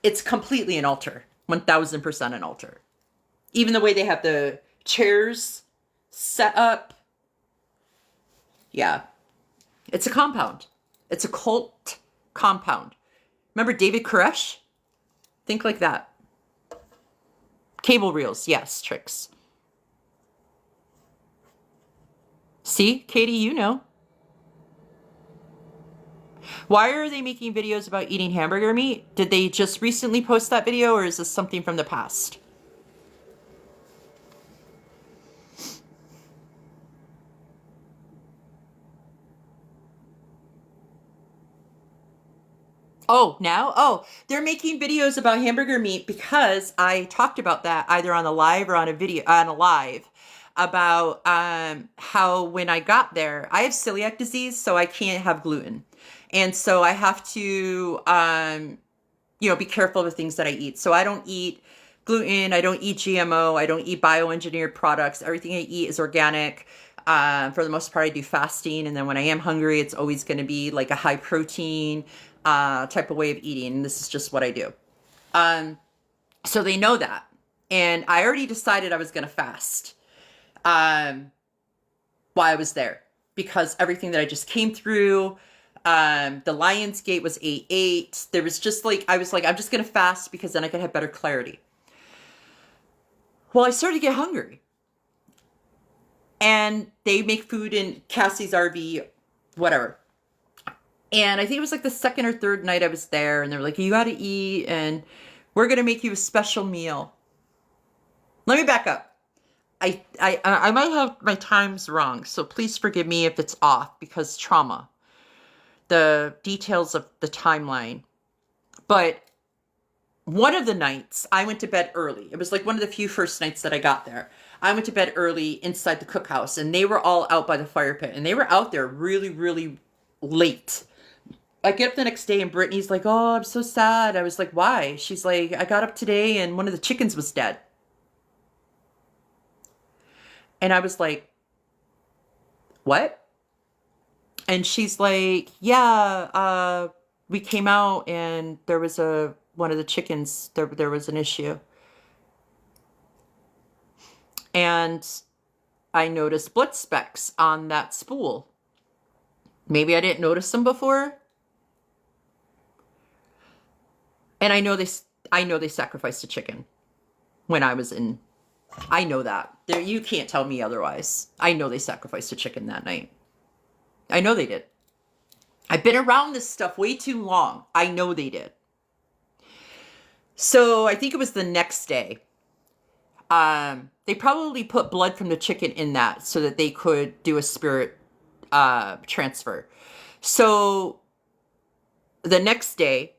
A: it's completely an altar, 1000% an altar. Even the way they have the chairs set up. Yeah. It's a compound. It's a cult compound. Remember David Koresh? Think like that. Cable reels. Yes, tricks. See, Katie, you know. Why are they making videos about eating hamburger meat? Did they just recently post that video, or is this something from the past? Oh, now? Oh, they're making videos about hamburger meat because I talked about that either on a live or on a live about how when I got there, I have celiac disease, so I can't have gluten. And so I have to, be careful with things that I eat. So I don't eat gluten. I don't eat GMO. I don't eat bioengineered products. Everything I eat is organic. For the most part, I do fasting. And then when I am hungry, it's always going to be like a high protein type of way of eating. This is just what I do. So they know that. And I already decided I was going to fast while I was there. Because everything that I just came through, the Lion's Gate was 8-8. There was just like, I was like, I'm just going to fast because then I could have better clarity. Well, I started to get hungry. And they make food in Cassie's RV, whatever. And I think it was like the second or third night I was there, and they were like, you got to eat, and we're going to make you a special meal. Let me back up. I might have my times wrong, so please forgive me if it's off, because trauma, the details of the timeline. But one of the nights, I went to bed early. It was like one of the few first nights that I got there. I went to bed early inside the cookhouse, and they were all out by the fire pit, and they were out there really, really late. I get up the next day, and Brittany's like, oh, I'm so sad. I was like, why? She's like, I got up today, and one of the chickens was dead. And I was like, what? And she's like, yeah, we came out, and there was one of the chickens, there was an issue. And I noticed blood specks on that spool. Maybe I didn't notice them before. And I know they sacrificed a chicken when I was in. I know that. You can't tell me otherwise. I know they sacrificed a chicken that night. I know they did. I've been around this stuff way too long. I know they did. So I think it was the next day. They probably put blood from the chicken in that so that they could do a spirit transfer. So the next day,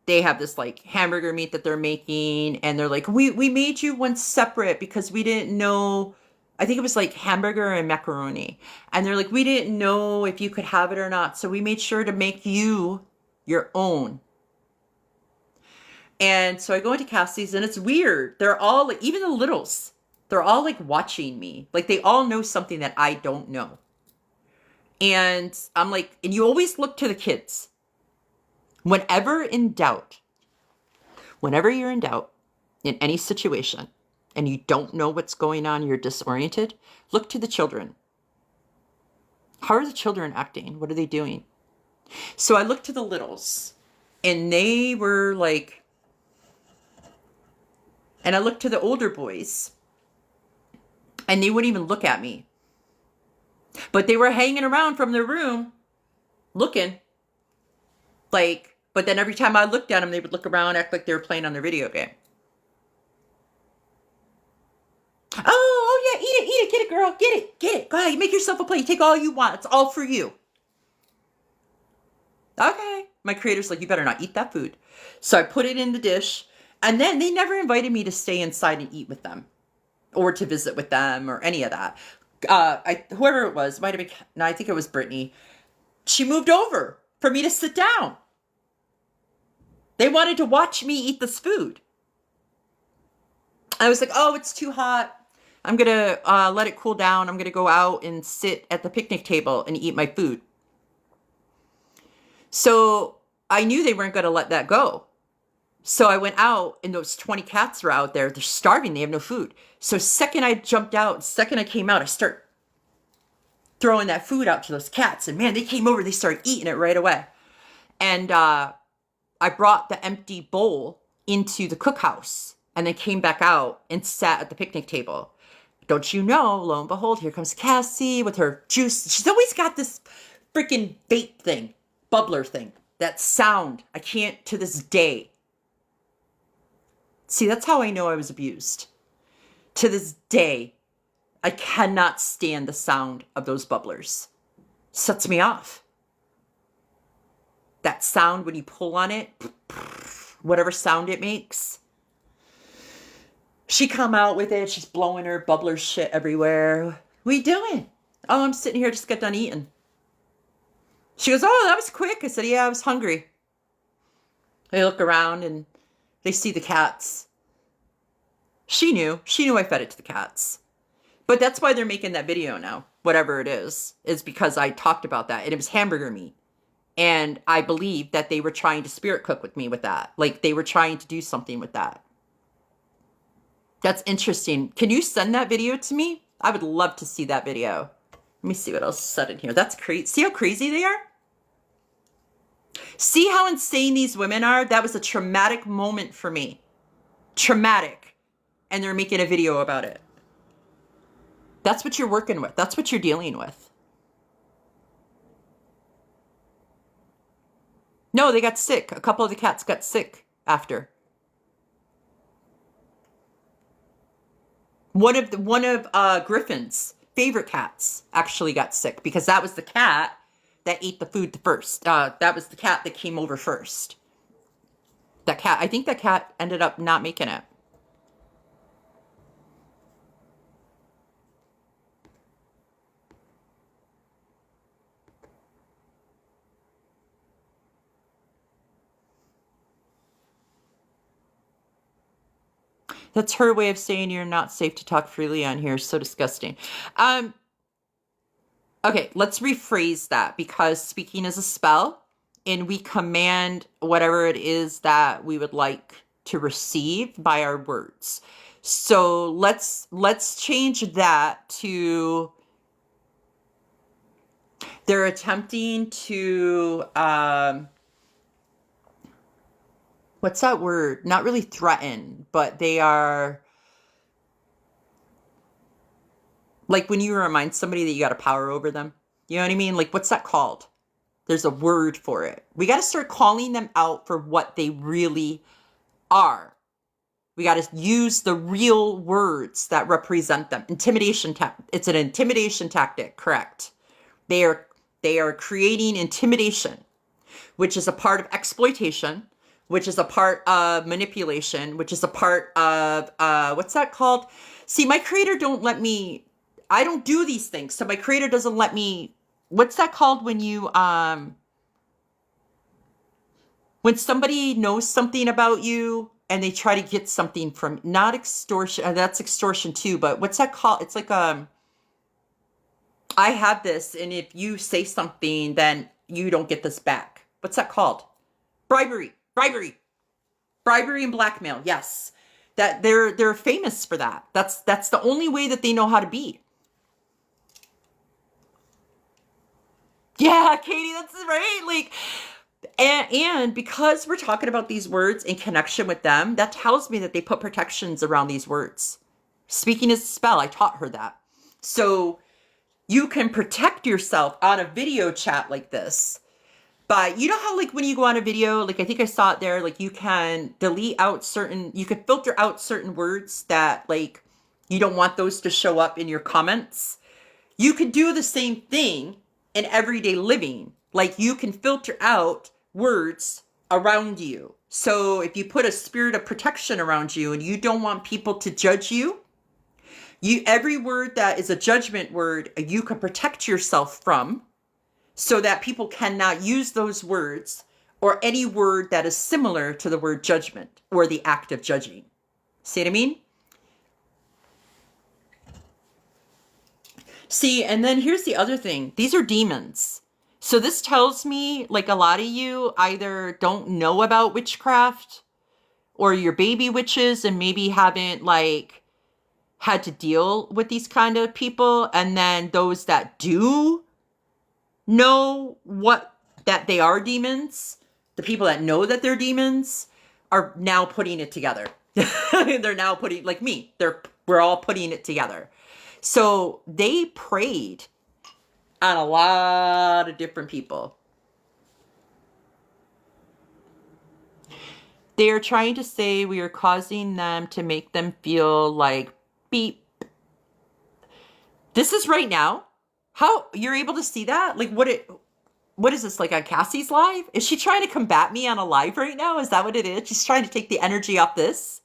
A: they have this like hamburger meat that they're making, and they're like, we made you one separate because we didn't know. I think it was like hamburger and macaroni. And they're like, we didn't know if you could have it or not, so we made sure to make you your own. And so I go into Cassie's, and it's weird. They're all like, even the littles, they're all like watching me. Like they all know something that I don't know. And I'm like, and you always look to the kids. Whenever you're in doubt in any situation and you don't know what's going on, you're disoriented, look to the children. How are the children acting? What are they doing? So I looked to the littles, and they were like, and I looked to the older boys, and they wouldn't even look at me. But they were hanging around from their room looking. Like, but then every time I looked at them, they would look around, act like they were playing on their video game. Oh yeah, eat it, get it, girl, get it. Go ahead, make yourself a plate. Take all you want. It's all for you. Okay. My creator's like, you better not eat that food. So I put it in the dish, and then they never invited me to stay inside and eat with them, or to visit with them, or any of that. Whoever it was, might have been, no, I think it was Brittany. She moved over for me to sit down. They wanted to watch me eat this food. I was like, oh, it's too hot. I'm going to let it cool down. I'm going to go out and sit at the picnic table and eat my food. So I knew they weren't going to let that go. So I went out, and those 20 cats are out there. They're starving. They have no food. So second I jumped out, second I came out, I start throwing that food out to those cats. And man, they came over. They started eating it right away. And I brought the empty bowl into the cookhouse, and then came back out and sat at the picnic table. Don't you know, lo and behold, here comes Cassie with her juice. She's always got this freaking bait thing, bubbler thing, that sound. I can't, to this day. See, that's how I know I was abused. To this day, I cannot stand the sound of those bubblers. Sets me off. That sound when you pull on it, whatever sound it makes. She come out with it. She's blowing her bubbler shit everywhere. What are you doing? Oh, I'm sitting here, just got done eating. She goes, oh, that was quick. I said, yeah, I was hungry. They look around, and they see the cats. She knew I fed it to the cats. But that's why they're making that video now, whatever it is because I talked about that. And it was hamburger meat. And I believe that they were trying to spirit cook with me with that. Like, they were trying to do something with that. That's interesting. Can you send that video to me? I would love to see that video. Let me see what else is said in here. That's crazy. See how crazy they are? See how insane these women are? That was a traumatic moment for me. Traumatic. And they're making a video about it. That's what you're working with. That's what you're dealing with. No, they got sick. A couple of the cats got sick after. One of Griffin's favorite cats actually got sick because that was the cat that ate the food first. That was the cat that came over first. That cat, I think that cat ended up not making it. That's her way of saying you're not safe to talk freely on here. So disgusting. Um, okay, let's rephrase that because speaking is a spell and we command whatever it is that we would like to receive by our words. So let's change that to they're attempting to what's that word? Not really threaten, but they are like when you remind somebody that you got a power over them. You know what I mean? Like what's that called? There's a word for it. We got to start calling them out for what they really are. We got to use the real words that represent them. Intimidation it's an intimidation tactic, correct? They are creating intimidation, which is a part of exploitation, which is a part of manipulation, which is a part of what's that called? See, my creator don't let me I don't do these things. So my creator doesn't let me what's that called when you when somebody knows something about you and they try to get something from not extortion, that's extortion too, but what's that called? It's like I have this and if you say something then you don't get this back. What's that called? Bribery and blackmail. Yes. That they're famous for that. That's the only way that they know how to be. Yeah, Katie, that's right. Like and because we're talking about these words in connection with them, that tells me that they put protections around these words. Speaking is a spell. I taught her that. So you can protect yourself on a video chat like this. But you know how like when you go on a video, like I think I saw it there, like you can delete out you can filter out certain words that like you don't want those to show up in your comments. You could do the same thing in everyday living. Like you can filter out words around you. So if you put a spirit of protection around you and you don't want people to judge you, every word that is a judgment word, you can protect yourself from so that people cannot use those words or any word that is similar to the word judgment or the act of judging. See what I mean? See, and then here's the other thing. These are demons. So this tells me like a lot of you either don't know about witchcraft or you're baby witches and maybe haven't like had to deal with these kind of people. And then those that do know that they are demons, the people that know that they're demons are now putting it together. They're now putting, like me, we're all putting it together. So they preyed on a lot of different people. They are trying to say we are causing them to make them feel like beep. This is right now. How you're able to see that? Like what is this, like on Cassie's live? Is she trying to combat me on a live right now? Is that what it is? She's trying to take the energy off this?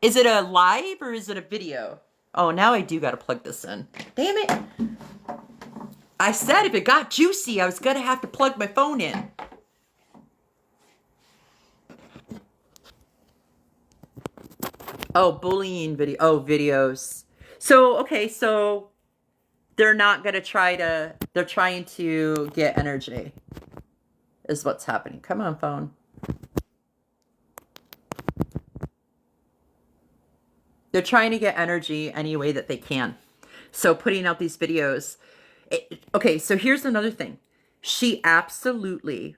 A: Is it a live or is it a video? Oh, now I do got to plug this in. Damn it. I said if it got juicy, I was going to have to plug my phone in. Oh, bullying video. Oh, videos. So, okay, so they're not going to they're trying to get energy is what's happening. Come on, phone. They're trying to get energy any way that they can. So putting out these videos. Okay, so here's another thing. She absolutely,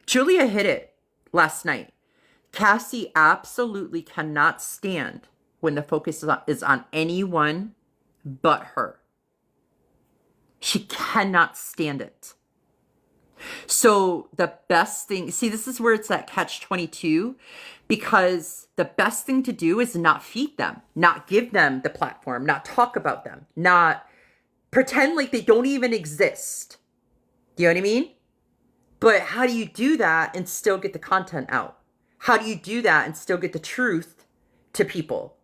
A: Julia hit it last night. Cassie absolutely cannot stand when the focus is on anyone but her. She cannot stand it. So the best thing, see, this is where it's that catch-22, because the best thing to do is not feed them, not give them the platform, not talk about them, not pretend like they don't even exist. Do you know what I mean? But how do you do that and still get the content out? How do you do that and still get the truth to people?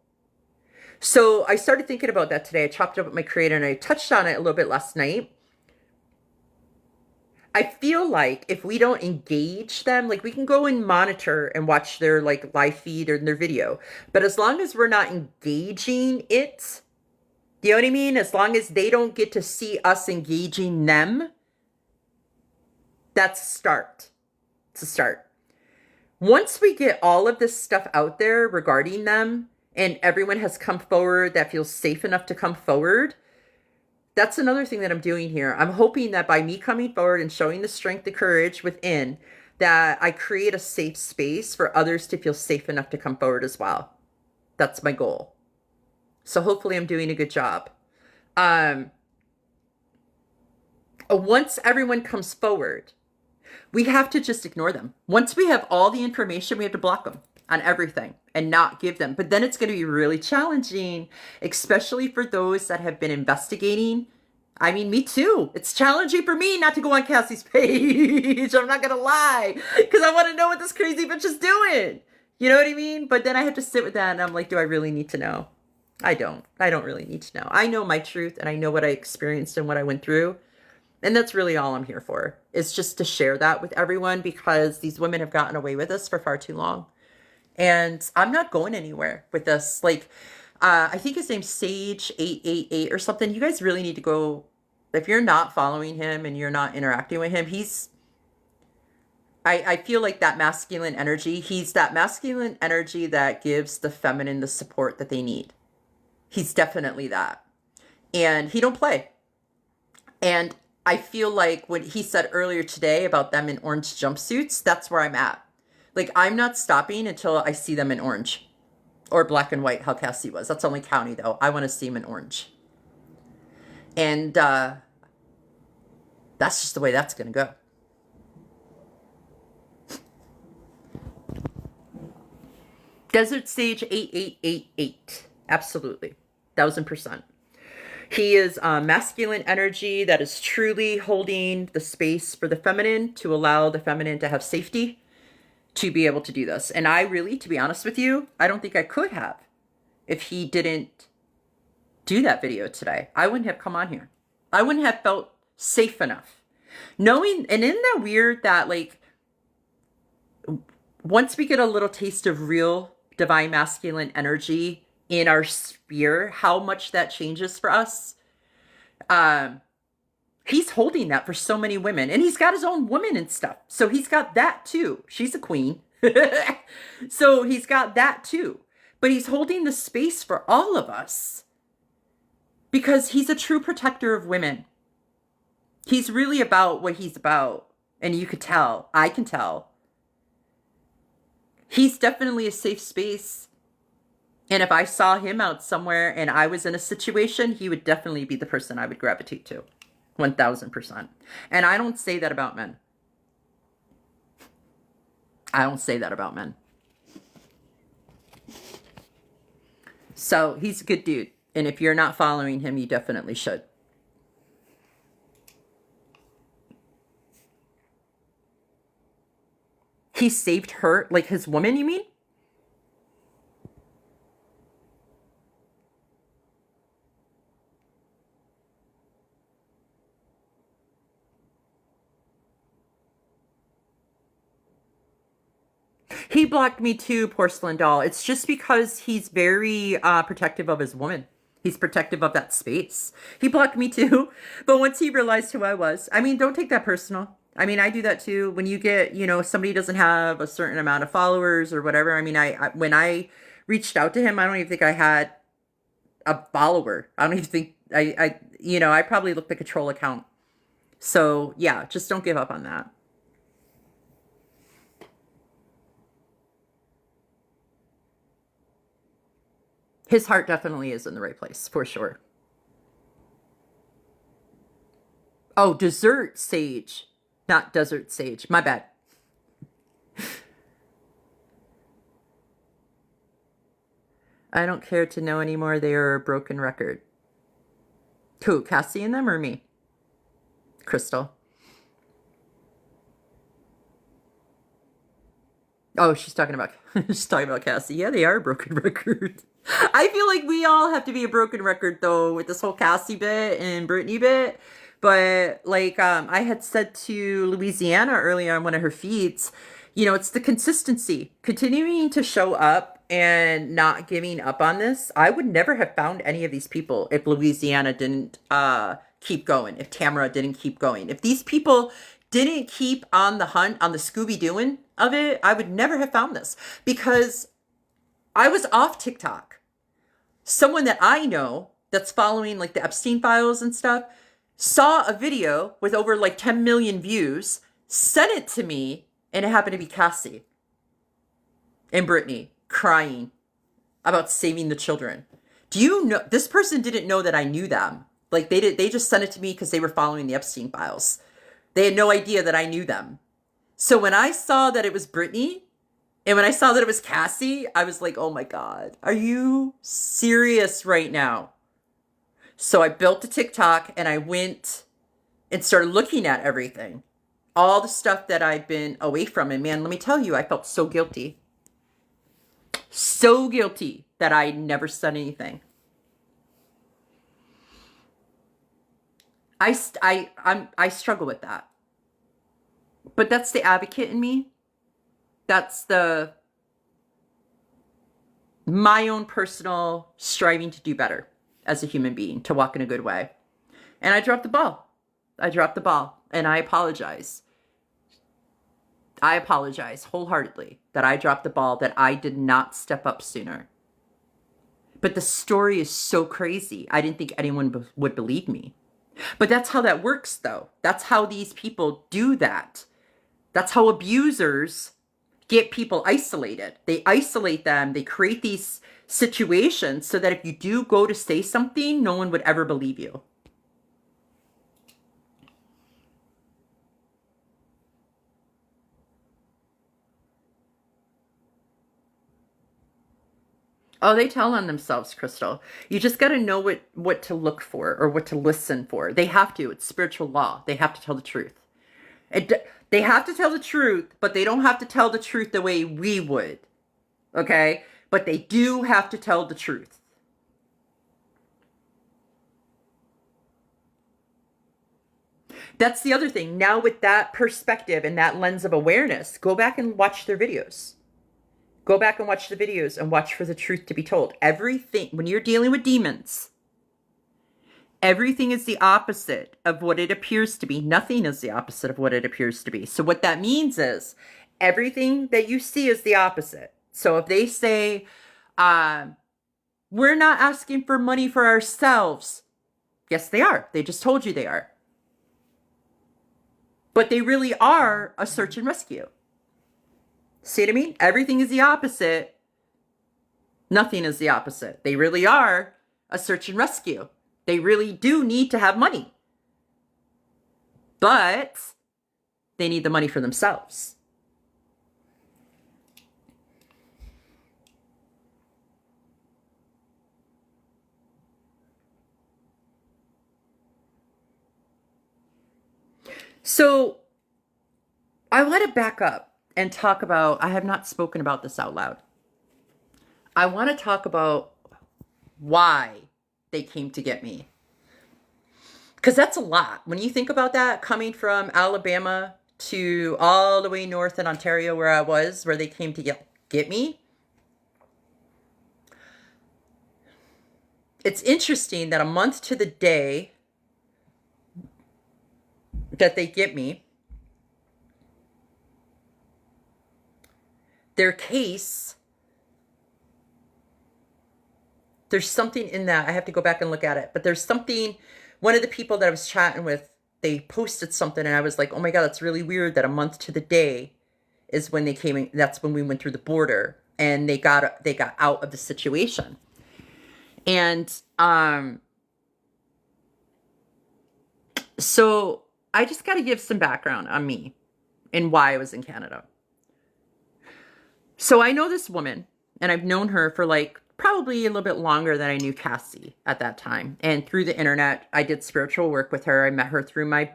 A: So I started thinking about that today. I chopped up with my creator and I touched on it a little bit last night. I feel like if we don't engage them, like we can go and monitor and watch their like live feed or their video, but as long as we're not engaging it, you know what I mean? As long as they don't get to see us engaging them, that's a start. It's a start. Once we get all of this stuff out there regarding them and everyone has come forward that feels safe enough to come forward, that's another thing that I'm doing here. I'm hoping that by me coming forward and showing the strength, the courage within, that I create a safe space for others to feel safe enough to come forward as well. That's my goal. So hopefully I'm doing a good job. Once everyone comes forward, we have to just ignore them. Once we have all the information, we have to block them on everything and not give them. But then it's going to be really challenging, especially for those that have been investigating. I mean, me too. It's challenging for me not to go on Cassie's page. I'm not going to lie, because I want to know what this crazy bitch is doing. You know what I mean? But then I have to sit with that and I'm like, do I really need to know? I don't really need to know. I know my truth and I know what I experienced and what I went through. And that's really all I'm here for, is just to share that with everyone, because these women have gotten away with this for far too long. And I'm not going anywhere with this. Like, I think his name's Sage888 or something. You guys really need to go, if you're not following him and you're not interacting with him, I feel like that masculine energy, he's that masculine energy that gives the feminine the support that they need. He's definitely that. And he don't play. And I feel like what he said earlier today about them in orange jumpsuits, that's where I'm at. Like, I'm not stopping until I see them in orange or black and white, how Cassie was. That's only county though. I want to see him in orange. And that's just the way that's going to go. Desert Sage 8888. Absolutely. 1000%. He is masculine energy that is truly holding the space for the feminine to allow the feminine to have safety to be able to do this. And I really, to be honest with you, I don't think I could have if he didn't do that video today. I wouldn't have come on here. I wouldn't have felt safe enough. Knowing, and isn't that weird that like, once we get a little taste of real divine masculine energy in our sphere, how much that changes for us. He's holding that for so many women, and he's got his own woman and stuff. So he's got that too. She's a queen. So he's got that too, but he's holding the space for all of us because he's a true protector of women. He's really about what he's about. And you could tell, I can tell. He's definitely a safe space. And if I saw him out somewhere and I was in a situation, he would definitely be the person I would gravitate to. 1000%. And I don't say that about men. I don't say that about men. So he's a good dude. And if you're not following him, you definitely should. He saved her, like his woman, you mean? He blocked me too, porcelain doll. It's just because he's very protective of his woman. He's protective of that space. He blocked me too. But once he realized who I was, I mean, don't take that personal. I mean, I do that too. When you get, you know, somebody doesn't have a certain amount of followers or whatever. I mean, when I reached out to him, I don't even think I had a follower. I don't even think I probably looked like a troll account. So yeah, just don't give up on that. His heart definitely is in the right place, for sure. Oh, dessert sage. Not desert sage. My bad. I don't care to know anymore. They are a broken record. Who? Cassie and them or me? Crystal. Oh, she's talking about Cassie. Yeah, they are a broken record. I feel like we all have to be a broken record though with this whole Cassie bit and Brittany bit. But like I had said to Louisiana earlier on one of her feeds, you know, it's the consistency, continuing to show up and not giving up on this. I would never have found any of these people if Louisiana didn't keep going, if Tamara didn't keep going. If these people didn't keep on the hunt, on the Scooby-Dooing of it, I would never have found this because I was off TikTok. Someone that I know that's following like the Epstein files and stuff saw a video with over like 10 million views, sent it to me, and it happened to be Cassie and Brittany crying about saving the children. Do you know, this person didn't know that I knew them. Like they just sent it to me because they were following the Epstein files. They had no idea that I knew them. So when I saw that it was Brittany and when I saw that it was Cassie, I was like, oh my God, are you serious right now? So I built a TikTok and I went and started looking at everything. All the stuff that I've been away from. And man, let me tell you, I felt so guilty. So guilty that I never said anything. I struggle with that. But that's the advocate in me. That's my own personal striving to do better as a human being, to walk in a good way. And I dropped the ball. And I apologize. I apologize wholeheartedly that I dropped the ball, that I did not step up sooner. But the story is so crazy. I didn't think anyone would believe me. But that's how that works, though. That's how these people do that. That's how abusers get people isolated. They isolate them. They create these situations so that if you do go to say something, no one would ever believe you. Oh, they tell on themselves, Crystal. You just got to know what to look for or what to listen for. They have to. It's spiritual law. They have to tell the truth. They have to tell the truth, but they don't have to tell the truth the way we would. Okay? But they do have to tell the truth. That's the other thing. Now with that perspective and that lens of awareness, go back and watch their videos. Go back and watch the videos and watch for the truth to be told. Everything, when you're dealing with demons, everything is the opposite of what it appears to be. Nothing is the opposite of what it appears to be. So what that means is everything that you see is the opposite. So if they say, we're not asking for money for ourselves. Yes, they are. They just told you they are. But they really are a search and rescue. See what I mean? Everything is the opposite. Nothing is the opposite. They really are a search and rescue. They really do need to have money. But they need the money for themselves. So I want to back up and talk about, I have not spoken about this out loud. I want to talk about why they came to get me. Because that's a lot. When you think about that, coming from Alabama to all the way north in Ontario where I was, where they came to get me. It's interesting that a month to the day that they get me, their case, there's something in that. I have to go back and look at it. But there's something, one of the people that I was chatting with, they posted something and I was like, oh my God, that's really weird that a month to the day is when they came in. That's when we went through the border and they got out of the situation. And so I just got to give some background on me and why I was in Canada. So I know this woman, and I've known her for like probably a little bit longer than I knew Cassie at that time. And through the internet, I did spiritual work with her. I met her through my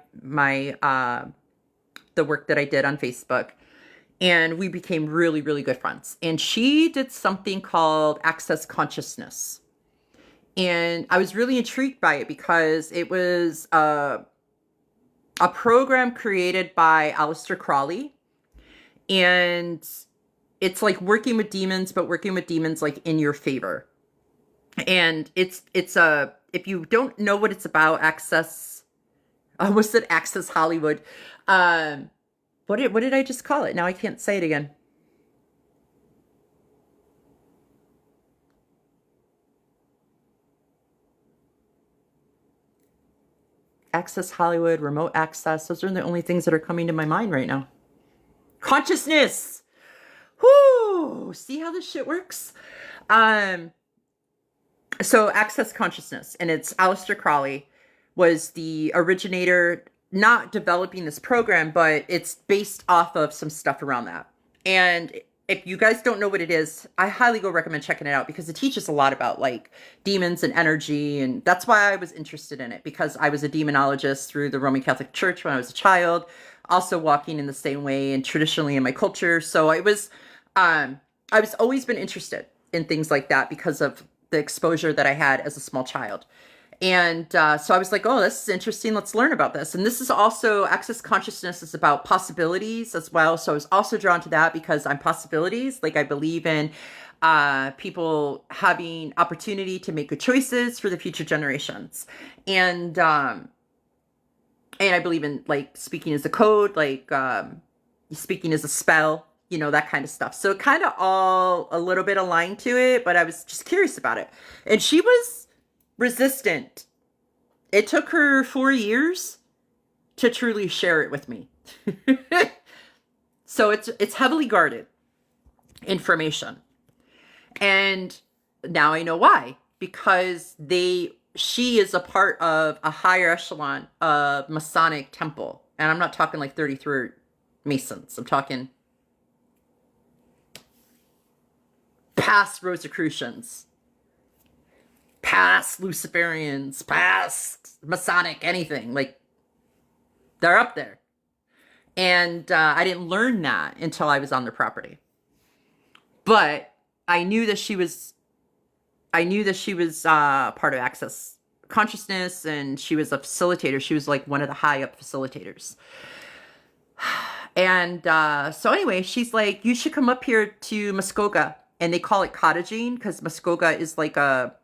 A: the work that I did on Facebook. And we became really, really good friends. And she did something called Access Consciousness. And I was really intrigued by it because it was a program created by Aleister Crowley. And it's like working with demons, but working with demons like in your favor. And it's a, if you don't know what it's about, Access, I almost said Access Hollywood. What did I just call it? Now I can't say it again. Access Hollywood, remote access. Those are the only things that are coming to my mind right now. Consciousness. Whoo! See how this shit works? So Access Consciousness, and it's Aleister Crowley was the originator, not developing this program, but it's based off of some stuff around that. And if you guys don't know what it is, I highly go recommend checking it out because it teaches a lot about like demons and energy. And that's why I was interested in it, because I was a demonologist through the Roman Catholic Church when I was a child, also walking in the same way and traditionally in my culture. So I was always been interested in things like that because of the exposure that I had as a small child. And so I was like, oh, this is interesting. Let's learn about this. And this is also, Access Consciousness is about possibilities as well. So I was also drawn to that because I'm possibilities. Like I believe in people having opportunity to make good choices for the future generations. And I believe in like speaking as a code, like speaking as a spell, you know, that kind of stuff. So kind of all a little bit aligned to it, but I was just curious about it. And she was resistant. It took her 4 years to truly share it with me. So it's heavily guarded information. And now I know why. Because she is a part of a higher echelon of Masonic temple. And I'm not talking like 33 Masons. I'm talking past Rosicrucians, past Luciferians, past Masonic, anything. Like, they're up there. And I didn't learn that until I was on their property. But I knew that she was part of Access Consciousness, and she was a facilitator. She was like one of the high up facilitators. And so anyway, she's like, you should come up here to Muskoka. And they call it cottaging because Muskoka is like a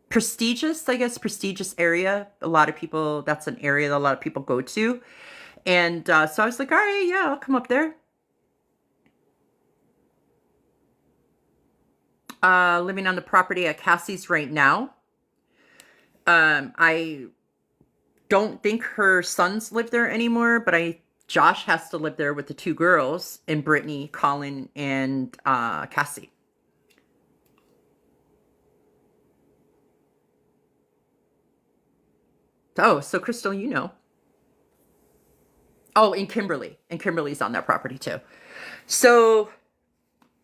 A: prestigious area. A lot of people, that's an area that a lot of people go to. And so I was like, all right, yeah, I'll come up there. Living on the property at Cassie's right now. I don't think her sons live there anymore, but Josh has to live there with the 2 girls, and Brittany, Colin, and Cassie. Oh, so Crystal, you know. Oh, and Kimberly. And Kimberly's on that property too. So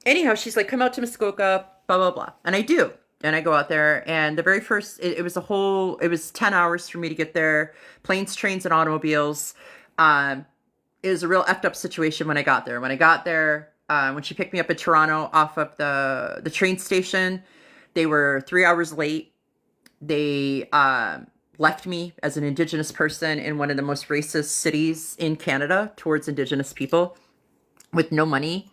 A: anyhow, she's like, come out to Muskoka, blah, blah, blah. And I do. And I go out there, and the very first, it was 10 hours for me to get there. Planes, trains, and automobiles. It was a real effed up situation when I got there. When I got there, when she picked me up in Toronto off of the train station, they were 3 hours late. They left me as an Indigenous person in one of the most racist cities in Canada towards Indigenous people with no money.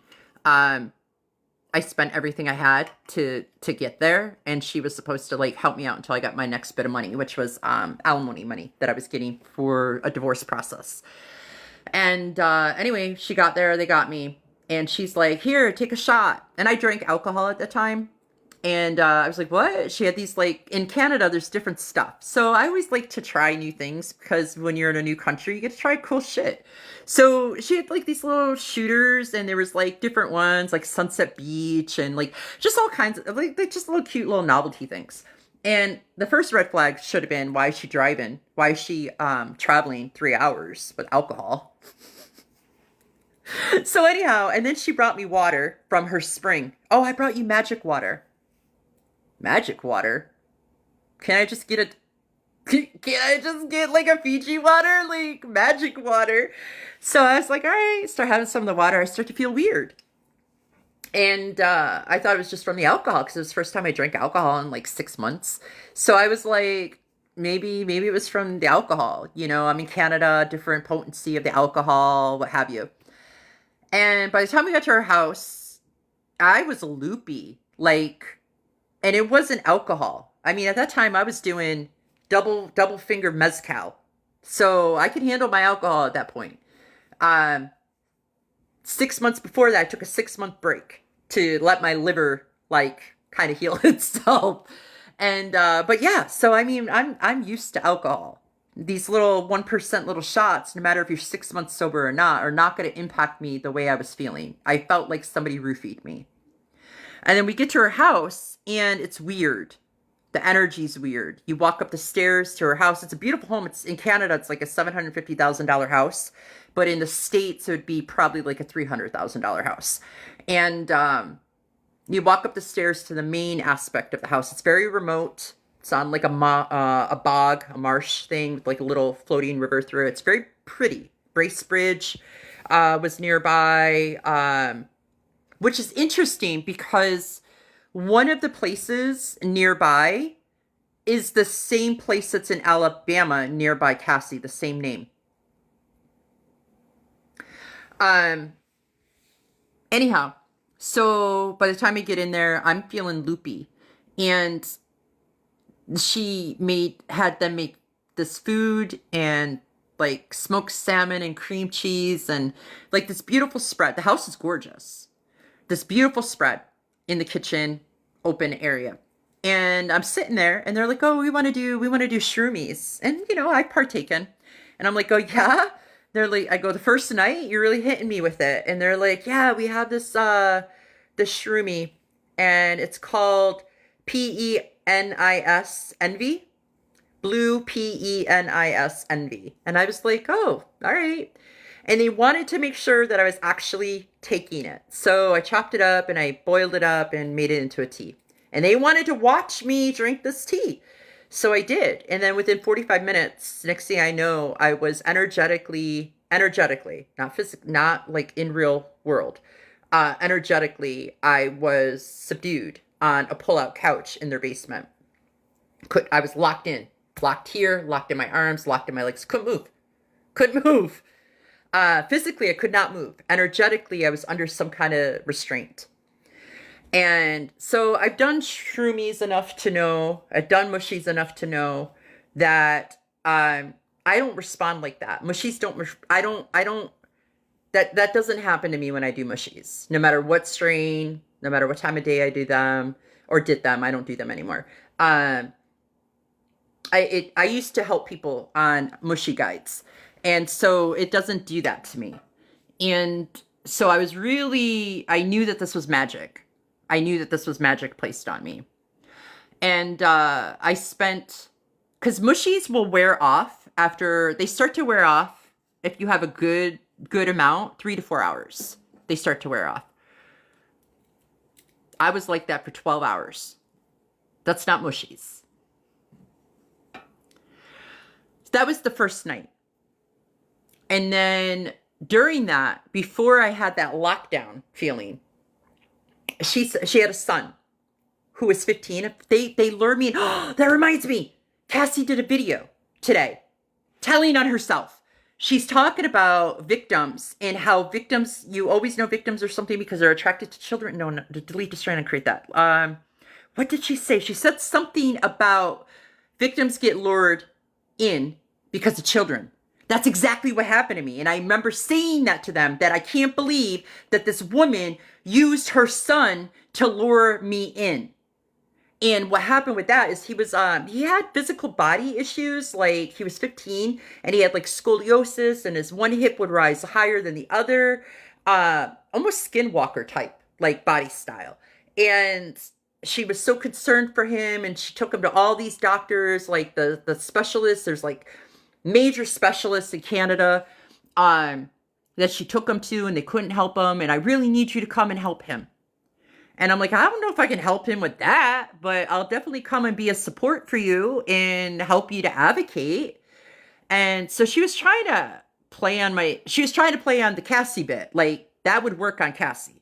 A: I spent everything I had to get there, and she was supposed to like help me out until I got my next bit of money, which was alimony money that I was getting for a divorce process. And anyway, she got there, they got me, and she's like, here, take a shot. And I drank alcohol at the time. And I was like, what? She had these, like, in Canada, there's different stuff. So I always like to try new things because when you're in a new country, you get to try cool shit. So she had, like, these little shooters, and there was, like, different ones, like Sunset Beach, and, like, just all kinds of, like just little cute little novelty things. And the first red flag should have been, why is she driving? Why is she traveling 3 hours with alcohol? So anyhow, and then she brought me water from her spring. Oh, I brought you magic water. Magic water? Can I just get a can I just get like a Fiji water? Like magic water. So I was like, all right, start having some of the water. I start to feel weird. And I thought it was just from the alcohol because it was the first time I drank alcohol in like 6 months. So I was like, maybe it was from the alcohol. You know, I'm in Canada, different potency of the alcohol, what have you. And by the time we got to her house, I was loopy. Like, and it wasn't alcohol. I mean, at that time I was doing double finger mezcal. So I could handle my alcohol at that point. Um, 6 months before that, I took a 6 month break to let my liver like kind of heal itself. And but yeah, so I mean, I'm used to alcohol. These little 1% little shots, no matter if you're 6 months sober or not, are not going to impact me the way I was feeling. I felt like somebody roofied me. And then we get to her house, and it's weird. The energy's weird. You walk up the stairs to her house. It's a beautiful home. It's in Canada. It's like a $750,000 house, but in the States, it would be probably like a $300,000 house. And you walk up the stairs to the main aspect of the house. It's very remote. It's on like a bog, a marsh thing with like a little floating river through it. It's very pretty. Bracebridge was nearby, which is interesting because one of the places nearby is the same place that's in Alabama nearby Cassie, the same name. Anyhow, so by the time I get in there, I'm feeling loopy. And she had them make this food and like smoked salmon and cream cheese and like this beautiful spread. The house is gorgeous. This beautiful spread in the kitchen, open area. And I'm sitting there and they're like, oh, we want to do shroomies. And, you know, I've partaken. And I'm like, oh, yeah. They're like, I go, the first night, you're really hitting me with it. And they're like, yeah, we have this shroomy and it's called PENIS Envy. Blue PENIS Envy. And I was like, oh, all right. And they wanted to make sure that I was actually taking it. So I chopped it up and I boiled it up and made it into a tea. And they wanted to watch me drink this tea. So I did. And then within 45 minutes, next thing I know, I was energetically, not physically, not like in real world. Energetically, I was subdued on a pull-out couch in their basement. I was locked in. Locked here, locked in my arms, locked in my legs. Couldn't move. Physically, I could not move. Energetically, I was under some kind of restraint. And so I've done shroomies enough to know, I've done mushies enough to know that I don't respond like that. Mushies that doesn't happen to me when I do mushies. No matter what strain, no matter what time of day I do them or did them, I don't do them anymore. I used to help people on mushy guides. And so it doesn't do that to me. And so I knew that this was magic. I knew that this was magic placed on me. And because mushies will wear off they start to wear off if you have a good amount, 3 to 4 hours. They start to wear off. I was like that for 12 hours. That's not mushies. That was the first night. And then during that, before I had that lockdown feeling, she had a son who was 15. They lured me. Oh, that reminds me. Cassie did a video today telling on herself. She's talking about victims and how victims, you always know victims or something because they're attracted to children. No, delete this, trying to create that. What did she say? She said something about victims get lured in because of children. That's exactly what happened to me. And I remember saying that to them, that I can't believe that this woman used her son to lure me in. And what happened with that is he had physical body issues. Like he was 15 and he had like scoliosis and his one hip would rise higher than the other. Almost skinwalker type, like body style. And she was so concerned for him, and she took him to all these doctors, like the specialists. There's like major specialists in Canada that she took him to, and they couldn't help him. And I really need you to come and help him. And I'm like, I don't know if I can help him with that, but I'll definitely come and be a support for you and help you to advocate. And so she was trying to play on the Cassie bit. Like, that would work on Cassie.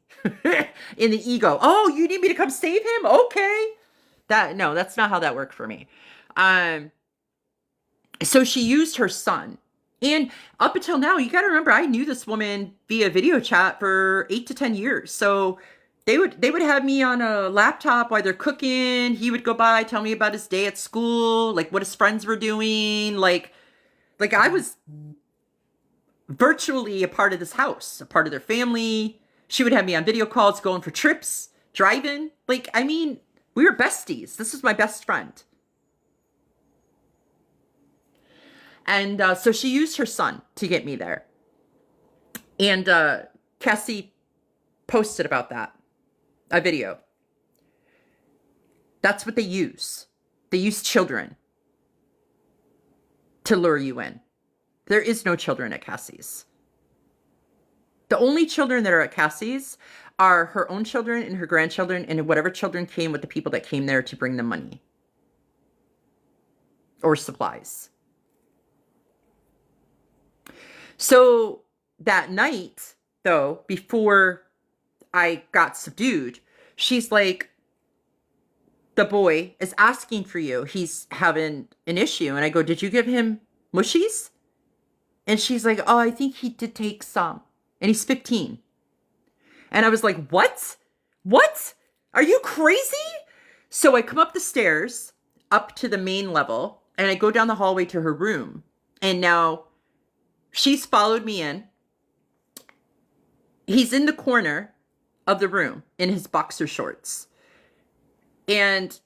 A: In the ego. Oh, you need me to come save him? Okay. No, that's not how that worked for me. So she used her son. And up until now, you got to remember, I knew this woman via video chat for 8 to 10 years. So they would have me on a laptop while they're cooking. He would go by, tell me about his day at school, like what his friends were doing. Like I was virtually a part of this house, a part of their family. She would have me on video calls, going for trips, driving. Like, I mean, we were besties. This is my best friend. And so she used her son to get me there. And Cassie posted about that, a video. That's what they use. They use children to lure you in. There is no children at Cassie's. The only children that are at Cassie's are her own children and her grandchildren and whatever children came with the people that came there to bring them money or supplies. So that night, though, before I got subdued, she's like, the boy is asking for you. He's having an issue. And I go, did you give him mushies? And she's like, oh, I think he did take some. And he's 15. And I was like, what? What? Are you crazy? So I come up the stairs, up to the main level, and I go down the hallway to her room. And now she's followed me in. He's in the corner of the room in his boxer shorts. And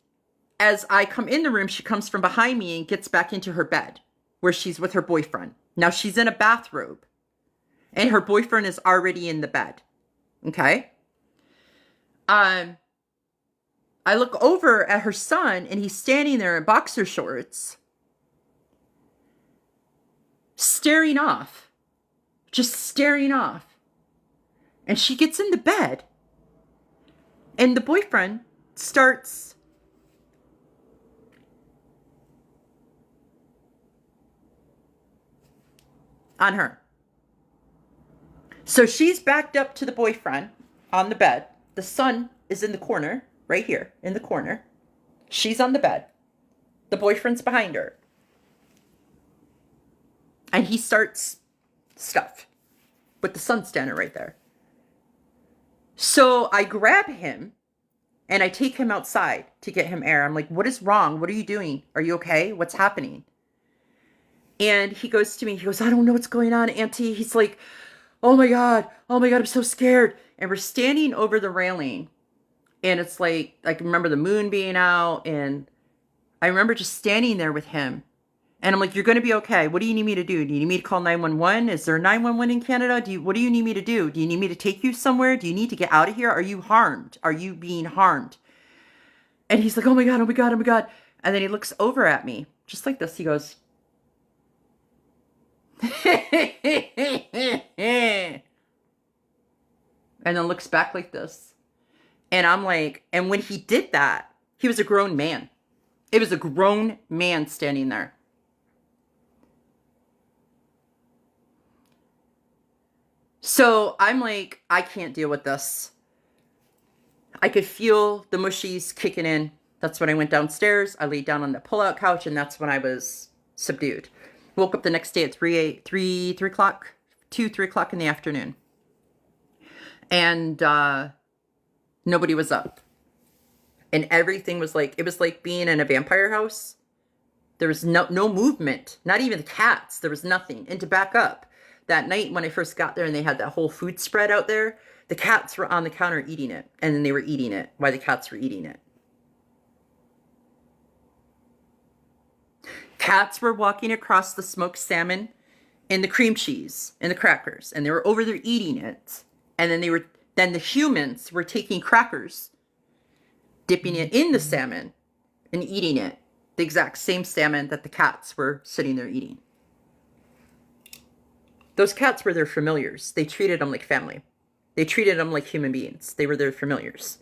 A: as I come in the room, she comes from behind me and gets back into her bed where she's with her boyfriend. Now she's in a bathrobe. And her boyfriend is already in the bed. Okay? I look over at her son, and he's standing there in boxer shorts, staring off. Just staring off. And she gets in the bed, and the boyfriend starts on her. So she's backed up to the boyfriend on the bed. The son is in the corner, right here, in the corner. She's on the bed. The boyfriend's behind her. And he starts stuff with the son standing right there. So I grab him and I take him outside to get him air. I'm like, what is wrong? What are you doing? Are you okay? What's happening? And he goes to me, he goes, I don't know what's going on, Auntie. He's like, oh my God, I'm so scared. And we're standing over the railing. And it's like, I can remember the moon being out. And I remember just standing there with him. And I'm like, you're going to be okay. What do you need me to do? Do you need me to call 911? Is there 911 in Canada? What do you need me to do? Do you need me to take you somewhere? Do you need to get out of here? Are you harmed? Are you being harmed? And he's like, oh my God. And then he looks over at me, just like this. He goes, and then looks back like this. And I'm like, and when he did that, he was a grown man. It was a grown man standing there. So I'm like, I can't deal with this. I could feel the mushies kicking in. That's when I went downstairs. I laid down on the pull-out couch, and that's when I was subdued. Woke up the next day at 3 o'clock in the afternoon. And nobody was up. And everything was like, it was like being in a vampire house. There was no movement, not even the cats. There was nothing. And to back up, that night when I first got there and they had that whole food spread out there, the cats were on the counter eating it. And then they were eating it while the cats were eating it. Cats were walking across the smoked salmon and the cream cheese and the crackers. And they were over there eating it. And then the humans were taking crackers dipping it in the salmon and eating it. The exact same salmon that the cats were sitting there eating. Those cats were their familiars. They treated them like family. They treated them like human beings. They were their familiars.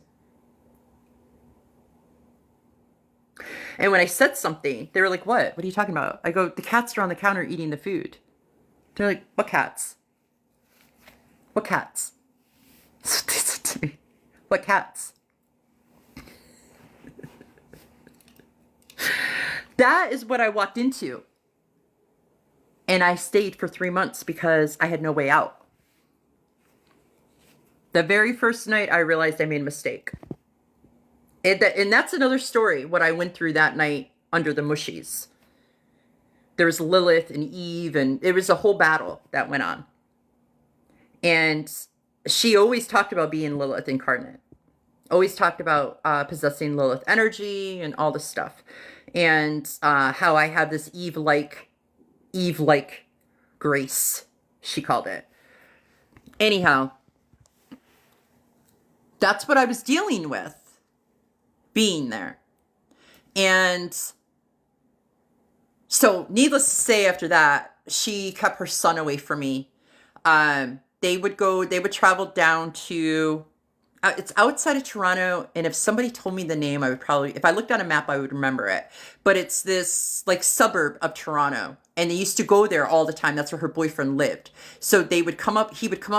A: And when I said something, they were like, what? What are you talking about? I go, the cats are on the counter eating the food. They're like, what cats? What cats? They said to me, what cats? That is what I walked into. And I stayed for 3 months because I had no way out. The very first night I realized I made a mistake. And that's another story, what I went through that night under the mushies. There was Lilith and Eve, and it was a whole battle that went on. And she always talked about being Lilith incarnate. Always talked about possessing Lilith energy and all this stuff. And how I have this Eve-like grace, she called it. Anyhow, that's what I was dealing with being there. And so needless to say, after that, she kept her son away from me. They would travel down to, it's outside of Toronto. And if somebody told me the name, I would probably, if I looked on a map, I would remember it. But it's this like suburb of Toronto. And they used to go there all the time. That's where her boyfriend lived. So he would come up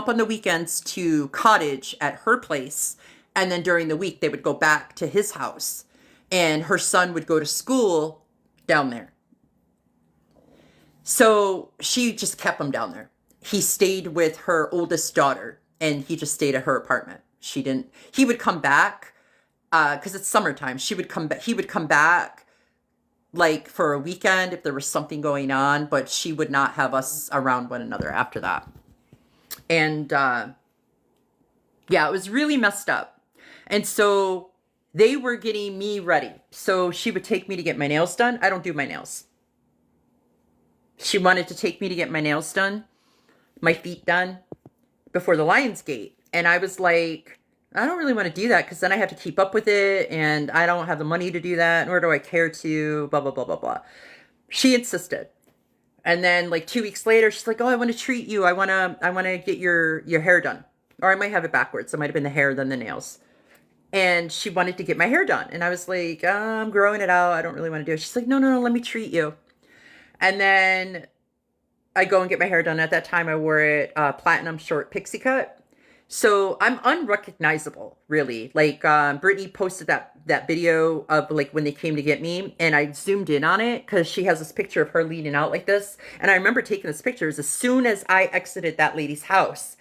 A: on the weekends to cottage at her place. And then during the week, they would go back to his house. And her son would go to school down there. So she just kept him down there. He stayed with her oldest daughter. And he just stayed at her apartment. He would come back, because it's summertime. He would come back like for a weekend if there was something going on, but she would not have us around one another after that. And yeah, it was really messed up. And so they were getting me ready. So she would take me to get my nails done. I don't do my nails. She wanted to take me to get my nails done, my feet done before the Lion's Gate. And I was like, I don't really want to do that because then I have to keep up with it and I don't have the money to do that, nor do I care to, blah, blah, blah, blah, blah. She insisted. And then like 2 weeks later, she's like, oh, I want to treat you. I want to get your hair done. Or I might have it backwards. It might have been the hair, then the nails. And she wanted to get my hair done. And I was like, I'm growing it out. I don't really want to do it. She's like, no, let me treat you. And then I go and get my hair done. At that time, I wore it platinum short pixie cut. So I'm unrecognizable, really. Like Brittany posted that video of like when they came to get me, and I zoomed in on it because she has this picture of her leaning out like this. And I remember taking this pictures as soon as I exited that lady's house.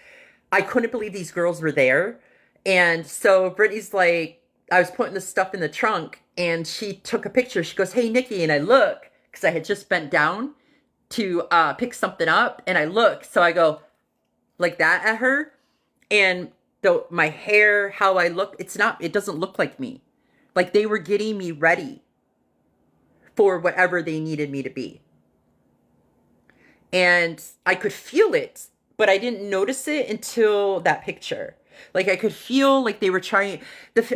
A: I couldn't believe these girls were there. And so Brittany's like, I was putting this stuff in the trunk and she took a picture. She goes, hey, Nikki. And I look because I had just bent down to pick something up. And I look. So I go like that at her. And my hair, how I look, it doesn't look like me. Like they were getting me ready for whatever they needed me to be. And I could feel it, but I didn't notice it until that picture. Like I could feel like they were trying,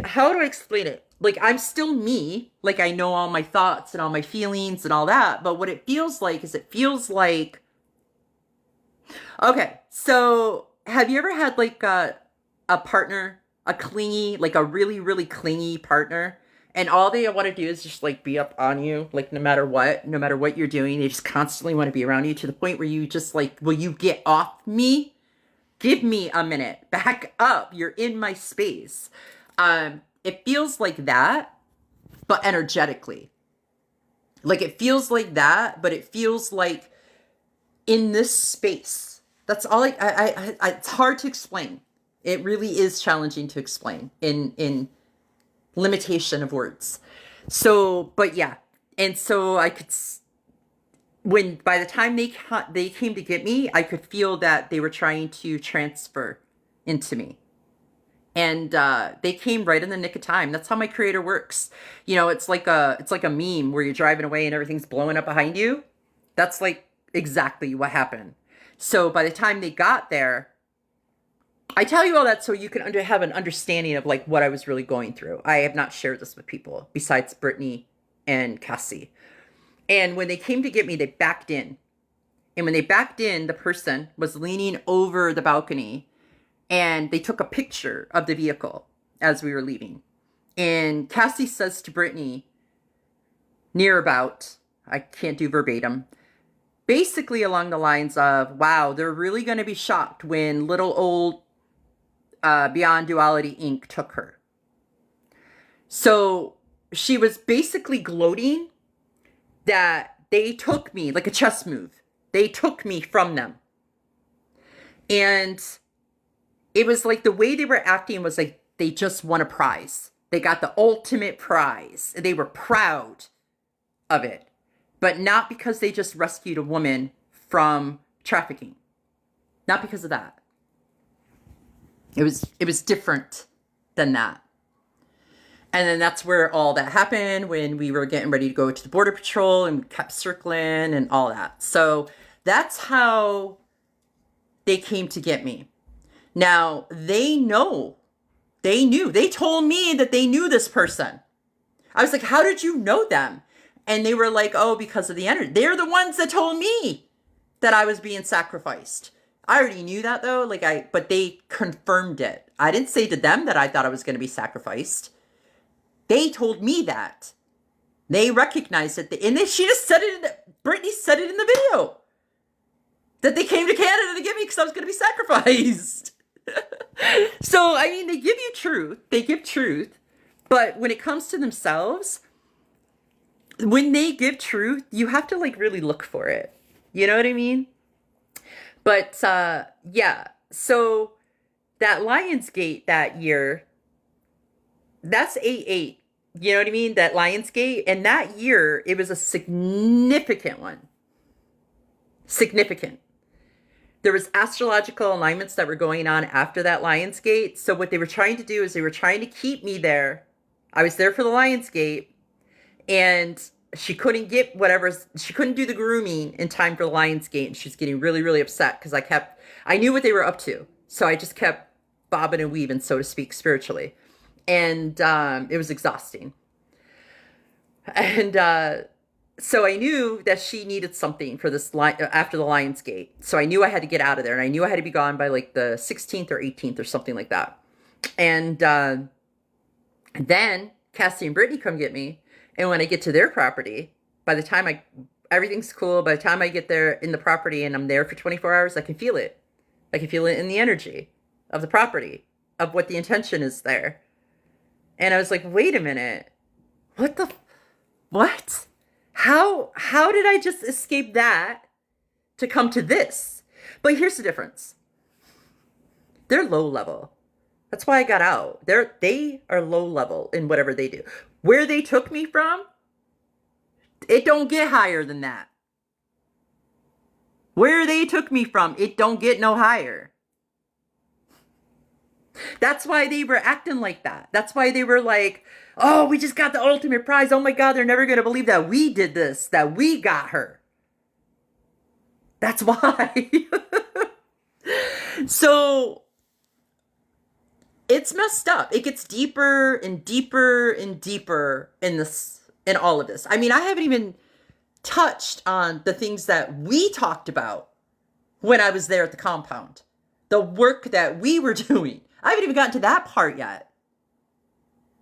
A: how do I explain it? Like I'm still me, like I know all my thoughts and all my feelings and all that. But what it feels like is okay, so have you ever had like a partner, a clingy, like a really, really clingy partner? And all they want to do is just like be up on you, like no matter what you're doing, they just constantly want to be around you to the point where you just like, will you get off me? Give me a minute, back up. You're in my space. It feels like that, but energetically. Like it feels like that, but it feels like in this space. That's all it's hard to explain. It really is challenging to explain in limitation of words. So, but yeah. And so I could, by the time they came to get me, I could feel that they were trying to transfer into me. And they came right in the nick of time. That's how my creator works. You know, it's like a meme where you're driving away and everything's blowing up behind you. That's like exactly what happened. So by the time they got there, I tell you all that so you can have an understanding of like what I was really going through. I have not shared this with people besides Brittany and Cassie. And when they came to get me, they backed in. And when they backed in, the person was leaning over the balcony and they took a picture of the vehicle as we were leaving. And Cassie says to Brittany, near about, I can't do verbatim, basically along the lines of, wow, they're really going to be shocked when little old Beyond Duality Inc. took her. So she was basically gloating that they took me like a chess move. They took me from them. And it was like the way they were acting was like they just won a prize. They got the ultimate prize. They were proud of it. But not because they just rescued a woman from trafficking. Not because of that. It was different than that. And then that's where all that happened when we were getting ready to go to the Border Patrol and kept circling and all that. So that's how they came to get me. Now, they knew. They told me that they knew this person. I was like, how did you know them? And they were like, oh, because of the energy. They're the ones that told me that I was being sacrificed. I already knew that though, but they confirmed it. I didn't say to them that I thought I was going to be sacrificed. They told me that. They recognized it. And she just said it, Brittany said it in the video. That they came to Canada to get me because I was going to be sacrificed. So, I mean, they give you truth. They give truth. But when it comes to themselves, when they give truth, you have to like really look for it. You know what I mean? But yeah, so that Lionsgate that year, that's 8/8. You know what I mean? That Lionsgate. And that year, it was a significant one. Significant. There was astrological alignments that were going on after that Lionsgate. So what they were trying to do is they were trying to keep me there. I was there for the Lionsgate. And she couldn't get she couldn't do the grooming in time for the Lionsgate. And she was getting really, really upset because I knew what they were up to. So I just kept bobbing and weaving, so to speak, spiritually. And it was exhausting. And so I knew that she needed something for this after the Lionsgate. So I knew I had to get out of there. And I knew I had to be gone by like the 16th or 18th or something like that. And then Cassie and Brittany come get me. And when I get to their property, by the time everything's cool. By the time I get there in the property and I'm there for 24 hours, I can feel it. I can feel it in the energy of the property, of what the intention is there. And I was like, wait a minute. What? How did I just escape that to come to this? But here's the difference. They're low level. That's why I got out. They are low level in whatever they do. Where they took me from, it don't get higher than that. Where they took me from, it don't get no higher. That's why they were acting like that. That's why they were like, oh, we just got the ultimate prize. Oh my God, they're never going to believe that we did this, that we got her. That's why. So it's messed up. It gets deeper and deeper and deeper in all of this. I mean, I haven't even touched on the things that we talked about when I was there at the compound. The work that we were doing. I haven't even gotten to that part yet.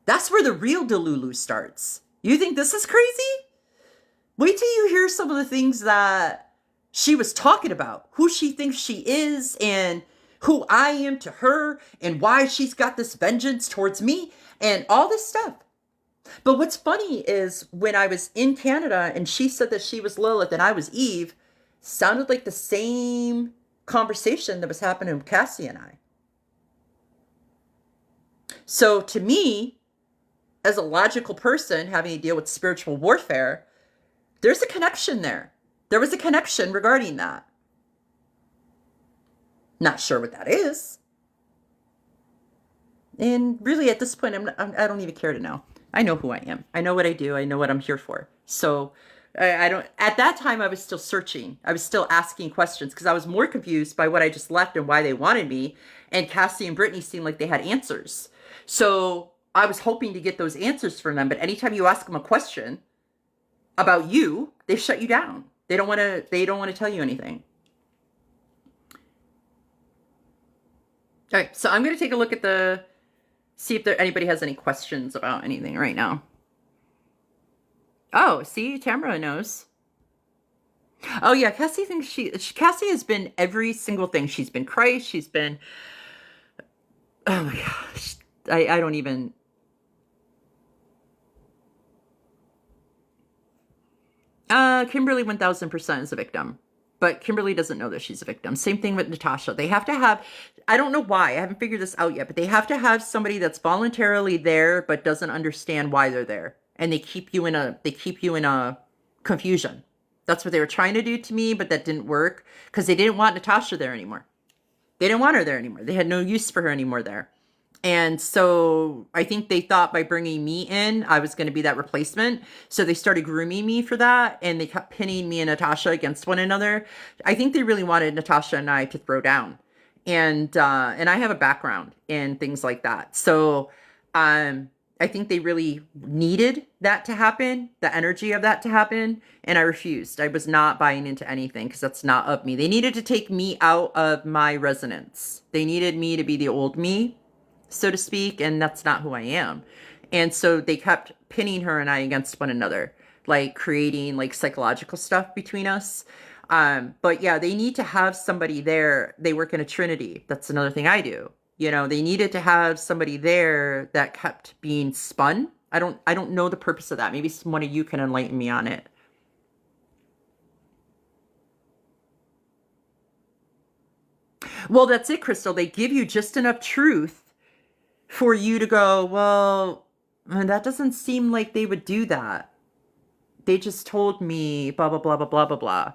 A: That's where the real Delulu starts. You think this is crazy? Wait till you hear some of the things that she was talking about. Who she thinks she is and who I am to her and why she's got this vengeance towards me and all this stuff. But what's funny is when I was in Canada and she said that she was Lilith and I was Eve, sounded like the same conversation that was happening with Cassie and I. So to me, as a logical person having to deal with spiritual warfare, there's a connection there. There was a connection regarding that. Not sure what that is. And really at this point, I don't even care to know. I know who I am. I know what I do. I know what I'm here for. So I don't, at that time, I was still searching. I was still asking questions because I was more confused by what I just left and why they wanted me. And Cassie and Brittany seemed like they had answers. So I was hoping to get those answers from them. But anytime you ask them a question about you, they shut you down. They don't want to tell you anything. All right. So I'm going to take a look at see if anybody has any questions about anything right now. Oh, see, Tamara knows. Oh yeah, Cassie thinks Cassie has been every single thing. She's been Christ. She's been. Oh my gosh, I don't even. Kimberly 1000% is a victim, but Kimberly doesn't know that she's a victim. Same thing with Natasha. They have to have. I don't know why. I haven't figured this out yet, but they have to have somebody that's voluntarily there but doesn't understand why they're there, and they keep you in a confusion. That's what they were trying to do to me, but that didn't work because they didn't want Natasha there anymore. They didn't want her there anymore. They had no use for her anymore there. And so I think they thought by bringing me in, I was going to be that replacement. So they started grooming me for that. And they kept pinning me and Natasha against one another. I think they really wanted Natasha and I to throw down. And I have a background in things like that. So, I think they really needed that to happen, the energy of that to happen. And I refused. I was not buying into anything because that's not of me. They needed to take me out of my resonance. They needed me to be the old me, so to speak. And that's not who I am. And so they kept pinning her and I against one another, like creating like psychological stuff between us. But yeah, they need to have somebody there. They work in a trinity. That's another thing I do. You know, they needed to have somebody there that kept being spun. I don't know the purpose of that. Maybe one of you can enlighten me on it. Well, that's it, Crystal. They give you just enough truth for you to go, well, that doesn't seem like they would do that. They just told me blah, blah, blah, blah, blah, blah, blah.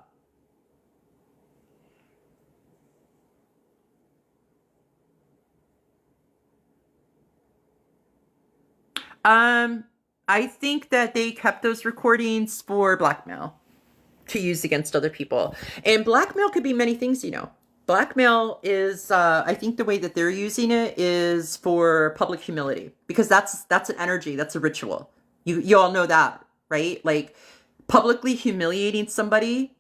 A: Um, I think that they kept those recordings for blackmail to use against other people. And blackmail could be many things, you know. Blackmail is, I think the way that they're using it is for public humility because that's an energy, that's a ritual. You all know that, right? Like publicly humiliating somebody,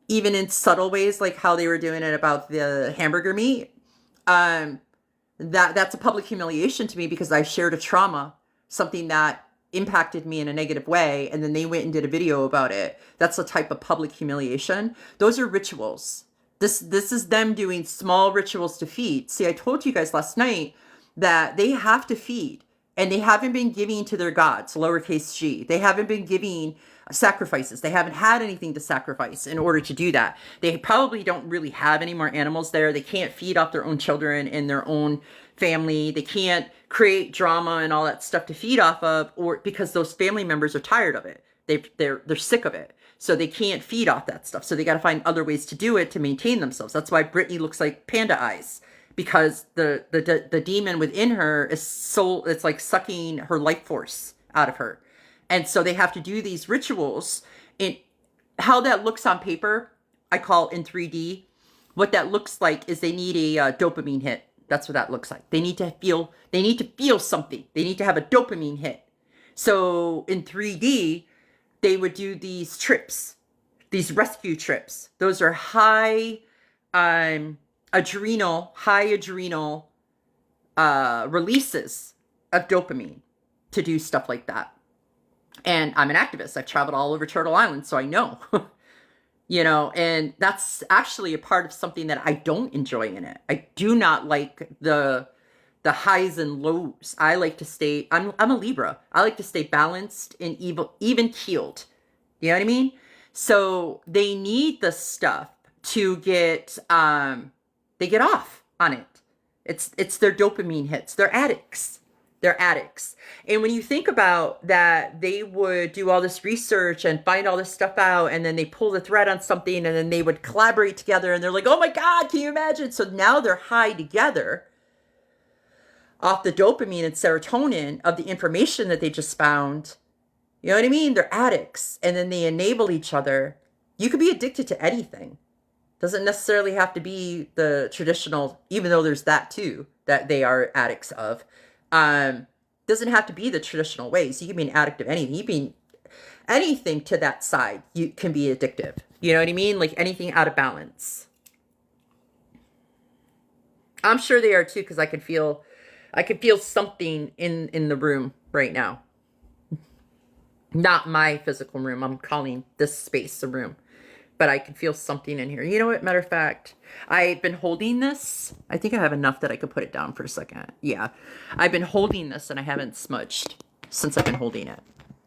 A: even in subtle ways, like how they were doing it about the hamburger meat. Um, that's a public humiliation to me because I shared a trauma, something that impacted me in a negative way, and then they went and did a video about it. That's a type of public humiliation. Those are rituals. This is them doing small rituals to feed. See, I told you guys last night that they have to feed, and they haven't been giving to their gods, lowercase g. They haven't been giving sacrifices. They haven't had anything to sacrifice in order to do that. They probably don't really have any more animals there. They can't feed off their own children and their own family. They can't create drama and all that stuff to feed off of, or because those family members are tired of it. They're sick of it. So they can't feed off that stuff. So they got to find other ways to do it to maintain themselves. That's why Brittany looks like panda eyes, because the demon within her is it's like sucking her life force out of her. And so they have to do these rituals. And how that looks on paper, I call in 3D. What that looks like is they need a dopamine hit. That's what that looks like. They need to feel something. They need to have a dopamine hit. So in 3D, they would do these trips, these rescue trips. Those are high adrenal releases of dopamine to do stuff like that. And I'm an activist. I've traveled all over Turtle Island, so I know. You know, and that's actually a part of something that I don't enjoy in it. I do not like the highs and lows. I like to stay, I'm a Libra. I like to stay balanced and even keeled. You know what I mean? So they need the stuff to get, they get off on it. It's their dopamine hits. They're addicts. They're addicts. And when you think about that, they would do all this research and find all this stuff out, and then they pull the thread on something, and then they would collaborate together, and they're like, oh my God, can you imagine? So now they're high together off the dopamine and serotonin of the information that they just found. You know what I mean? They're addicts, and then they enable each other. You could be addicted to anything. Doesn't necessarily have to be the traditional, even though there's that too, that they are addicts of. Doesn't have to be the traditional ways. You can be an addict of anything. You can be anything to that side. You can be addictive. You know what I mean? Like anything out of balance. I'm sure they are too, because I could feel something in the room right now. Not my physical room. I'm calling this space a room. But I can feel something in here. You know what? Matter of fact, I've been holding this. I think I have enough that I could put it down for a second. Yeah. I've been holding this and I haven't smudged since I've been holding it.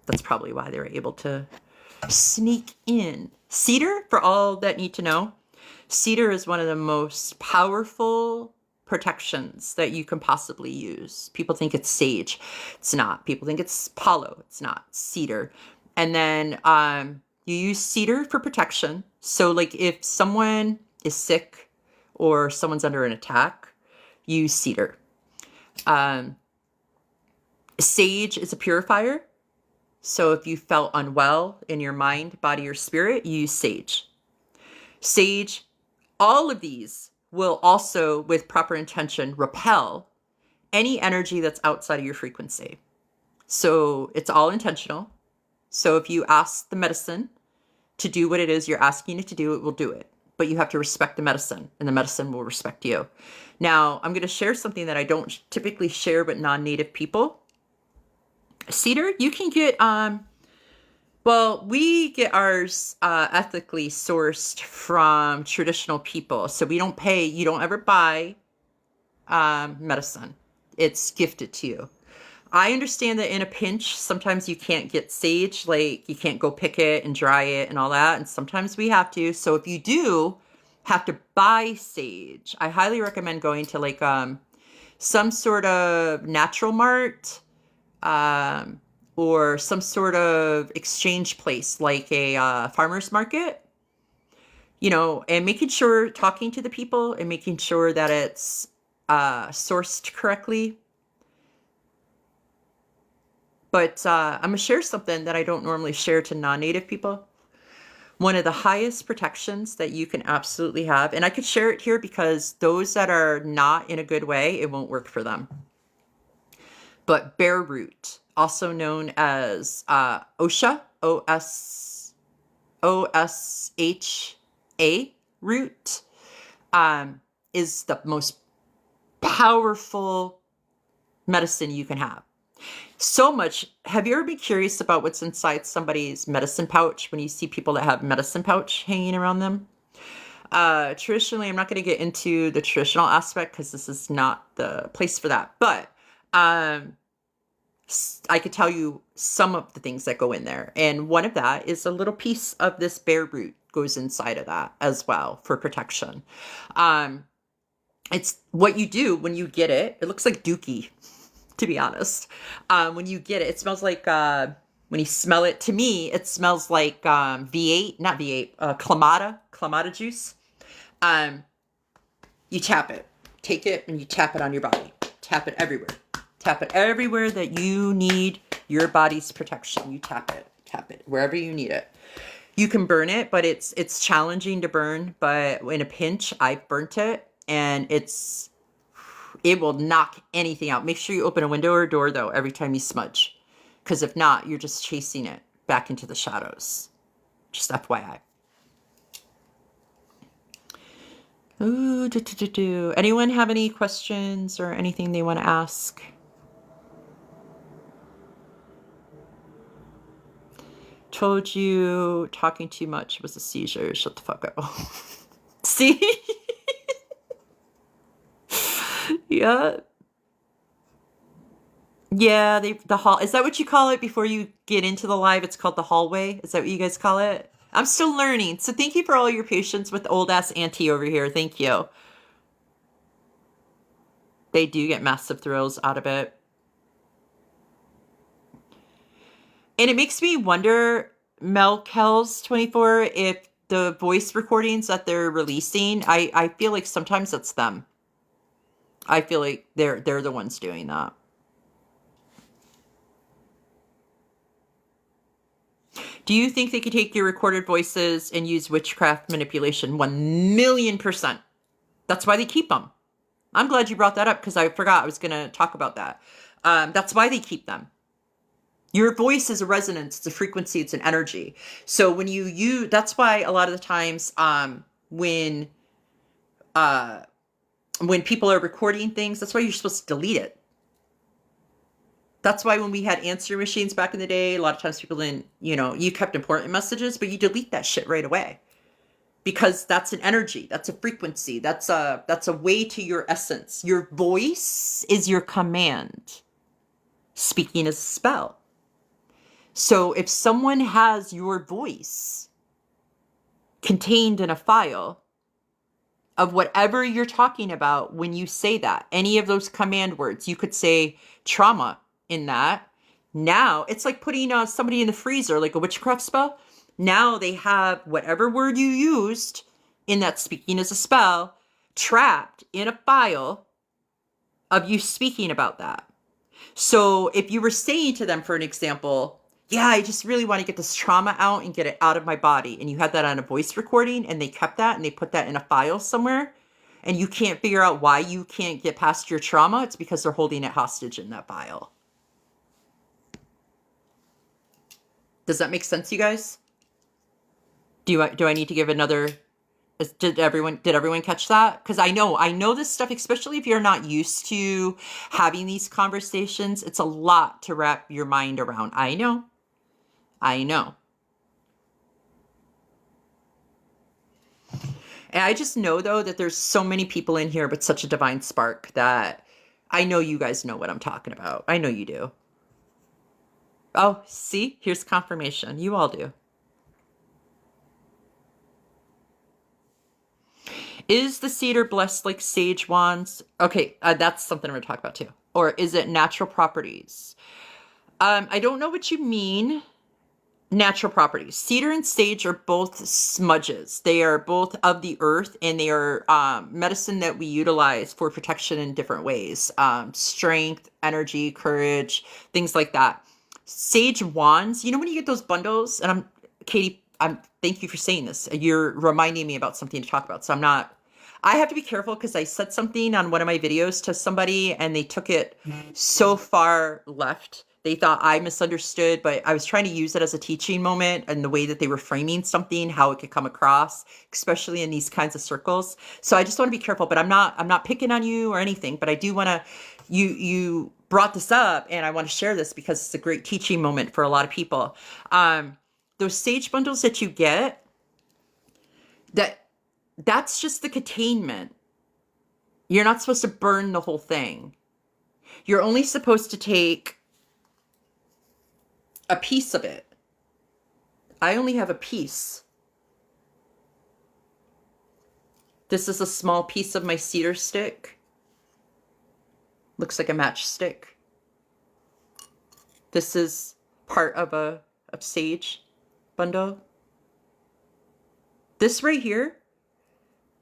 A: That's probably why they were able to sneak in. Cedar, for all that need to know, cedar is one of the most powerful protections that you can possibly use. People think it's sage. It's not. People think it's palo. It's not. Cedar. And then you use cedar for protection. So like if someone is sick or someone's under an attack, use cedar. Sage is a purifier. So if you felt unwell in your mind, body, or spirit, use sage. Sage, all of these will also, with proper intention, repel any energy that's outside of your frequency. So it's all intentional. So if you ask the medicine to do what it is you're asking it to do, it will do it. But you have to respect the medicine, and the medicine will respect you. Now, I'm going to share something that I don't typically share with non-native people. Cedar, you can get, well, we get ours ethically sourced from traditional people. So we don't pay, you don't ever buy medicine. It's gifted to you. I understand that in a pinch, sometimes you can't get sage, like you can't go pick it and dry it and all that. And sometimes we have to. So if you do have to buy sage, I highly recommend going to like some sort of natural mart or some sort of exchange place like a farmer's market, you know, and making sure, talking to the people and making sure that it's sourced correctly. But I'm going to share something that I don't normally share to non-native people. One of the highest protections that you can absolutely have, and I could share it here because those that are not in a good way, it won't work for them. But bear root, also known as OSHA, OSHA root, is the most powerful medicine you can have. So much. Have you ever been curious about what's inside somebody's medicine pouch when you see people that have medicine pouch hanging around them? Traditionally, I'm not going to get into the traditional aspect because this is not the place for that. But I could tell you some of the things that go in there. And one of that is a little piece of this bear root goes inside of that as well for protection. It's what you do when you get it. It looks like dookie, to be honest. When you get it, it smells like, when you smell it, to me, it smells like V8, not V8, Clamato juice. You tap it. Take it and you tap it on your body. Tap it everywhere. Tap it everywhere that you need your body's protection. You tap it wherever you need it. You can burn it, but it's challenging to burn. But in a pinch, I've burnt it, and it will knock anything out. Make sure you open a window or a door, though, every time you smudge. Because if not, you're just chasing it back into the shadows. Just FYI. Ooh, Anyone have any questions or anything they want to ask? Told you talking too much was a seizure. Shut the fuck up. See? Yeah. Yeah, the hall. Is that what you call it before you get into the live? It's called the hallway. Is that what you guys call it? I'm still learning. So thank you for all your patience with old ass auntie over here. Thank you. They do get massive thrills out of it. And it makes me wonder, Mel Kells 24, if the voice recordings that they're releasing, I feel like sometimes it's them. I feel like they're the ones doing that. Do you think they could take your recorded voices and use witchcraft manipulation? 1,000,000%. That's why they keep them. I'm glad you brought that up because I forgot I was going to talk about that. That's why they keep them. Your voice is a resonance, it's a frequency, it's an energy. So when you use, that's why a lot of the times when people are recording things, that's why you're supposed to delete it. That's why when we had answer machines back in the day, a lot of times people didn't, you kept important messages, but you delete that shit right away. Because that's an energy, that's a frequency, that's a way to your essence. Your voice is your command. Speaking is a spell. So if someone has your voice contained in a file of whatever you're talking about when you say that, any of those command words, you could say trauma in that. Now it's like putting somebody in the freezer, like a witchcraft spell. Now they have whatever word you used in that speaking as a spell trapped in a file of you speaking about that. So if you were saying to them, for an example, yeah, I just really want to get this trauma out and get it out of my body. And you had that on a voice recording and they kept that and they put that in a file somewhere and you can't figure out why you can't get past your trauma. It's because they're holding it hostage in that file. Does that make sense, you guys? Do I need to give another? Did everyone catch that? Because I know this stuff, especially if you're not used to having these conversations. It's a lot to wrap your mind around. I know. And I just know, though, that there's so many people in here with such a divine spark that I know you guys know what I'm talking about. I know you do. Oh, see? Here's confirmation. You all do. Is the cedar blessed like sage wands? Okay, that's something I'm going to talk about too. Or is it natural properties? I don't know what you mean. Natural properties. Cedar and sage are both smudges. They are both of the earth and they are medicine that we utilize for protection in different ways. Strength, energy, courage, things like that. Sage wands, when you get those bundles, and Katie, thank you for saying this. You're reminding me about something to talk about. So I have to be careful because I said something on one of my videos to somebody and they took it so far left. They thought I misunderstood, but I was trying to use it as a teaching moment and the way that they were framing something, how it could come across, especially in these kinds of circles. So I just want to be careful, but I'm not picking on you or anything, but I do want to, you brought this up and I want to share this because it's a great teaching moment for a lot of people. Those sage bundles that you get, that's just the containment. You're not supposed to burn the whole thing. You're only supposed to take a piece of it. I only have a piece. This is a small piece of my cedar stick. Looks like a matchstick. This is part of a sage bundle. This right here,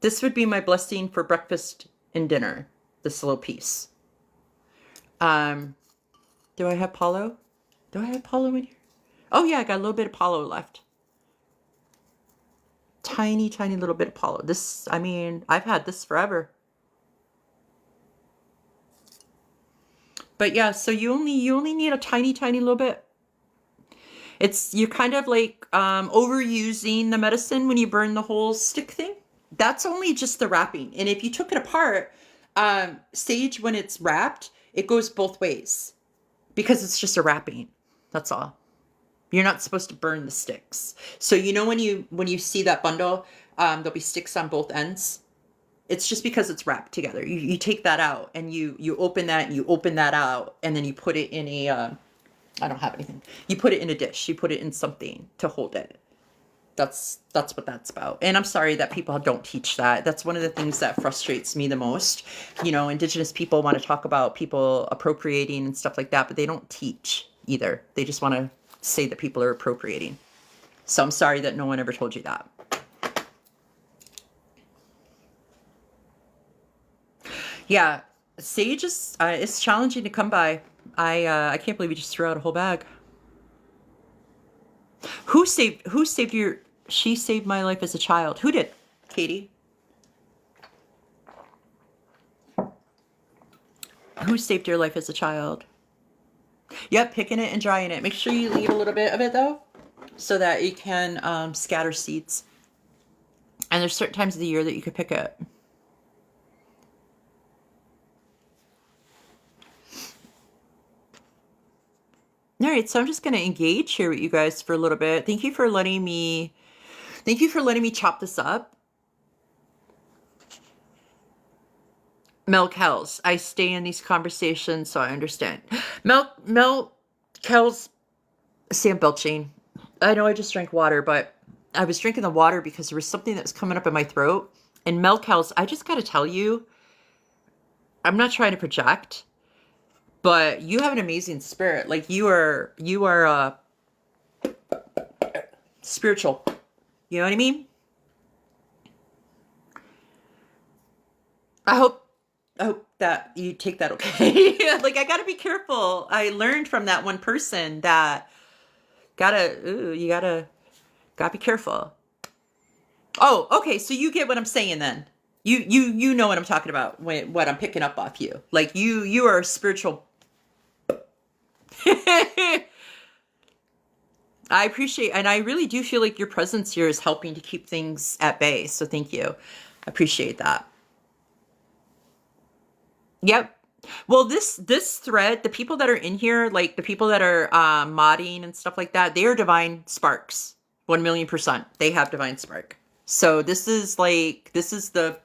A: this would be my blessing for breakfast and dinner. This little piece. Do I have Paulo? Do I have Paulo in here? Oh yeah, I got a little bit of Paulo left. Tiny, tiny little bit of Paulo. This, I've had this forever. But yeah, so you only need a tiny, tiny little bit. You're kind of like overusing the medicine when you burn the whole stick thing. That's only just the wrapping. And if you took it apart, sage, when it's wrapped, it goes both ways because it's just a wrapping. That's all. You're not supposed to burn the sticks. So when you see that bundle, there'll be sticks on both ends. It's just because it's wrapped together. You take that out and you open that and you open that out and then you put it in a, I don't have anything. You put it in a dish. You put it in something to hold it. That's what that's about. And I'm sorry that people don't teach that. That's one of the things that frustrates me the most. Indigenous people want to talk about people appropriating and stuff like that, but they don't teach either. They just want to say that people are appropriating. So I'm sorry that no one ever told you that. Yeah, sage is it's challenging to come by. I can't believe you just threw out a whole bag. Who saved your, she saved my life as a child. Who did? Katie? Who saved your life as a child? Yep, picking it and drying it. Make sure you leave a little bit of it though, so that you can scatter seeds. And there's certain times of the year that you could pick it. All right, so I'm just going to engage here with you guys for a little bit. Thank you for letting me chop this up. Mel Kells, I stay in these conversations, so I understand. Mel Kells, Sam belching. I know I just drank water, but I was drinking the water because there was something that was coming up in my throat. And Mel Kells, I just got to tell you, I'm not trying to project, but you have an amazing spirit. Like you are spiritual. You know what I mean? I hope that you take that okay. Like I gotta be careful. I learned from that one person that you gotta be careful. Oh, okay. So you get what I'm saying then. You know what I'm talking about when what I'm picking up off you. Like you are a spiritual. I appreciate, and I really do feel like your presence here is helping to keep things at bay. So thank you. I appreciate that. Yep. Well, this thread, the people that are in here, like the people that are modding and stuff like that, they are divine sparks. 1,000,000%. They have divine spark. So this is the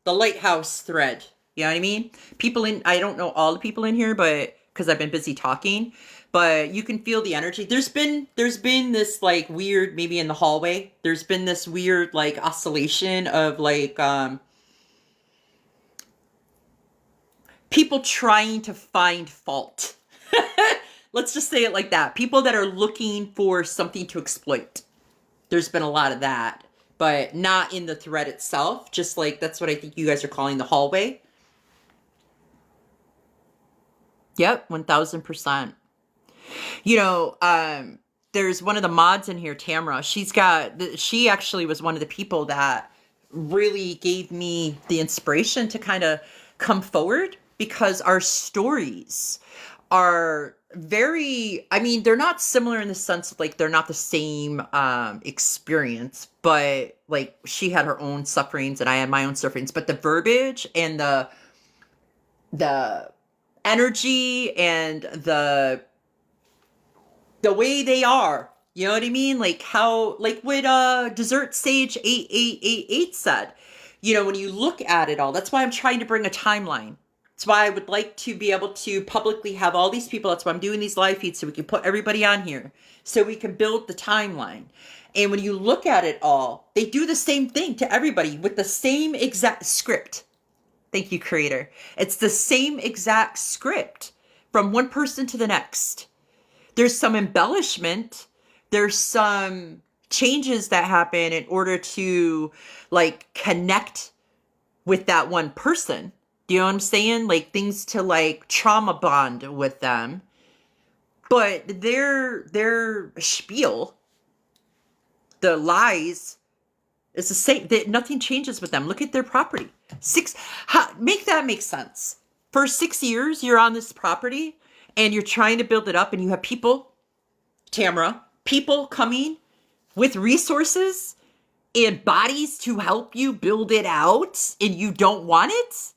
A: lighthouse thread. You know what I mean? People in, I don't know all the people in here, but because I've been busy talking, but you can feel the energy. There's been this like weird, maybe in the hallway, there's been this weird like oscillation of like people trying to find fault. Let's just say it like that. People that are looking for something to exploit. There's been a lot of that, but not in the thread itself. Just like, that's what I think you guys are calling the hallway. Yep, 1,000%. You know, there's one of the mods in here, Tamara. She actually was one of the people that really gave me the inspiration to kind of come forward, because our stories are very, I mean, they're not similar in the sense of like, they're not the same experience, but like she had her own sufferings and I had my own sufferings, but the verbiage and the energy and the way they are, you know what I mean? Like how, like what Dessert Sage 8888 said, you know, when you look at it all, that's why I'm trying to bring a timeline. That's why I would like to be able to publicly have all these people. That's why I'm doing these live feeds, so we can put everybody on here, so we can build the timeline. And when you look at it all, they do the same thing to everybody with the same exact script. Thank you, creator. It's the same exact script from one person to the next. There's some embellishment. There's some changes that happen in order to like connect with that one person. Do you know what I'm saying? Like things to like trauma bond with them. But their spiel, the lies, is the same. Nothing changes with them. Look at their property. Make that make sense. For 6 years, you're on this property and you're trying to build it up, and you have people, Tamara, people coming with resources and bodies to help you build it out, and you don't want it?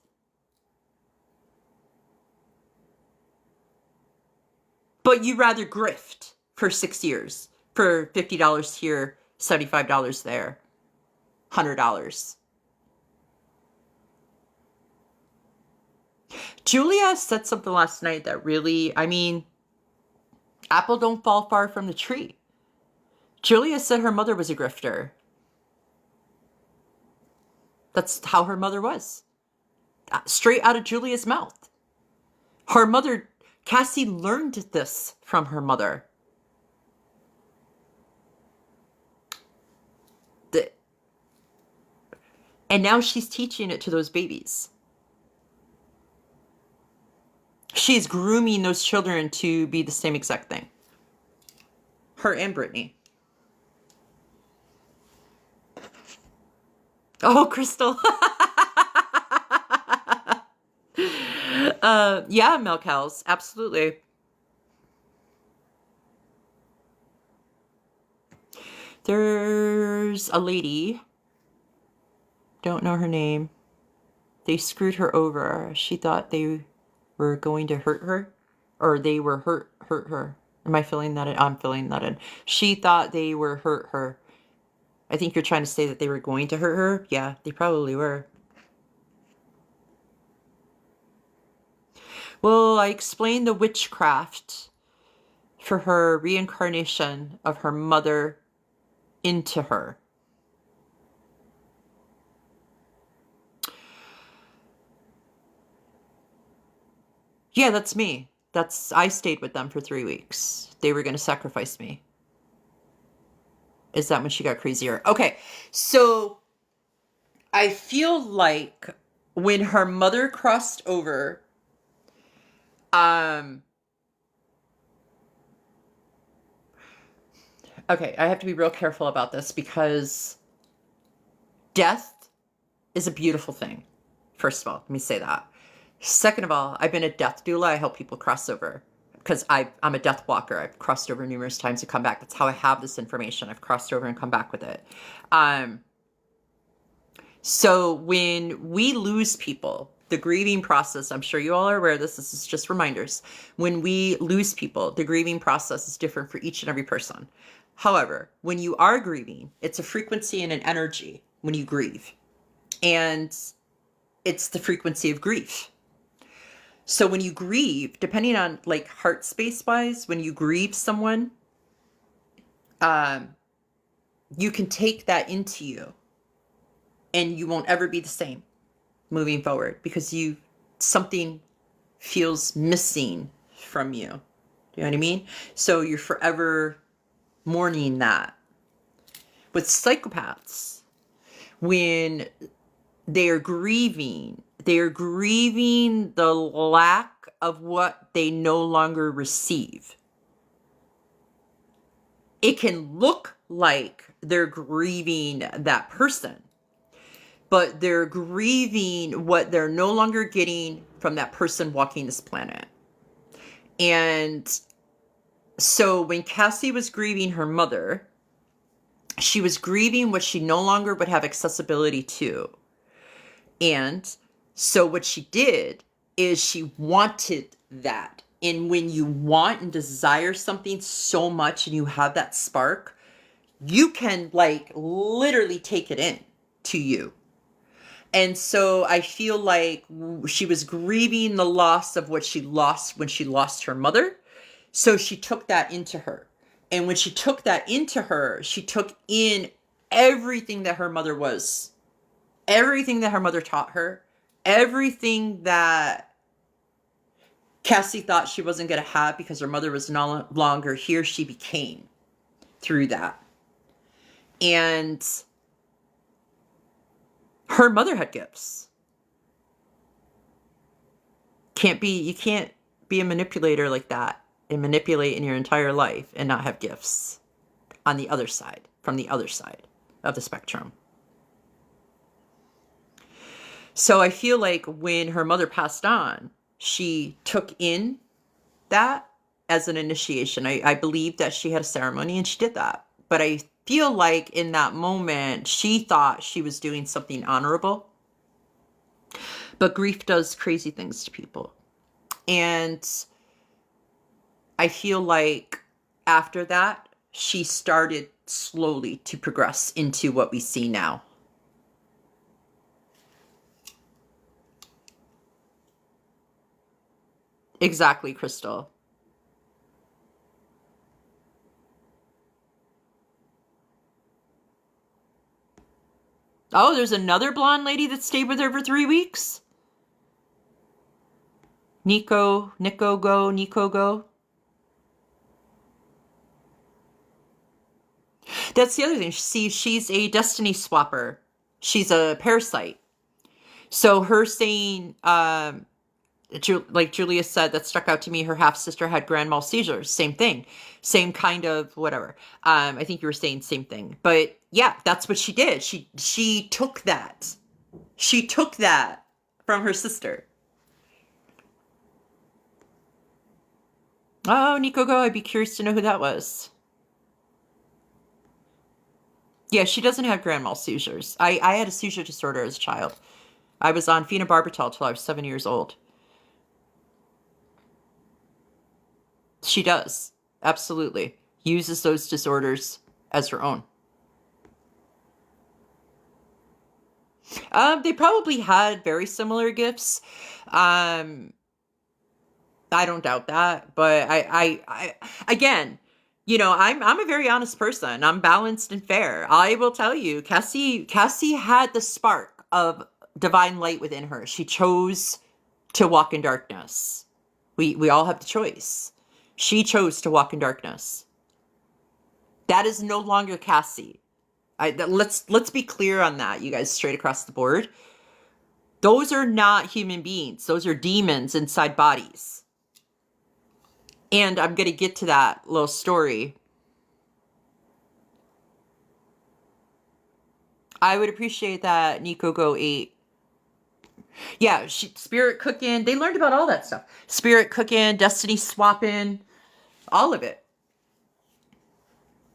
A: But you'd rather grift for 6 years for $50 here, $75 there, $100. Julia said something last night that really, I mean, apple don't fall far from the tree. Julia said her mother was a grifter. That's how her mother was. Straight out of Julia's mouth. Her mother, Cassie, learned this from her mother. And now she's teaching it to those babies. She's grooming those children to be the same exact thing. Her and Brittany. Oh, Crystal. Yeah, milk cows. Absolutely. There's a lady. Don't know her name. They screwed her over. She thought they were going to hurt her. Or they were hurt her. Am I filling that in? I'm filling that in. She thought they were hurt her. I think you're trying to say that they were going to hurt her. Yeah, they probably were. Well, I explained the witchcraft for her reincarnation of her mother into her. Yeah, that's me. I stayed with them for 3 weeks. They were going to sacrifice me. Is that when she got crazier? Okay, so I feel like when her mother crossed over, okay, I have to be real careful about this because death is a beautiful thing. First of all, let me say that. Second of all, I've been a death doula. I help people cross over because I'm a death walker. I've crossed over numerous times to come back. That's how I have this information. I've crossed over and come back with it. So when we lose people, the grieving process, I'm sure you all are aware of this. This is just reminders. When we lose people, the grieving process is different for each and every person. However, when you are grieving, it's a frequency and an energy when you grieve. And it's the frequency of grief. So when you grieve, depending on like heart space wise, when you grieve someone, you can take that into you and you won't ever be the same moving forward because something feels missing from you. Do you know what I mean? So you're forever mourning that. With psychopaths, when they're grieving the lack of what they no longer receive. It can look like they're grieving that person, but they're grieving what they're no longer getting from that person walking this planet. And so when Cassie was grieving her mother, she was grieving what she no longer would have accessibility to. And so what she did is she wanted that. And when you want and desire something so much and you have that spark, you can like literally take it in to you. And so I feel like she was grieving the loss of what she lost when she lost her mother. So she took that into her. And when she took that into her, she took in everything that her mother was, everything that her mother taught her, everything that Cassie thought she wasn't going to have because her mother was no longer here. She became through that. And her mother had gifts. You can't be a manipulator like that and manipulate in your entire life and not have gifts on the other side, from the other side of the spectrum. So I feel like when her mother passed on, she took in that as an initiation. I believe that she had a ceremony and she did that. But I feel like in that moment, she thought she was doing something honorable. But grief does crazy things to people. And I feel like after that, she started slowly to progress into what we see now. Exactly, Crystal. Oh, there's another blonde lady that stayed with her for 3 weeks? Nico go. That's the other thing. See, she's a destiny swapper. She's a parasite. So her saying, like Julia said, that stuck out to me. Her half sister had grand mal seizures. Same thing, same kind of whatever. I think you were saying same thing, but yeah, that's what she did. She took that. She took that from her sister. Oh, Nico Go, I'd be curious to know who that was. Yeah, she doesn't have grand mal seizures. I had a seizure disorder as a child. I was on phenobarbital till I was 7 years old. She does. Absolutely. Uses those disorders as her own. They probably had very similar gifts. I don't doubt that, but again, I'm a very honest person. I'm balanced and fair. I will tell you, Cassie had the spark of divine light within her. She chose to walk in darkness. We all have the choice. She chose to walk in darkness. That is no longer Cassie. Let's be clear on that, you guys, straight across the board. Those are not human beings. Those are demons inside bodies. And I'm going to get to that little story. I would appreciate that Nico Go 8. Yeah, spirit cooking. They learned about all that stuff. Spirit cooking, destiny swapping, all of it.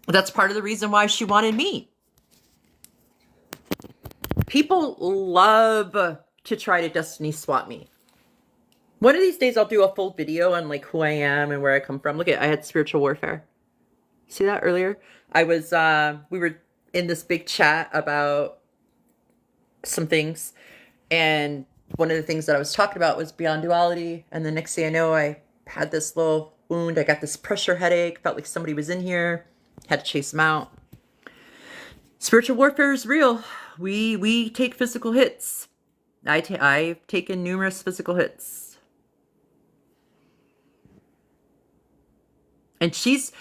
A: That's part of the reason why she wanted me. People love to try to destiny swap me. One of these days I'll do a full video on like who I am and where I come from. Look at, I had spiritual warfare. See that earlier? I was, we were in this big chat about some things. And one of the things that I was talking about was beyond duality. And the next thing I know, I had this little wound. I got this pressure headache. Felt like somebody was in here. Had to chase them out. Spiritual warfare is real. We take physical hits. I've taken numerous physical hits. And she's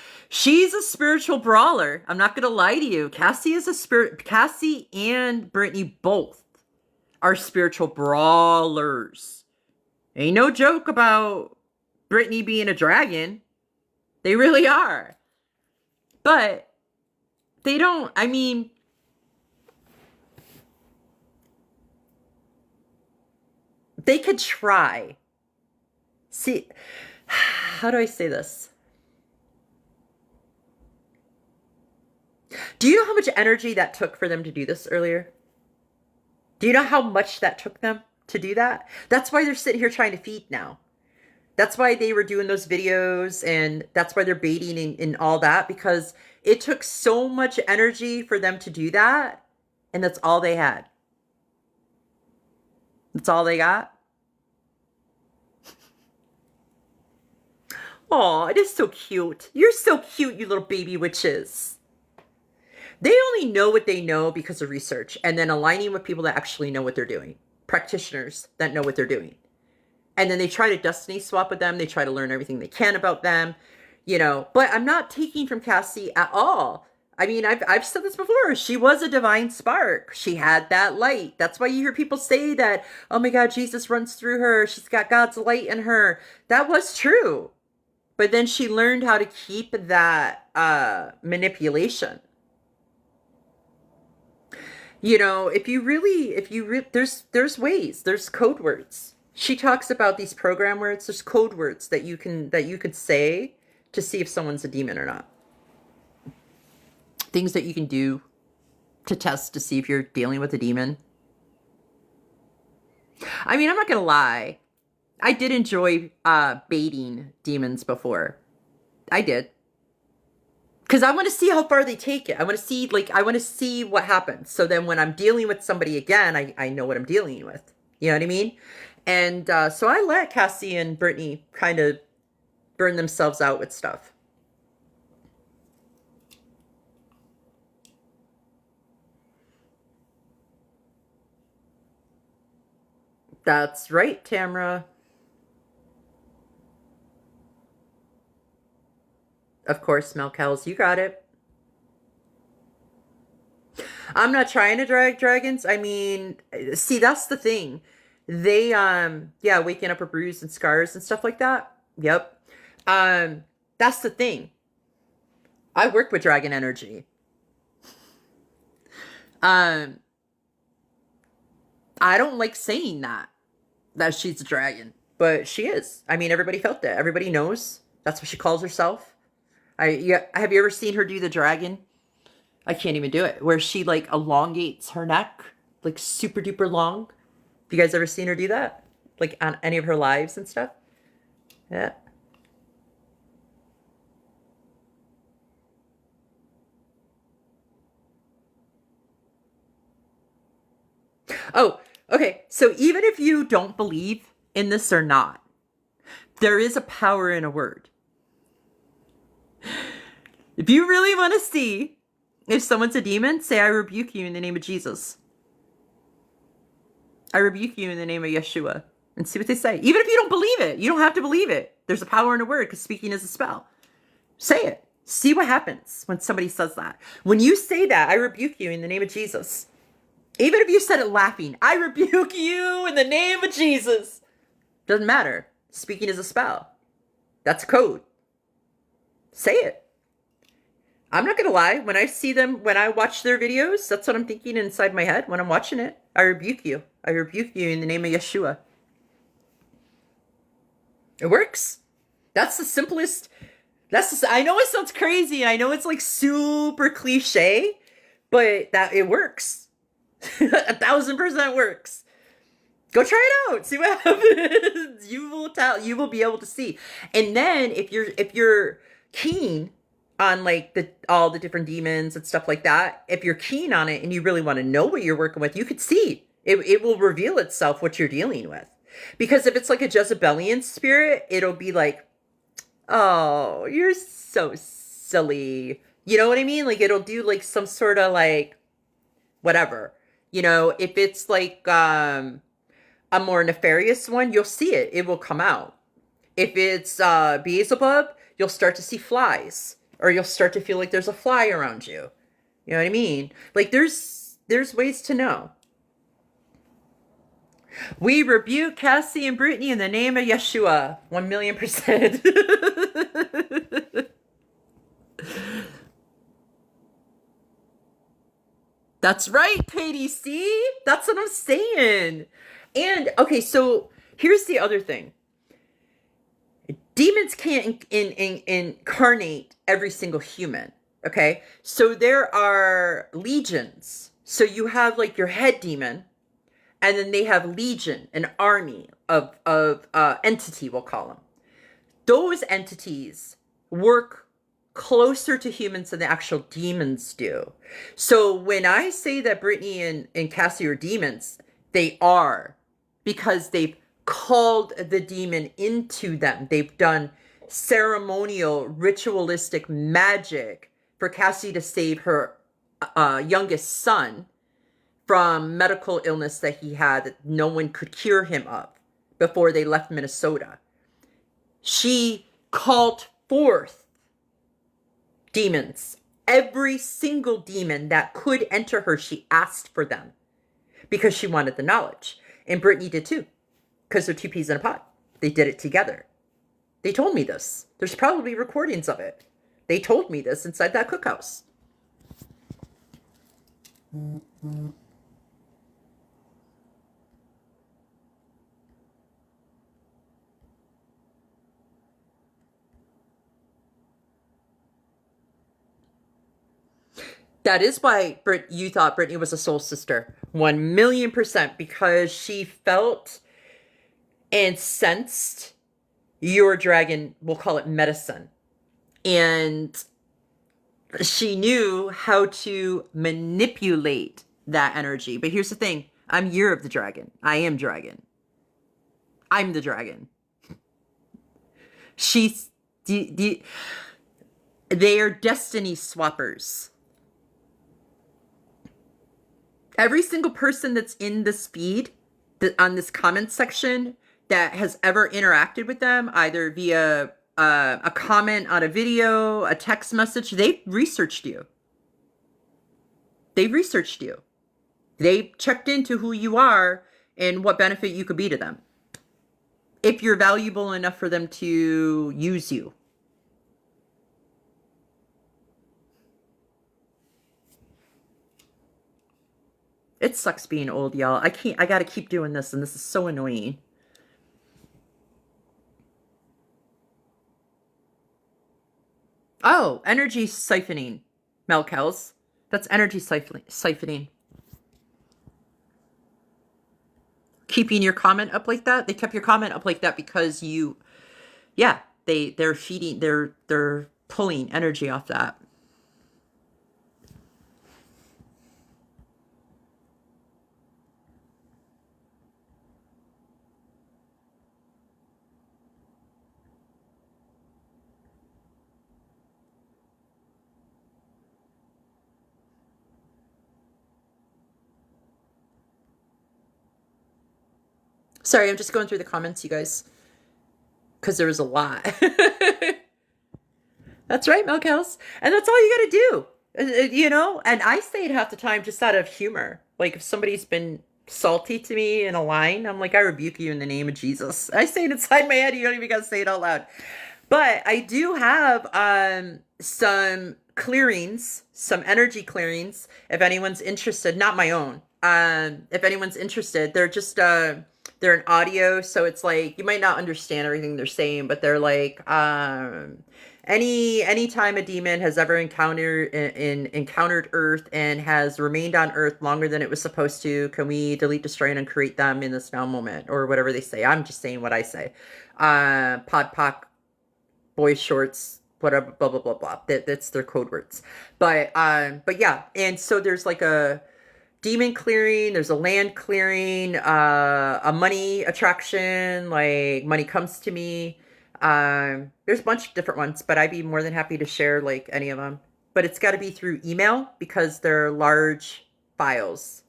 A: a spiritual brawler. I'm not going to lie to you. Cassie is a spirit. Cassie and Brittany both are spiritual brawlers. Ain't no joke about Brittany being a dragon. They really are. But they don't, I mean, they could try. See, how do I say this? Do you know how much energy that took for them to do this earlier? Do you know how much that took them to do that? That's why they're sitting here trying to feed now. That's why they were doing those videos, and that's why they're baiting and all that, because it took so much energy for them to do that, and that's all they had. That's all they got. Oh, it is so cute. You're so cute, you little baby witches. They only know what they know because of research, and then aligning with people that actually know what they're doing. Practitioners that know what they're doing. And then they try to destiny swap with them. They try to learn everything they can about them, But I'm not taking from Cassie at all. I mean, I've said this before. She was a divine spark. She had that light. That's why you hear people say that, oh my God, Jesus runs through her. She's got God's light in her. That was true. But then she learned how to keep that manipulation. There's ways, there's code words. She talks about these program words. There's code words that you could say to see if someone's a demon or not. Things that you can do to test to see if you're dealing with a demon. I mean, I'm not going to lie. I did enjoy baiting demons before. I did. Because I want to see how far they take it. I want to see what happens. So then when I'm dealing with somebody again, I know what I'm dealing with. You know what I mean? And so I let Cassie and Brittany kind of burn themselves out with stuff. That's right, Tamra. Of course, Melkels, you got it. I'm not trying to drag dragons. I mean, see, that's the thing. They, yeah, waking up with bruise and scars and stuff like that. Yep. That's the thing. I work with dragon energy. I don't like saying that she's a dragon, but she is. I mean, everybody felt that. Everybody knows that's what she calls herself. Yeah, have you ever seen her do the dragon? I can't even do it. Where she like elongates her neck, like super duper long. Have you guys ever seen her do that? Like on any of her lives and stuff? Yeah. Oh, okay. So even if you don't believe in this or not, there is a power in a word. If you really want to see if someone's a demon, say, I rebuke you in the name of Jesus. I rebuke you in the name of Yeshua. And see what they say. Even if you don't believe it, you don't have to believe it. There's a power in a word because speaking is a spell. Say it. See what happens when somebody says that. When you say that, I rebuke you in the name of Jesus. Even if you said it laughing, I rebuke you in the name of Jesus. Doesn't matter. Speaking is a spell. That's code. Say it. I'm not going to lie. When I see them, when I watch their videos, that's what I'm thinking inside my head when I'm watching it. I rebuke you. I rebuke you in the name of Yeshua. It works. That's the simplest. I know it sounds crazy. And I know it's like super cliche, but that it works. 1000% works. Go try it out. See what happens. You will be able to see. And then if you're keen on like all the different demons and stuff like that, if you're keen on it and you really want to know what you're working with, you could see. It will reveal itself what you're dealing with. Because if it's like a Jezebelian spirit, it'll be like, oh, you're so silly. You know what I mean? Like it'll do like some sort of like whatever. You know, if it's like a more nefarious one, you'll see it. It will come out. If it's Beelzebub, you'll start to see flies. Or you'll start to feel like there's a fly around you. You know what I mean? Like there's ways to know. We rebuke Cassie and Brittany in the name of Yeshua. 1,000,000%. That's right, Katie. See? That's what I'm saying. And, okay, so here's the other thing. Demons can't incarnate every single human, okay? So there are legions. So you have, like, your head demon, and then they have legion, an army of entity, we'll call them. Those entities work closer to humans than the actual demons do. So when I say that Brittany and Cassie are demons, they are, because they've called the demon into them. They've done ceremonial, ritualistic magic for Cassie to save her youngest son from medical illness that he had that no one could cure him of before they left Minnesota. She called forth demons. Every single demon that could enter her, she asked for them because she wanted the knowledge. And Brittany did too, because they're two peas in a pod. They did it together. They told me this. There's probably recordings of it. They told me this inside that cookhouse. That is why you thought Brittany was a soul sister. 1,000,000%, because she felt and sensed your dragon, we'll call it medicine. And she knew how to manipulate that energy. But here's the thing. I'm year of the dragon. I am dragon. I'm the dragon. They are destiny swappers. Every single person that's in this feed, on this comment section, that has ever interacted with them, either via a comment on a video, a text message, they've researched you. They've researched you. They've checked into who you are and what benefit you could be to them. If you're valuable enough for them to use you. It sucks being old, y'all. I gotta keep doing this, and this is so annoying. Oh, energy siphoning, Melkels. That's energy siphoning. Keeping your comment up like that? They kept your comment up like that because you, yeah, they're feeding, they're pulling energy off that. Sorry, I'm just going through the comments, you guys, because there was a lot. That's right, Milk House. And that's all you got to do. You know, and I say it half the time just out of humor. Like if somebody's been salty to me in a line, I'm like, I rebuke you in the name of Jesus. I say it inside my head. You don't even got to say it out loud. But I do have some clearings, some energy clearings. If anyone's interested, not my own. If anyone's interested, they're just they're an audio, so it's like you might not understand everything they're saying, but they're like any time a demon has ever encountered Earth and has remained on Earth longer than it was supposed to, can we delete, destroy, and uncreate them in this now moment, or whatever they say. I'm just saying what I say. Pod Poc, boy shorts, whatever, blah blah blah blah. That's their code words. But yeah, and so there's like a demon clearing, there's a land clearing, a money attraction, like money comes to me. There's a bunch of different ones, but I'd be more than happy to share like any of them. But it's got to be through email because they're large files.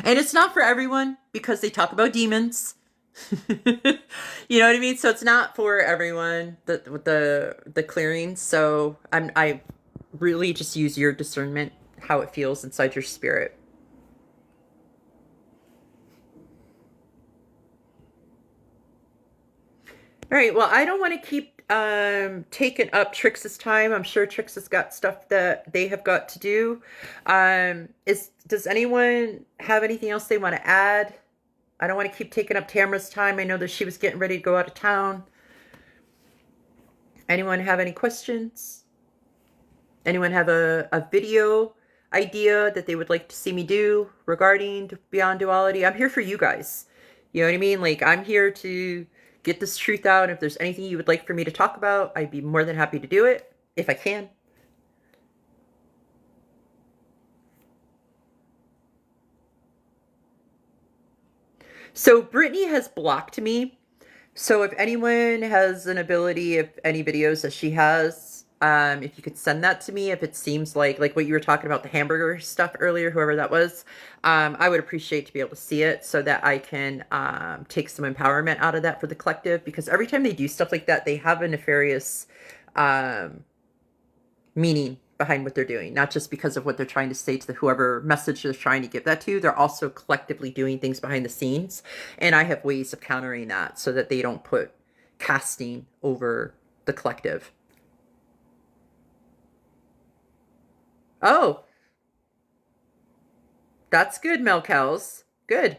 A: And it's not for everyone because they talk about demons. You know what I mean? So it's not for everyone, the clearings. So I really just use your discernment, how it feels inside your spirit. All right, well, I don't want to keep taking up Trix's time. I'm sure Trix has got stuff that they have got to do. Does anyone have anything else they want to add? I don't want to keep taking up Tamara's time. I know that she was getting ready to go out of town. Anyone have any questions? Anyone have a video idea that they would like to see me do regarding Beyond Duality? I'm here for you guys. You know what I mean? Like, I'm here to get this truth out. If there's anything you would like for me to talk about, I'd be more than happy to do it, if I can. So Brittany has blocked me. So if anyone has an ability, if any videos that she has, if you could send that to me, if it seems like what you were talking about, the hamburger stuff earlier, whoever that was, I would appreciate to be able to see it so that I can take some empowerment out of that for the collective, because every time they do stuff like that, they have a nefarious meaning behind what they're doing, not just because of what they're trying to say to whoever message they're trying to give that to. They're also collectively doing things behind the scenes, and I have ways of countering that so that they don't put casting over the collective. Oh, that's good, Melkels. Good.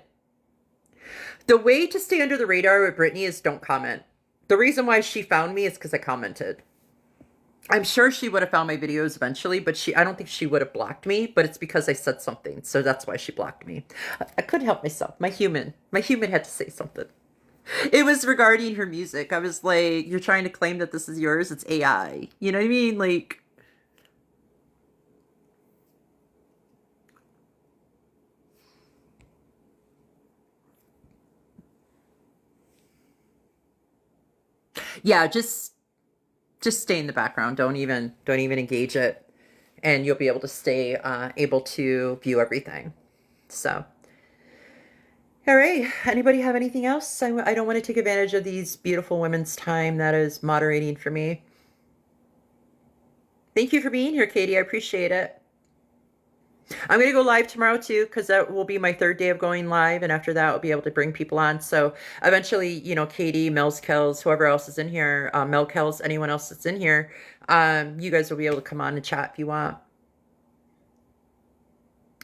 A: The way to stay under the radar with Brittany is don't comment. The reason why she found me is because I commented. I'm sure she would have found my videos eventually, but I don't think she would have blocked me, but it's because I said something. So that's why she blocked me. I couldn't help myself. My human had to say something. It was regarding her music. I was like, you're trying to claim that this is yours? It's AI. You know what I mean? Like, yeah, just stay in the background. Don't even engage it, and you'll be able to stay able to view everything. So, all right. Anybody have anything else? I don't want to take advantage of these beautiful women's time that is moderating for me. Thank you for being here, Katie. I appreciate it. I'm going to go live tomorrow too, because that will be my third day of going live. And after that, I'll be able to bring people on. So eventually, you know, Katie, Mel's Kells, whoever else is in here, Mel Kells, anyone else that's in here, you guys will be able to come on and chat if you want.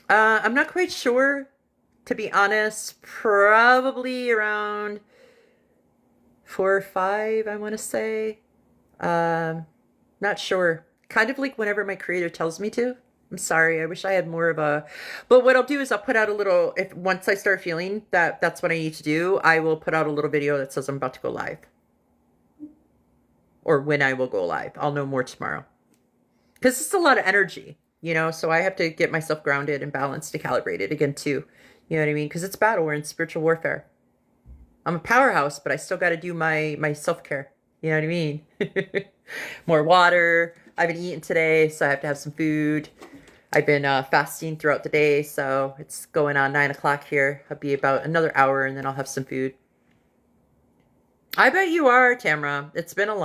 A: I'm not quite sure, to be honest. Probably around 4 or 5, I want to say. Not sure. Kind of like whenever my creator tells me to. I'm sorry. I wish I had more of a, but what I'll do is I'll put out a little, if once I start feeling that that's what I need to do, I will put out a little video that says I'm about to go live. Or when I will go live. I'll know more tomorrow. Because it's a lot of energy, you know, so I have to get myself grounded and balanced and calibrated again too. You know what I mean? Because it's battle. We're in spiritual warfare. I'm a powerhouse, but I still got to do my self-care. You know what I mean? More water. I haven't eaten today, so I have to have some food. I've been fasting throughout the day, so it's going on 9 o'clock here. I'll be about another hour, and then I'll have some food. I bet you are, Tamara. It's been a long